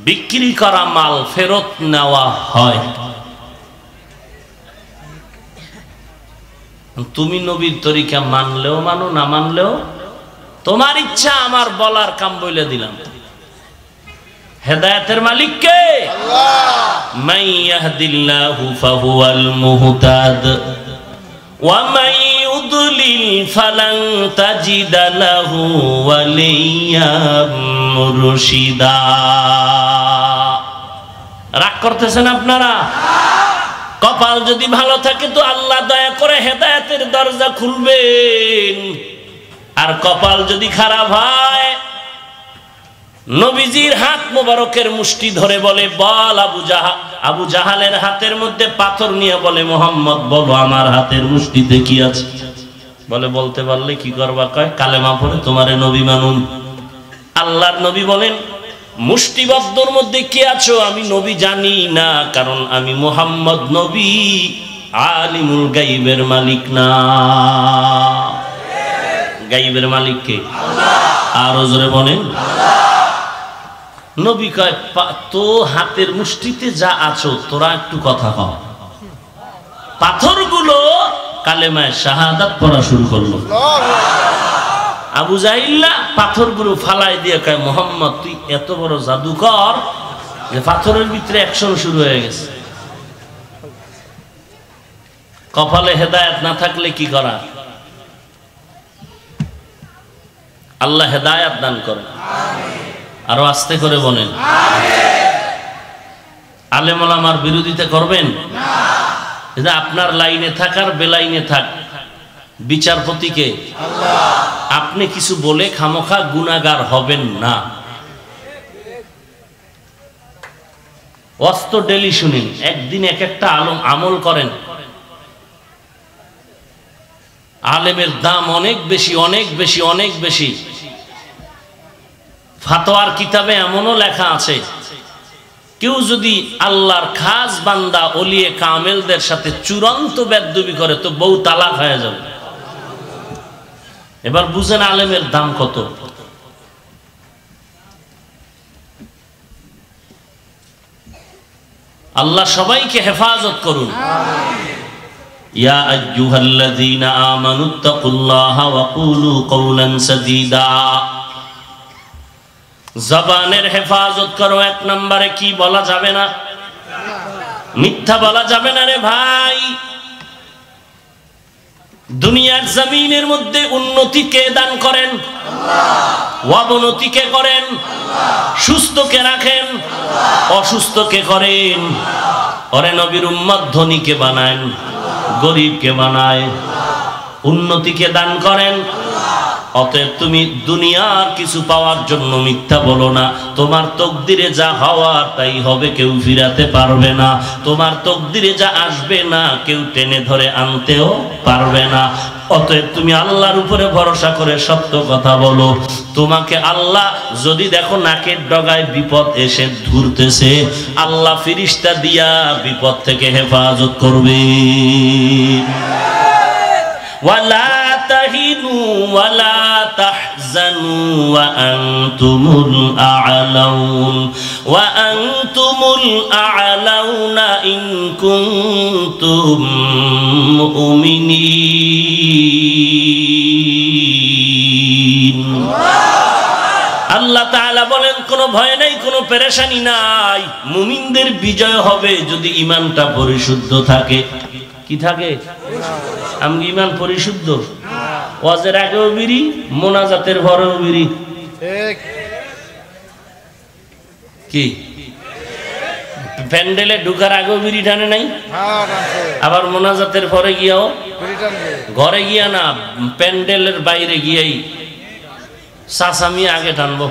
বিক্রি করা মাল ফেরত নেওয়া হয়। তুমি নবীর তরিকা মানলেও মানো, না মানলেও তোমার ইচ্ছা। আমার বলার কাম বলে দিলাম। হেদায়েতের মালিক কে? আল্লাহ। মান ইয়াহদিল্লাহু ফাহুয়াল মুহতাদ ওয়া মান ইউদ্লিল ফালান তাজিদা লাহু ওয়ালিয়্যাম মুরশিদা। রাগ করতেছেন আপনারা? কপাল যদি ভালো থাকে তো আল্লাহ দয়া করে হেদায়েতের দরজা খুলবেন। আর কপাল যদি খারাপ হয়, নবীজির হাত মোবারকের মুষ্টি ধরে বলে, বল আবু জাহালের হাতের মধ্যে পাথর নিয়ে বলে, মোহাম্মদ বলো আমার হাতের মুষ্টিতে কি আছে? বলে বলতে পারলে কি করবা? কয় কালেমা পড়ে তোমারে নবী মানুন। আল্লাহর নবী বলেন, মুষ্টিবদ্ধর মধ্যে কি আছো আমি নবী জানি না, কারণ আমি মোহাম্মদ নবী, আলিমুল গাইবের মালিক না। গাইবের মালিক কে? আল্লাহ। আরো জোরে বলেন আল্লাহ। নবী কয়, তো হাতের মুষ্টিতে যা আছো তোরা একটু কথা কও। পাথরগুলো কালেমায়ে শাহাদাত পড়া শুরু করলো। আবু জাহিল্লা পাথরগুলো ফালাই দিয়ে কয়, মোহাম্মদ তুই এত বড় জাদুকর যে পাথরের ভিতরে অ্যাকশন শুরু হয়ে গেছে। কপালে হেদায়েত না থাকলে কি করা? আল্লাহ হেদায়েত দান করেন। আরো আস্তে করে বলেন আলেম ওলামার বিরোধিতা করবেন না। আপনার লাইনে থাকার বেলাইনে থাক, বিচারপতিকে আপনি কিছু বলে খামোখা গুনাহগার হবেন না। অস্ত ডেলি শুনিন, একদিন এক একটা আমল করেন। আলেমের দাম অনেক বেশি, অনেক বেশি, অনেক বেশি। ফাতোয়ার কিতাবে এমনও লেখা আছে, কেউ যদি আল্লাহর খাস বান্দা ওলিয়ে কামেলদের সাথে চূড়ান্ত বেদবি করে তো বউ তালাক হয়ে যাবে। এবার বুঝেন আলেমের দাম কত। আল্লাহ সবাইকে হেফাজত করুন। ইয়া আইয়ুহাল্লাযীনা আমানুত্তাকুল্লাহা ওয়া কুলু কওলান সাদীদা। জবানের হেফাজত করো। এক নম্বরে কি বলা যাবে না? মিথ্যা বলা যাবে না রে ভাই। দুনিয়ার জমিনের মধ্যে উন্নতি কে দান করেন? আল্লাহ। অবনতি কে করেন? আল্লাহ। সুস্থ কে রাখেন? আল্লাহ। অসুস্থ কে করেন? আল্লাহ। ওরে নবীর উম্মত ধনীকে বানায়, গরিবকে বানায়, উন্নতিকে দান করেন। অতএব তুমি দুনিয়ার কিছু পাওয়ার জন্য মিথ্যা বলো না। তোমার তকদিরে যা হওয়ার তাই হবে, কেউ ফিরাতে পারবে না। তোমার তকদিরে যা আসবে না কেউ টেনে ধরে আনতেও পারবে না। অতএব তুমি আল্লাহর উপরে ভরসা করে সত্য কথা বলো। তোমাকে আল্লাহ যদি দেখো নাকের ডগায় বিপদ এসে ধরতেছে, আল্লাহ ফিরিস্তা দিয়া বিপদ থেকে হেফাজত করবে। ওয়ালা তাহিনু ওয়ালা তাহজানু ওয়া আনতুমুল আ'লাউন ওয়া আনতুমুল আ'লাউনা ইন কুনতুম মুমিনিন। আল্লাহ তাআলা বলেন কোনো ভয় নাই, কোনো পেরেশানি নাই। মুমিনদের বিজয় হবে যদি ঈমানটা পরিশুদ্ধ থাকে। কি থাকে? আমি ঈমান পরিশুদ্ধ। ওয়াজের আগেও বিড়ি, মোনাজাতের পরেও বিড়ি। কি প্যান্ডেলে ঢুকার আগেও বিড়ি টানে নাই? আবার মোনাজাতের পরে গিয়াও, ঘরে গিয়া না, প্যান্ডেলের বাইরে গিয়াই চাচামি আগে টানবো।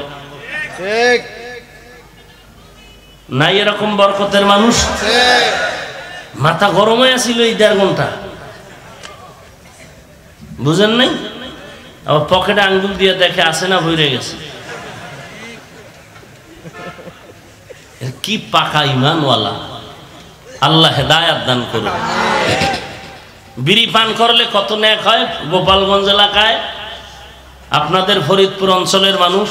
নাই এরকম বরকতের মানুষ? মাথা গরম হয়ে আসিল এই 1.5 ঘন্টা, বুঝেন নাই? আবার পকেটে আঙ্গুল দিয়ে দেখে আসে না, ভরে গেছে। কি পাকা ইমানওয়ালা। আল্লাহ হেদায়াত দান করুন। বিড়ি পান করলে কত নেক হয়। গোপালগঞ্জ এলাকায় আপনাদের ফরিদপুর অঞ্চলের মানুষ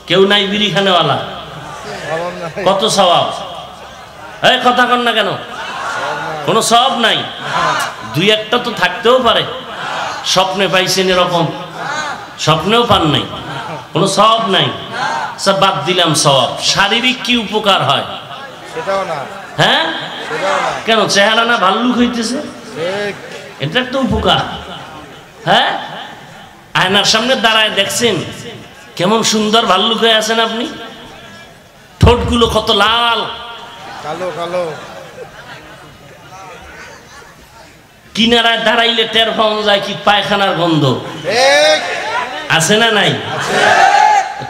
কেউ নাই বিড়ি খানেওয়ালা, কত সওয়াব। এই কথা কন না কেন? কোনো সওয়াব নাই? 2-1টা তো থাকতেও পারে। স্বপ্নে পাইছেন এরকম? স্বপ্নেও পান নাই, কোনো সওয়াব নাই। সব বাদ দিলাম সওয়াব। শারীরিক কি উপকার হয়? সেটাও না। হ্যাঁ কেন? চেহারা না ভাল্লুক হইতেছে, এটা একটা উপকার। হ্যাঁ, আয়নার সামনে দাঁড়ায় দেখছেন কেমন সুন্দর ভাল্লুক হয়ে আছেন আপনি? ঠোঁটগুলো কত লাল, কালো কালো। কিনারায় দাঁড়াইলে টের পাওয়া যায় কি পায়খানার গন্ধ আছে না নাই?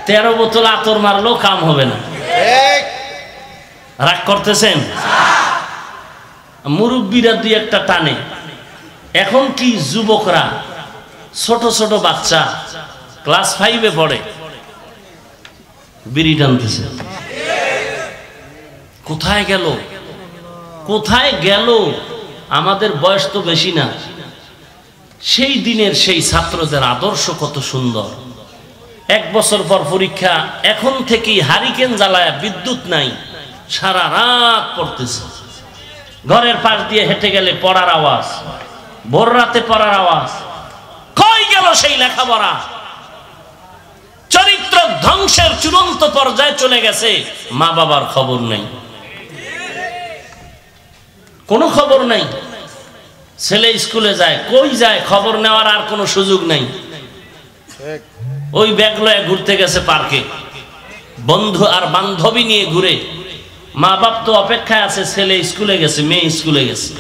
13 বোতল আতর মারলেও কাম হবে না। রাগ করতেছেন? মুরব্বীরা 2-1টা টানে। এখন কি যুবকরা, ছোট ছোট বাচ্চা ক্লাস 5-এ পড়ে, বিড়ি টানতেছে। কোথায় গেল, কোথায় গেল? আমাদের বয়স তো বেশি না। সেই দিনের সেই ছাত্রদের আদর্শ কত সুন্দর। 1 বছর পর পরীক্ষা, এখন থেকেই হারিকেন জ্বালায়, বিদ্যুৎ নাই, সারা রাত পড়তেছে। ঘরের পাশ দিয়ে হেঁটে গেলে পড়ার আওয়াজ, ভোর রাতে পড়ার আওয়াজ। কই গেল সেই লেখাপড়া? চরিত্র ধ্বংসের চূড়ান্ত পর্যায়ে চলে গেছে, মা বাবার খবর নেই, কোনো খবর নাই। ছেলে স্কুলে যায়, কই যায় খবর নেওয়ার আর কোনো সুযোগ নেই। ওই ব্যাগ লয়ে ঘুরতে গেছে পার্কে, বন্ধু আর বান্ধবী নিয়ে ঘুরে। মা বাপ তো অপেক্ষায় আছে, ছেলে স্কুলে গেছে, মেয়ে স্কুলে গেছে।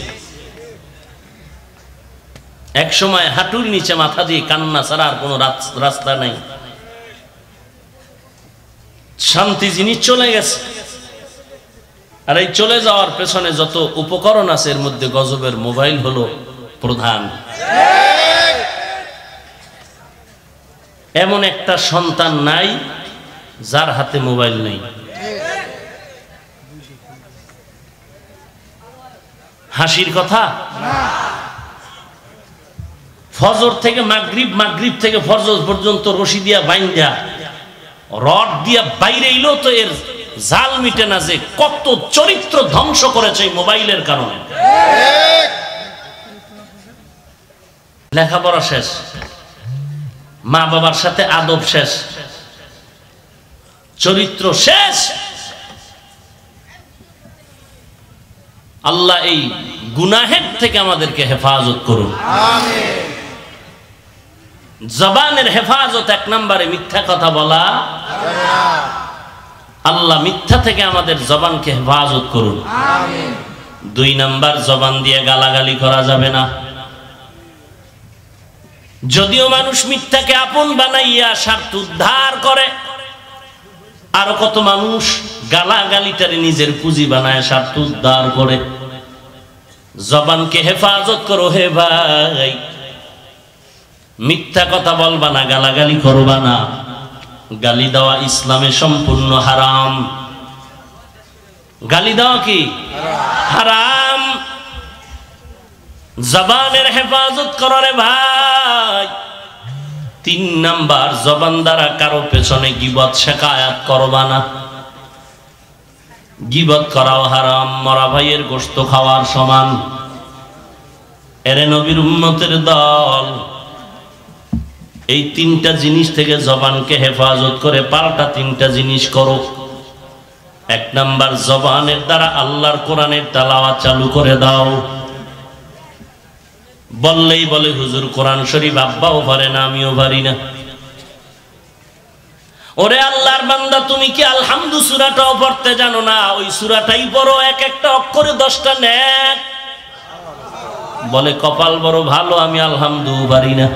এক সময় হাঁটুর নিচে মাথা দিয়ে কান্না ছাড়া আর কোনো রাস্তা নাই। শান্তি জিনিস চলে গেছে। আর এই চলে যাওয়ার পেছনে যত উপকরণ আছে এর মধ্যে গজবের মোবাইল হলো প্রধান। এমন একটা সন্তান নাই যার হাতে মোবাইল নেই। হাসির কথা। ফজর থেকে মাগরিব, মাগরিব থেকে ফজর পর্যন্ত রশি দিয়া বাইন্দা রড দিয়া বাইরে এলো তো এর জাল মিটে না যে কত চরিত্র ধ্বংস করেছে এই মোবাইলের কারণে। লেখাপড়া শেষ, মা বাবার সাথে আদব শেষ, চরিত্র শেষ। আল্লাহ এই গুনাহের থেকে আমাদেরকে হেফাজত করুন। আমিন। জবানের হেফাজত, এক নম্বরে মিথ্যা কথা বলা। আল্লাহ মিথ্যা থেকে আমাদের জবানকে হেফাজত করুন। আমিন। 2 নাম্বার, জবান দিয়ে গালাগালি করা যাবে না। যদিও মানুষ মিথ্যাকে আপন বানাইয়া স্বার্থ উদ্ধার করে, আর কত মানুষ গালাগালিটারে নিজের পুঁজি বানায় স্বার্থ উদ্ধার করে। জবানকে হেফাজত করো হে ভাই, মিথ্যা কথা বলবা না, গালাগালি করবা না। গালি দেওয়া ইসলামে সম্পূর্ণ হারাম। গালি দেওয়া কি হারাম। জবানের হেফাজত করো রে ভাই। 3 নাম্বার, জবান দ্বারা কারো পেছনে গীবত শিকায়াত করবা না। গীবত করাও হারাম, মরা ভাইয়ের গোশত খাওয়ার সমান। এরে নবীর উম্মতের দল, এই 3টা জিনিস থেকে জবানকে হেফাজত করে পাল্টা 3টা জিনিস করো। 1 নাম্বার, জবানের দ্বারা আল্লাহর কোরআনের তেলাওয়াত চালু করে দাও। বললেই বলে হুজুর কোরআন শরীফ আব্বাও পারে না, আমিও পারি না। ওরে আল্লাহর বান্দা, তুমি কি আলহামদু সূরাটাও পড়তে জানো না? ওই সূরাটাই পড়ো, এক একটা অক্ষরে 10টা নেক। বলে কপাল বড় ভালো, আমি আলহামদু পারি না।